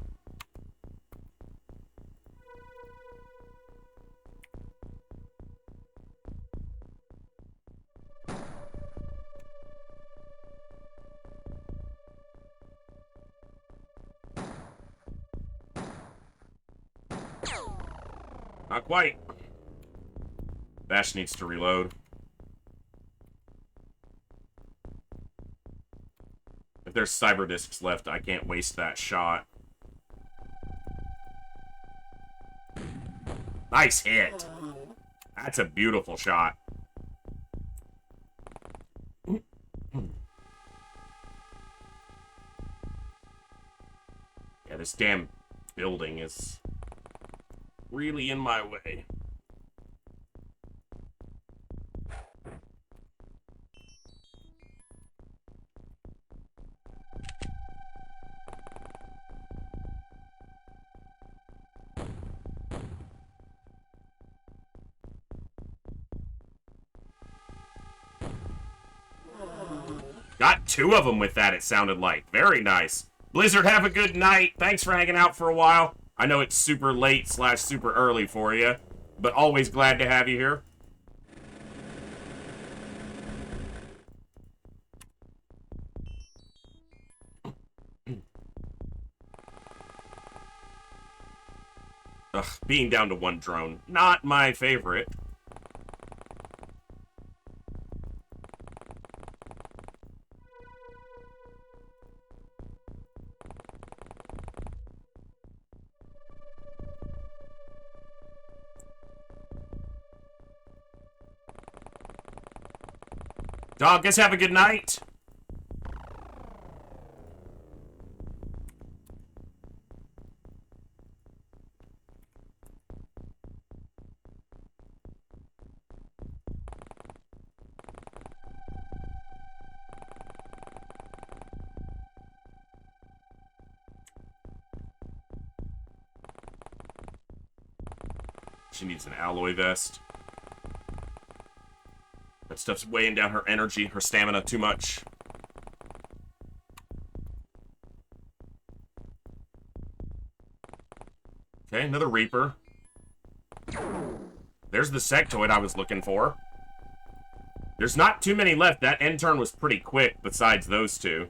Not quite. Bash needs to reload. If there's cyber discs left, I can't waste that shot. Nice hit. That's a beautiful shot. Yeah, this damn building is really in my way. Got two of them with that, it sounded like. Very nice. Blizzard, have a good night. Thanks for hanging out for a while. I know it's super late / super early for you, but always glad to have you here. Ugh, being down to one drone. Not my favorite. Dog, guys have a good night. She needs an alloy vest. That stuff's weighing down her energy, her stamina too much. Okay, another Reaper. There's the sectoid I was looking for. There's not too many left. That end turn was pretty quick besides those two.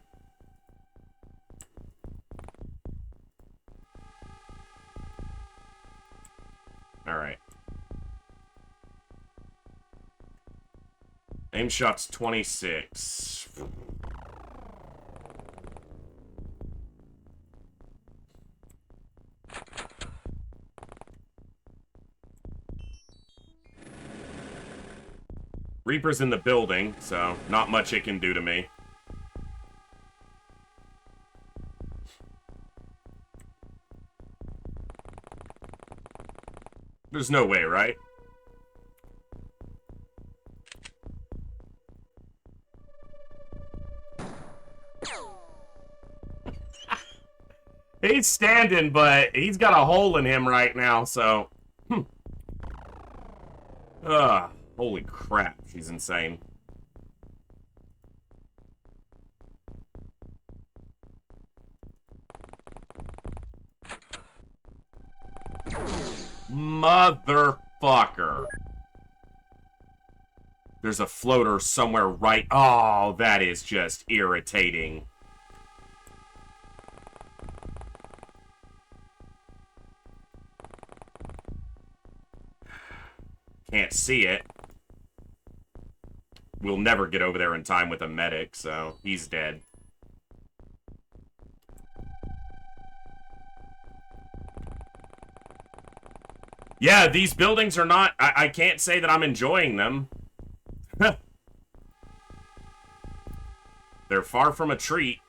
Alright. Aim shot's 26. Reaper's in the building, so not much it can do to me. There's no way, right? He's standing, but he's got a hole in him right now, so... holy crap, she's insane. Motherfucker. There's a floater somewhere right... Oh, that is just irritating. Can't see it. We'll never get over there in time with a medic, so he's dead. Yeah, these buildings are not... I can't say that I'm enjoying them. They're far from a treat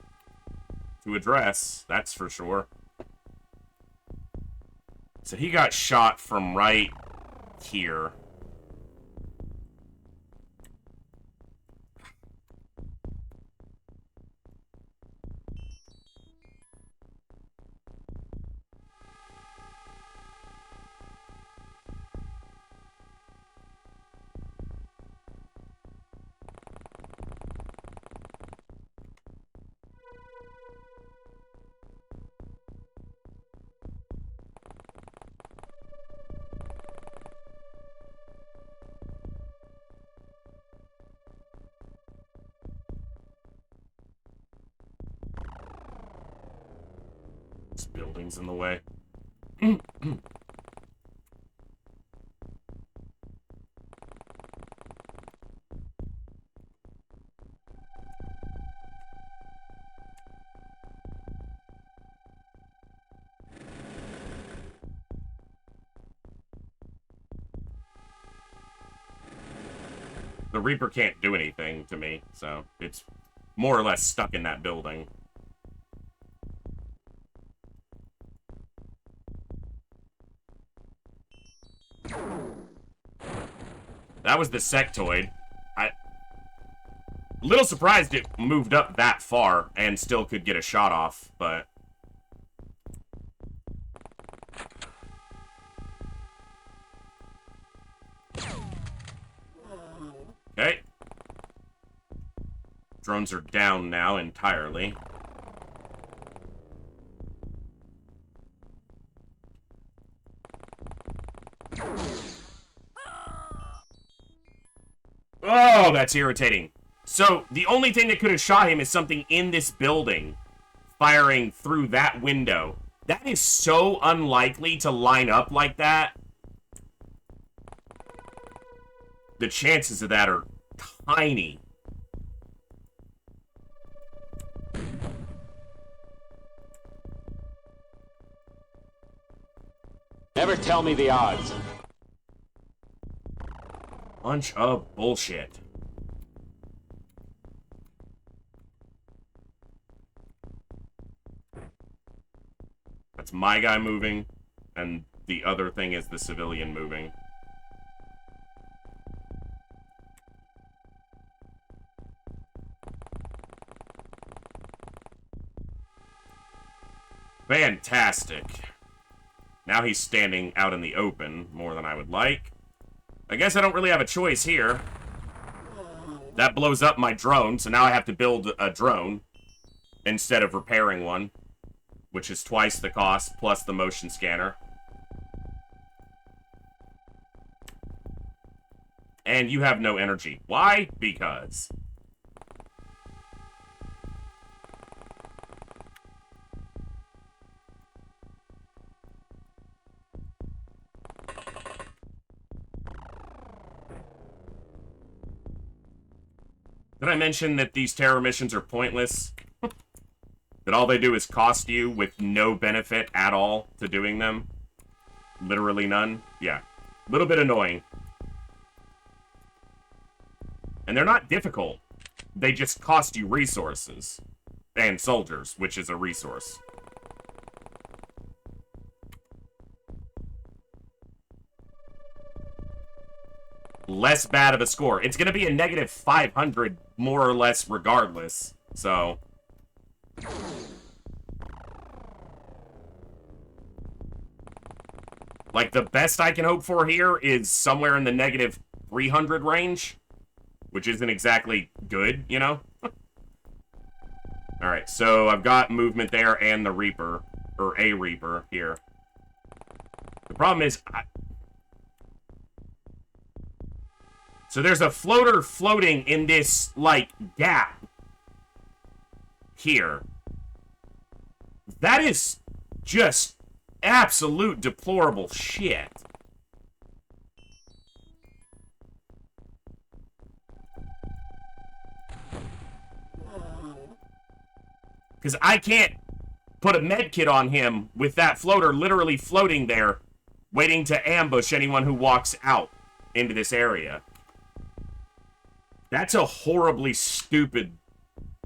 to address, that's for sure. So he got shot from right here. This building's in the way. The Reaper can't do anything to me, so it's more or less stuck in that building. That was the sectoid. A little surprised it moved up that far and still could get a shot off, but... Okay. Drones are down now entirely. Oh, that's irritating. So, the only thing that could have shot him is something in this building firing through that window. That is so unlikely to line up like that. The chances of that are tiny. Never tell me the odds. Bunch of bullshit. That's my guy moving, and the other thing is the civilian moving. Fantastic. Now he's standing out in the open more than I would like. I guess I don't really have a choice here. That blows up my drone, so now I have to build a drone instead of repairing one, which is twice the cost plus the motion scanner. And you have no energy. Why? Because. Did I mention that these terror missions are pointless? That all they do is cost you with no benefit at all to doing them? Literally none? Yeah. A little bit annoying. And they're not difficult. They just cost you resources. And soldiers, which is a resource. Less bad of a score. It's going to be a negative 500 more or less regardless. So. Like, the best I can hope for here is somewhere in the negative 300 range. Which isn't exactly good, you know? Alright, so I've got movement there and the Reaper. Or a Reaper here. The problem is... So there's a floater floating in this, like, gap. Here. That is just absolute deplorable shit. Because I can't put a med kit on him with that floater literally floating there, waiting to ambush anyone who walks out into this area. That's a horribly stupid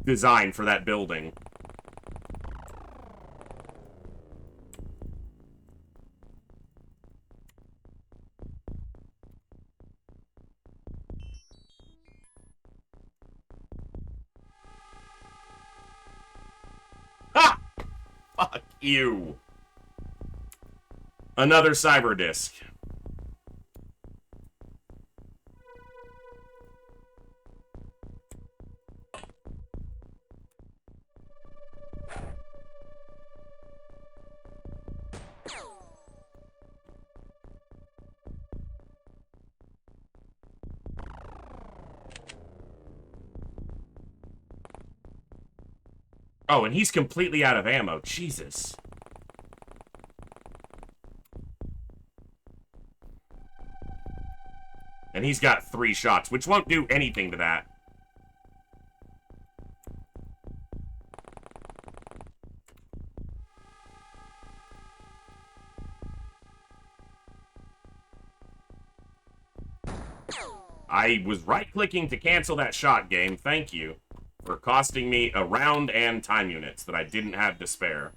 design for that building. Ha! Fuck you. Another cyber disc. Oh, and he's completely out of ammo. Jesus. And he's got 3 shots, which won't do anything to that. I was right-clicking to cancel that shot game. Thank you. For costing me a round and time units that I didn't have to spare.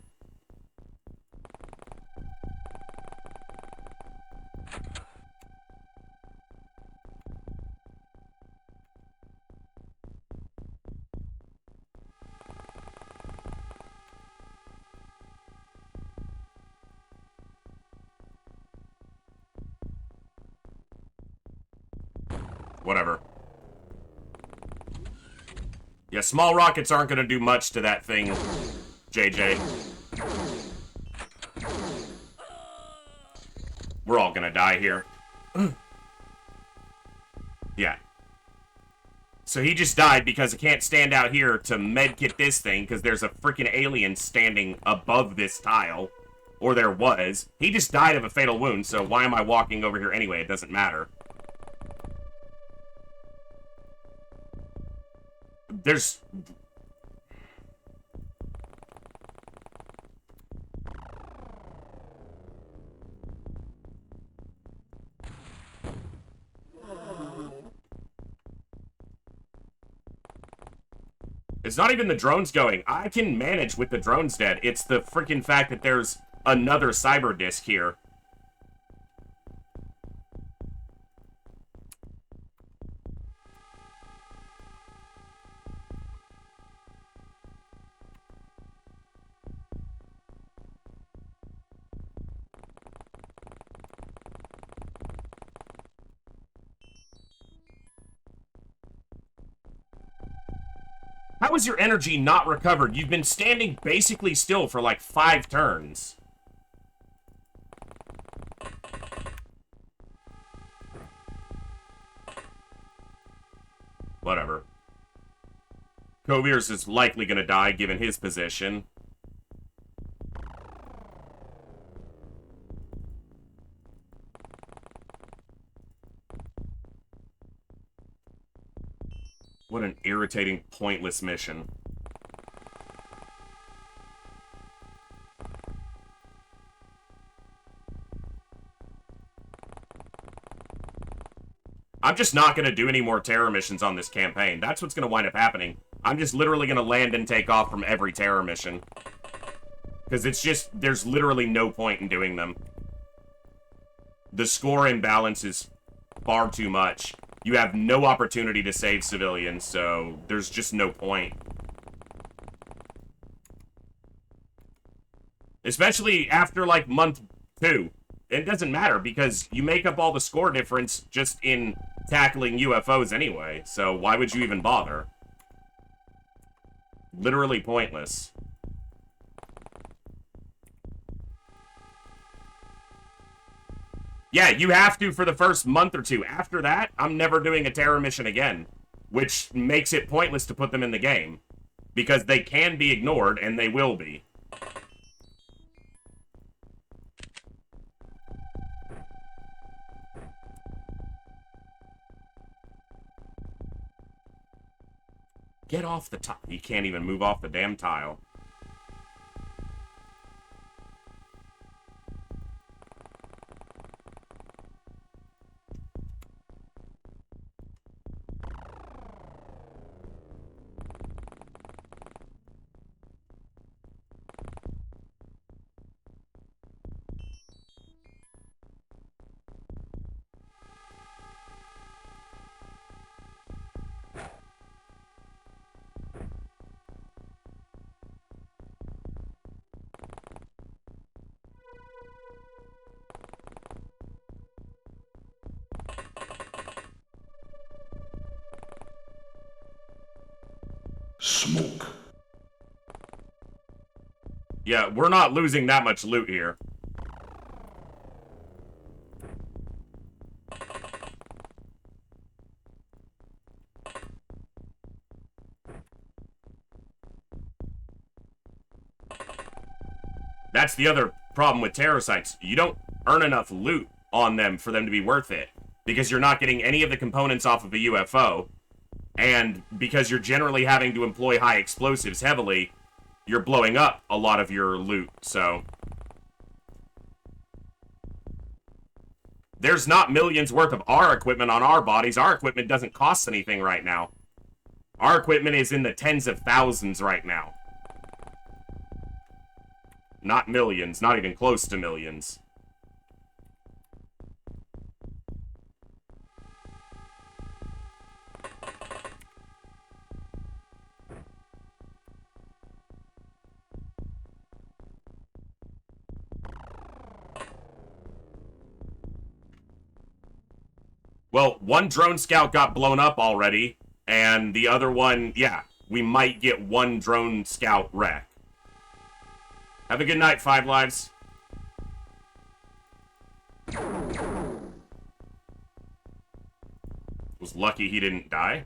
Whatever. Yeah, small rockets aren't going to do much to that thing, JJ. We're all going to die here. Yeah. So he just died because I can't stand out here to medkit this thing because there's a freaking alien standing above this tile. Or there was. He just died of a fatal wound, so why am I walking over here anyway? It doesn't matter. There's... It's not even the drones going. I can manage with the drones dead. It's the freaking fact that there's another cyber disc here. How is your energy not recovered? You've been standing basically still for like 5 turns. Whatever. Kovir's is likely going to die given his position. What an irritating, pointless mission. I'm just not going to do any more terror missions on this campaign. That's what's going to wind up happening. I'm just literally going to land and take off from every terror mission. Because it's just, there's literally no point in doing them. The score imbalance is far too much. You have no opportunity to save civilians, so there's just no point. Especially after, like, month 2. It doesn't matter, because you make up all the score difference just in tackling UFOs anyway, so why would you even bother? Literally pointless. Yeah, you have to for the first month or 2. After that, I'm never doing a terror mission again. Which makes it pointless to put them in the game. Because they can be ignored, and they will be. Get off the tile. You can't even move off the damn tile. Smoke. Yeah, we're not losing that much loot here. That's the other problem with terror sites. You don't earn enough loot on them for them to be worth it. Because you're not getting any of the components off of a UFO. And because you're generally having to employ high explosives heavily, you're blowing up a lot of your loot, so... There's not millions worth of our equipment on our bodies. Our equipment doesn't cost anything right now. Our equipment is in the tens of thousands right now. Not millions, not even close to millions. Well, one drone scout got blown up already, and the other one, yeah, we might get one drone scout wreck. Have a good night, 5 Lives. Was lucky he didn't die.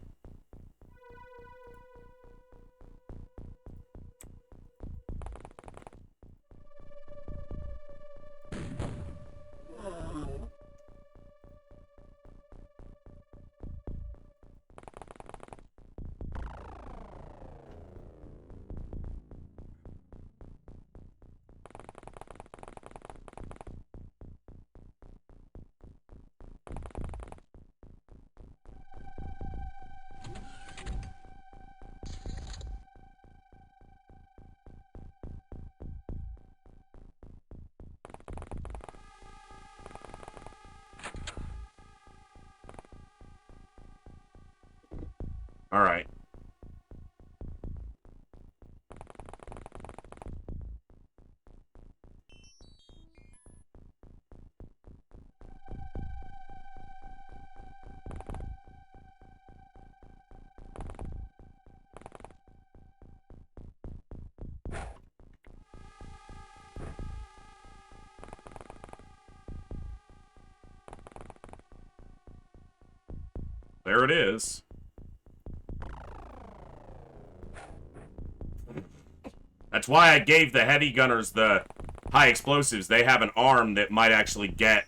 Alright. There it is. That's why I gave the heavy gunners the high explosives. They have an arm that might actually get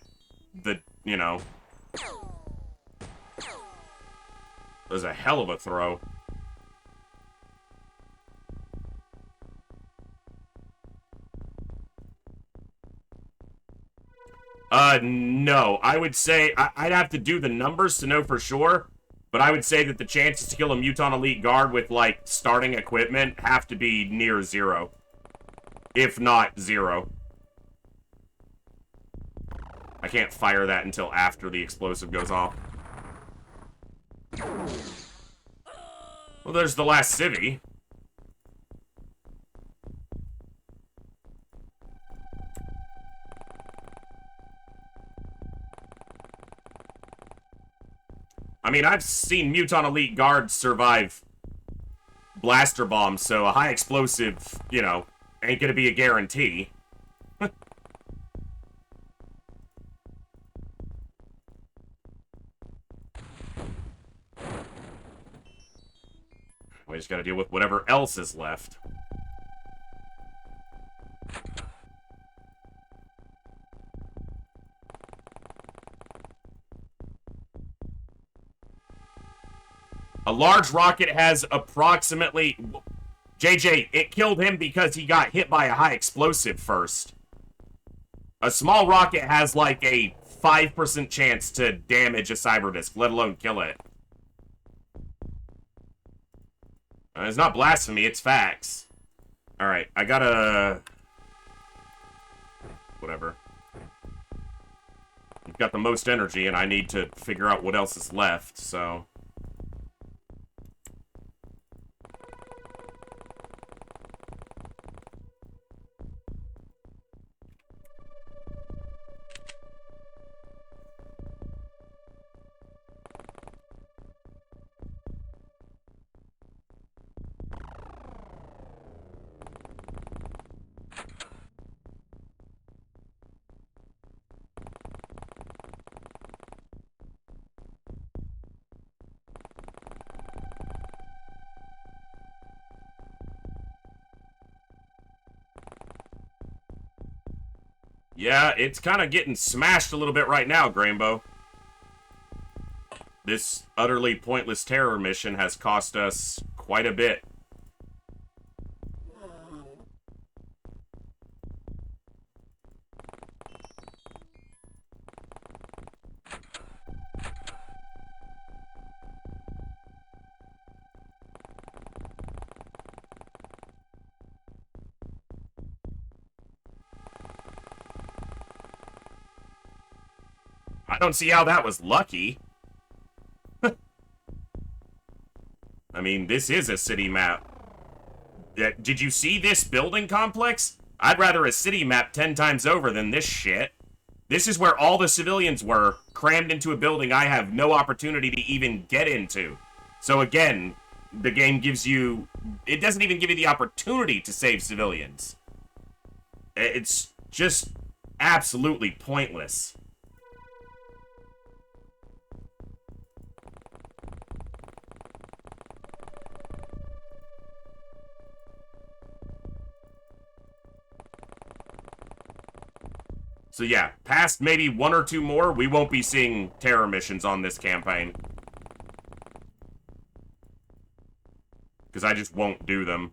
the, you know. It was a hell of a throw. No. I would say, I'd have to do the numbers to know for sure, but I would say that the chances to kill a Muton Elite Guard with, like, starting equipment have to be near 0. If not 0. I can't fire that until after the explosive goes off. Well, there's the last civvy. I mean, I've seen Muton Elite Guards survive blaster bombs, so a high explosive, you know, ain't gonna be a guarantee. We just gotta deal with whatever else is left. A large rocket has approximately... JJ, it killed him because he got hit by a high explosive first. A small rocket has like a 5% chance to damage a cyber disk, let alone kill it. It's not blasphemy, it's facts. Alright, I gotta... Whatever. You've got the most energy, and I need to figure out what else is left, so... Yeah, it's kind of getting smashed a little bit right now, Grainbow. This utterly pointless terror mission has cost us quite a bit. I don't see how that was lucky. I mean, this is a city map. Did you see this building complex? I'd rather a city map 10 times over than this shit. This is where all the civilians were, crammed into a building I have no opportunity to even get into. So again, the game gives you... It doesn't even give you the opportunity to save civilians. It's just absolutely pointless. So yeah, past maybe 1 or 2 more, we won't be seeing terror missions on this campaign. Because I just won't do them.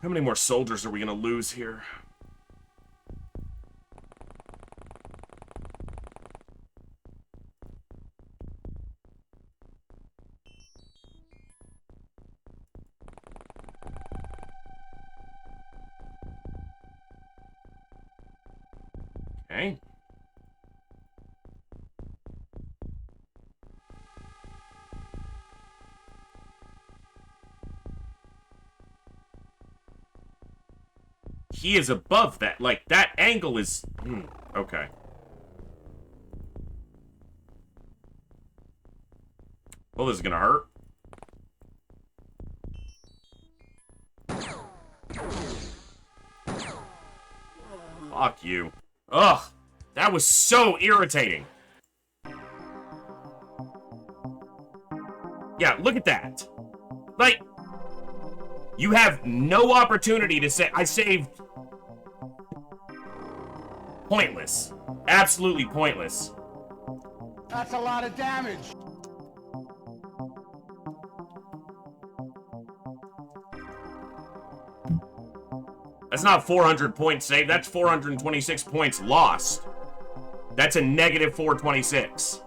How many more soldiers are we going to lose here? Okay. He is above that. Like, that angle is... okay. Well, this is gonna hurt. Fuck you. Ugh. That was so irritating. Yeah, look at that. Like, you have no opportunity to say... I saved... Pointless. Absolutely pointless. That's a lot of damage. That's not 400 points saved. That's 426 points lost. That's a negative 426.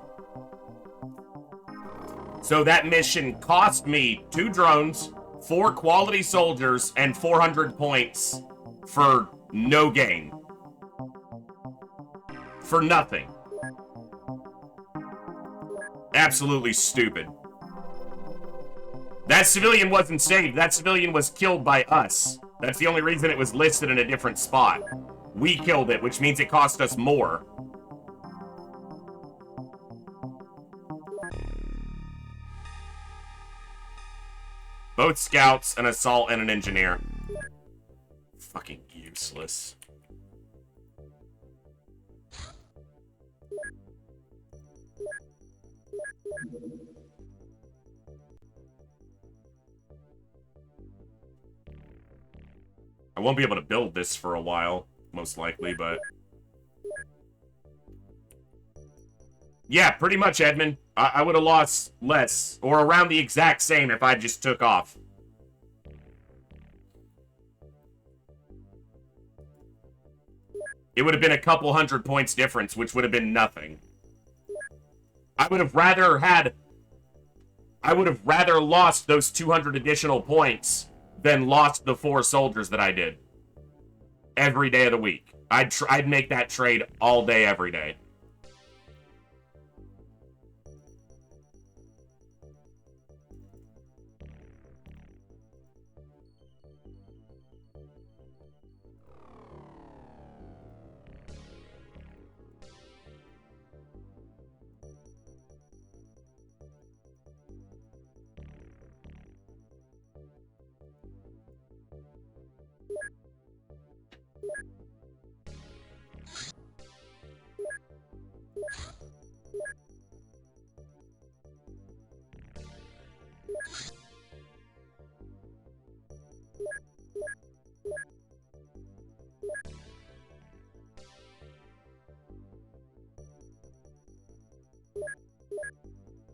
So that mission cost me 2 drones, 4 quality soldiers, and 400 points for no gain. For nothing. Absolutely stupid. That civilian wasn't saved. That civilian was killed by us. That's the only reason it was listed in a different spot. We killed it, which means it cost us more. Both scouts, an assault, and an engineer. Fucking useless. I won't be able to build this for a while, most likely, but... yeah, pretty much, Edmund. I would have lost less, or around the exact same if I just took off. It would have been a couple 100 points difference, which would have been nothing. I would have rather lost those 200 additional points than lost the 4 soldiers that I did. Every day of the week. I'd make that trade all day, every day.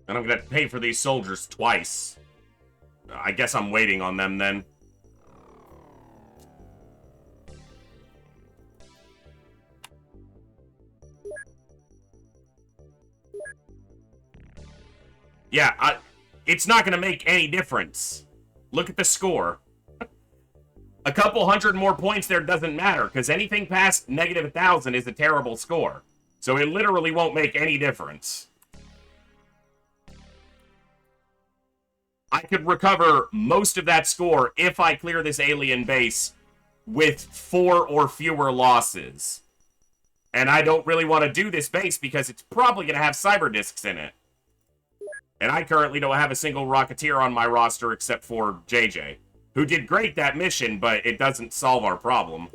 And I'm gonna have to pay for these soldiers twice. I guess I'm waiting on them then. Yeah, it's not gonna make any difference. Look at the score. A couple 100 more points there doesn't matter, because anything past negative 1,000 is a terrible score. So it literally won't make any difference. I could recover most of that score if I clear this alien base with 4 or fewer losses. And I don't really want to do this base because it's probably going to have cyber discs in it. And I currently don't have a single Rocketeer on my roster except for JJ, who did great that mission, but it doesn't solve our problem.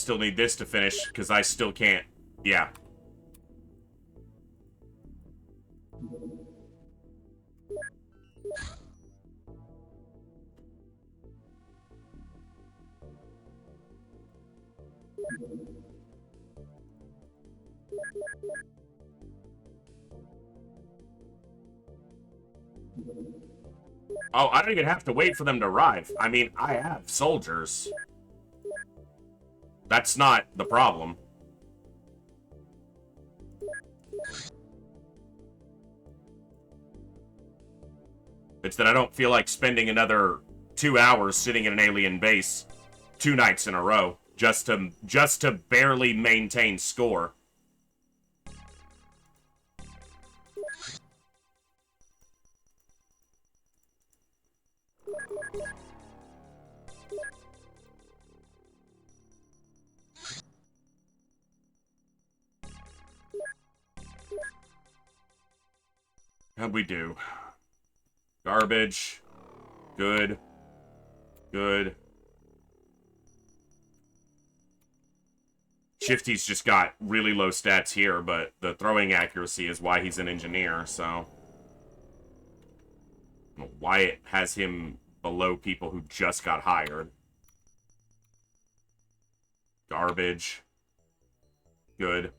still need this to finish, because I still can't... Yeah. Oh, I don't even have to wait for them to arrive. I mean, I have soldiers. That's not the problem. It's that I don't feel like spending another 2 hours sitting in an alien base 2 nights in a row just to barely maintain score. How'd we do? Garbage. Good. Good. Shifty's just got really low stats here, but the throwing accuracy is why he's an engineer, so... I don't know why it has him below people who just got hired. Garbage. Good.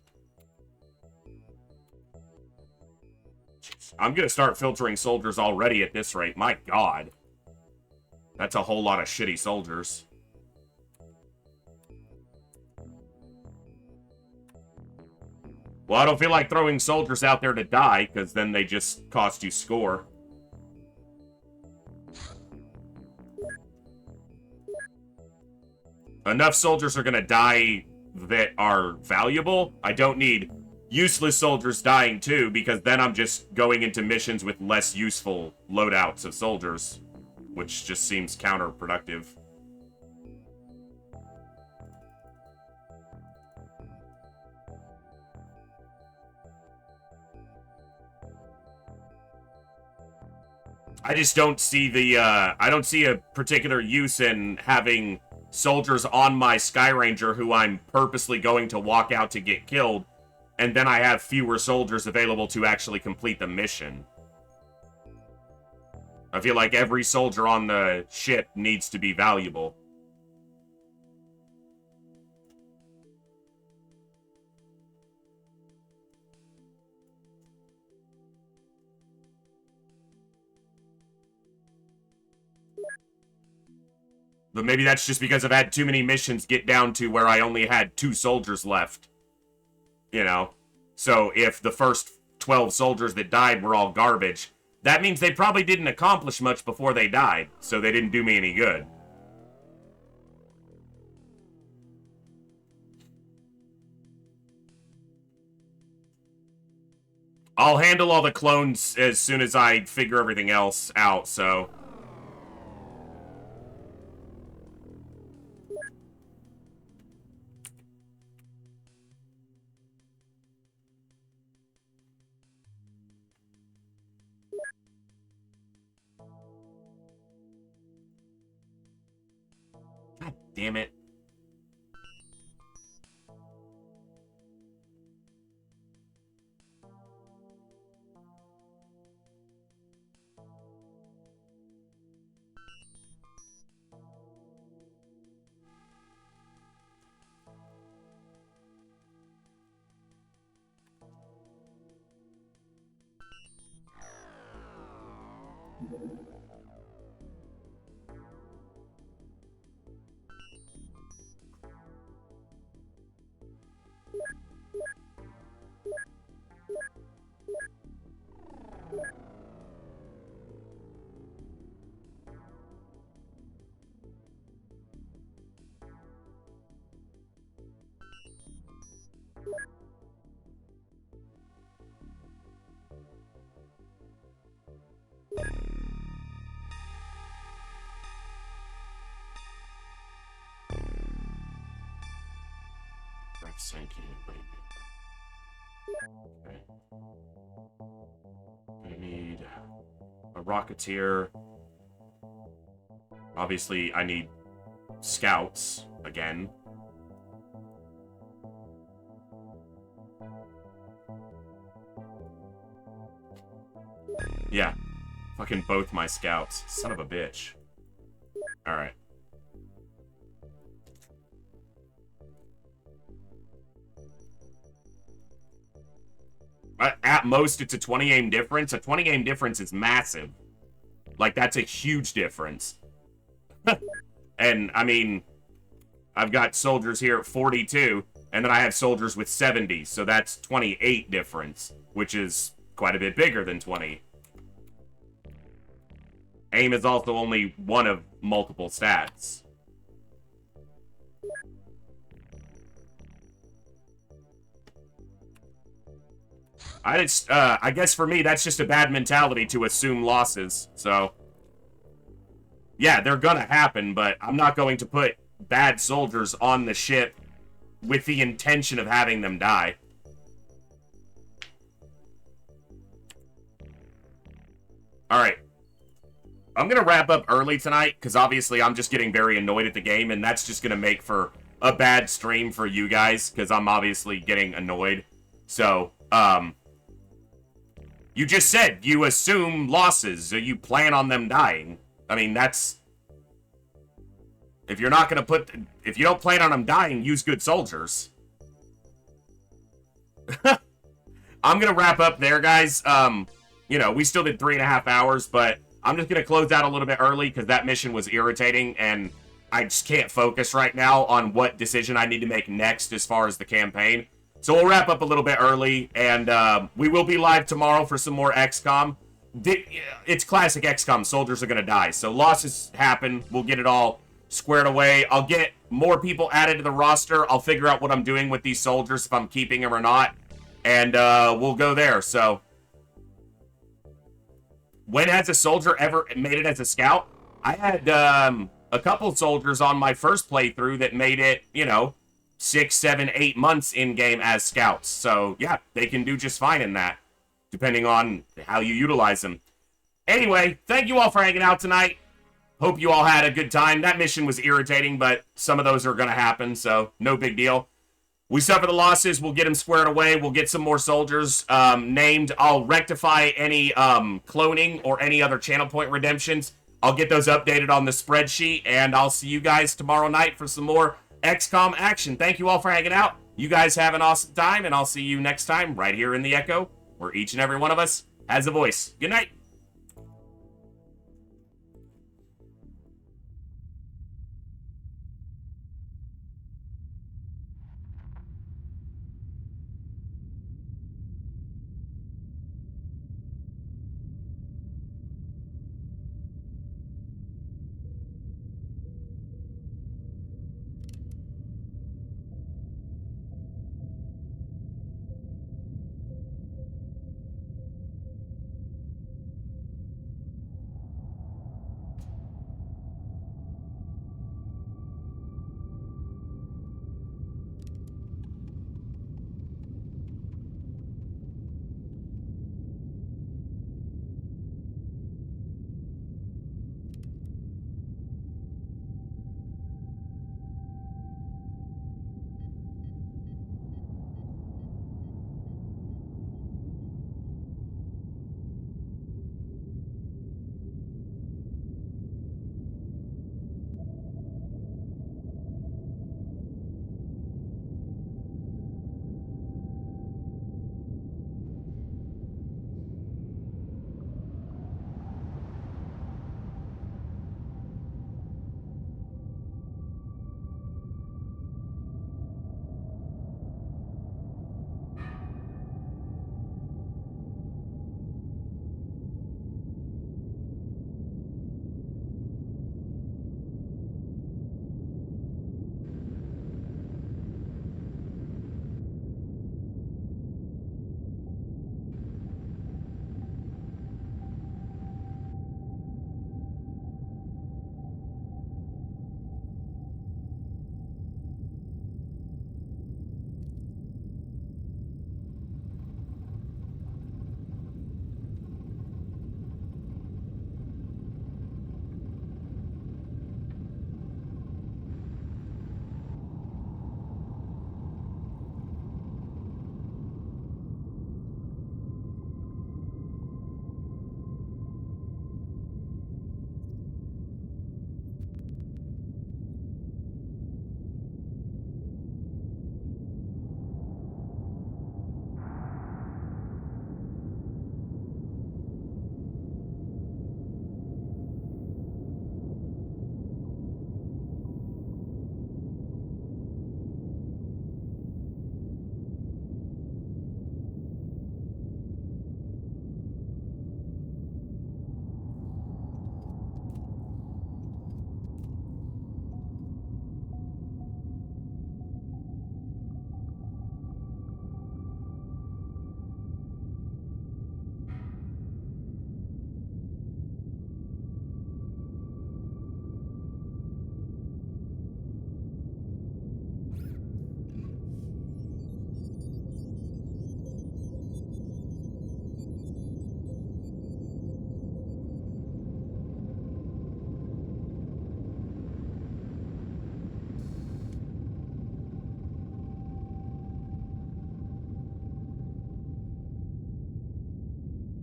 I'm gonna start filtering soldiers already at this rate. My god. That's a whole lot of shitty soldiers. Well, I don't feel like throwing soldiers out there to die, because then they just cost you score. Enough soldiers are gonna die that are valuable. I don't need useless soldiers dying too, because then I'm just going into missions with less useful loadouts of soldiers, which just seems counterproductive. I just don't see the, I don't see a particular use in having soldiers on my Sky Ranger who I'm purposely going to walk out to get killed, and then I have fewer soldiers available to actually complete the mission. I feel like every soldier on the ship needs to be valuable. But maybe that's just because I've had too many missions get down to where I only had 2 soldiers left. You know? So if the first 12 soldiers that died were all garbage, that means they probably didn't accomplish much before they died, so they didn't do me any good. I'll handle all the clones as soon as I figure everything else out, so... God damn it. Thank you. Okay. I need a Rocketeer. Obviously, I need scouts again. Yeah. Fucking both my scouts. Son of a bitch. Alright. At most, it's a 20 aim difference. A 20 aim difference is massive. Like, that's a huge difference. And, I mean, I've got soldiers here at 42, and then I have soldiers with 70, so that's 28 difference, which is quite a bit bigger than 20. Aim is also only one of multiple stats. I guess for me, that's just a bad mentality to assume losses, so... Yeah, they're gonna happen, but I'm not going to put bad soldiers on the ship with the intention of having them die. Alright. I'm gonna wrap up early tonight, because obviously I'm just getting very annoyed at the game, and that's just gonna make for a bad stream for you guys, because I'm obviously getting annoyed. So, you just said you assume losses, so you plan on them dying. I mean, that's... If you're not gonna put... If you don't plan on them dying, use good soldiers. I'm gonna wrap up there, guys. You know, we still did 3.5 hours, but I'm just gonna close out a little bit early, because that mission was irritating, and I just can't focus right now on what decision I need to make next as far as the campaign. So we'll wrap up a little bit early, and we will be live tomorrow for some more XCOM. It's classic XCOM. Soldiers are going to die. So losses happen. We'll get it all squared away. I'll get more people added to the roster. I'll figure out what I'm doing with these soldiers, if I'm keeping them or not. And we'll go there. So when has a soldier ever made it as a scout? I had a couple soldiers on my first playthrough that made it, you know, 6, 7, 8 months in-game as scouts. So, yeah, they can do just fine in that, depending on how you utilize them. Anyway, thank you all for hanging out tonight. Hope you all had a good time. That mission was irritating, but some of those are going to happen, so no big deal. We suffer the losses. We'll get them squared away. We'll get some more soldiers named. I'll rectify any cloning or any other channel point redemptions. I'll get those updated on the spreadsheet, and I'll see you guys tomorrow night for some more XCOM action. Thank you all for hanging out. You guys have an awesome time, and I'll see you next time right here in the Echo, where each and every one of us has a voice. Good night.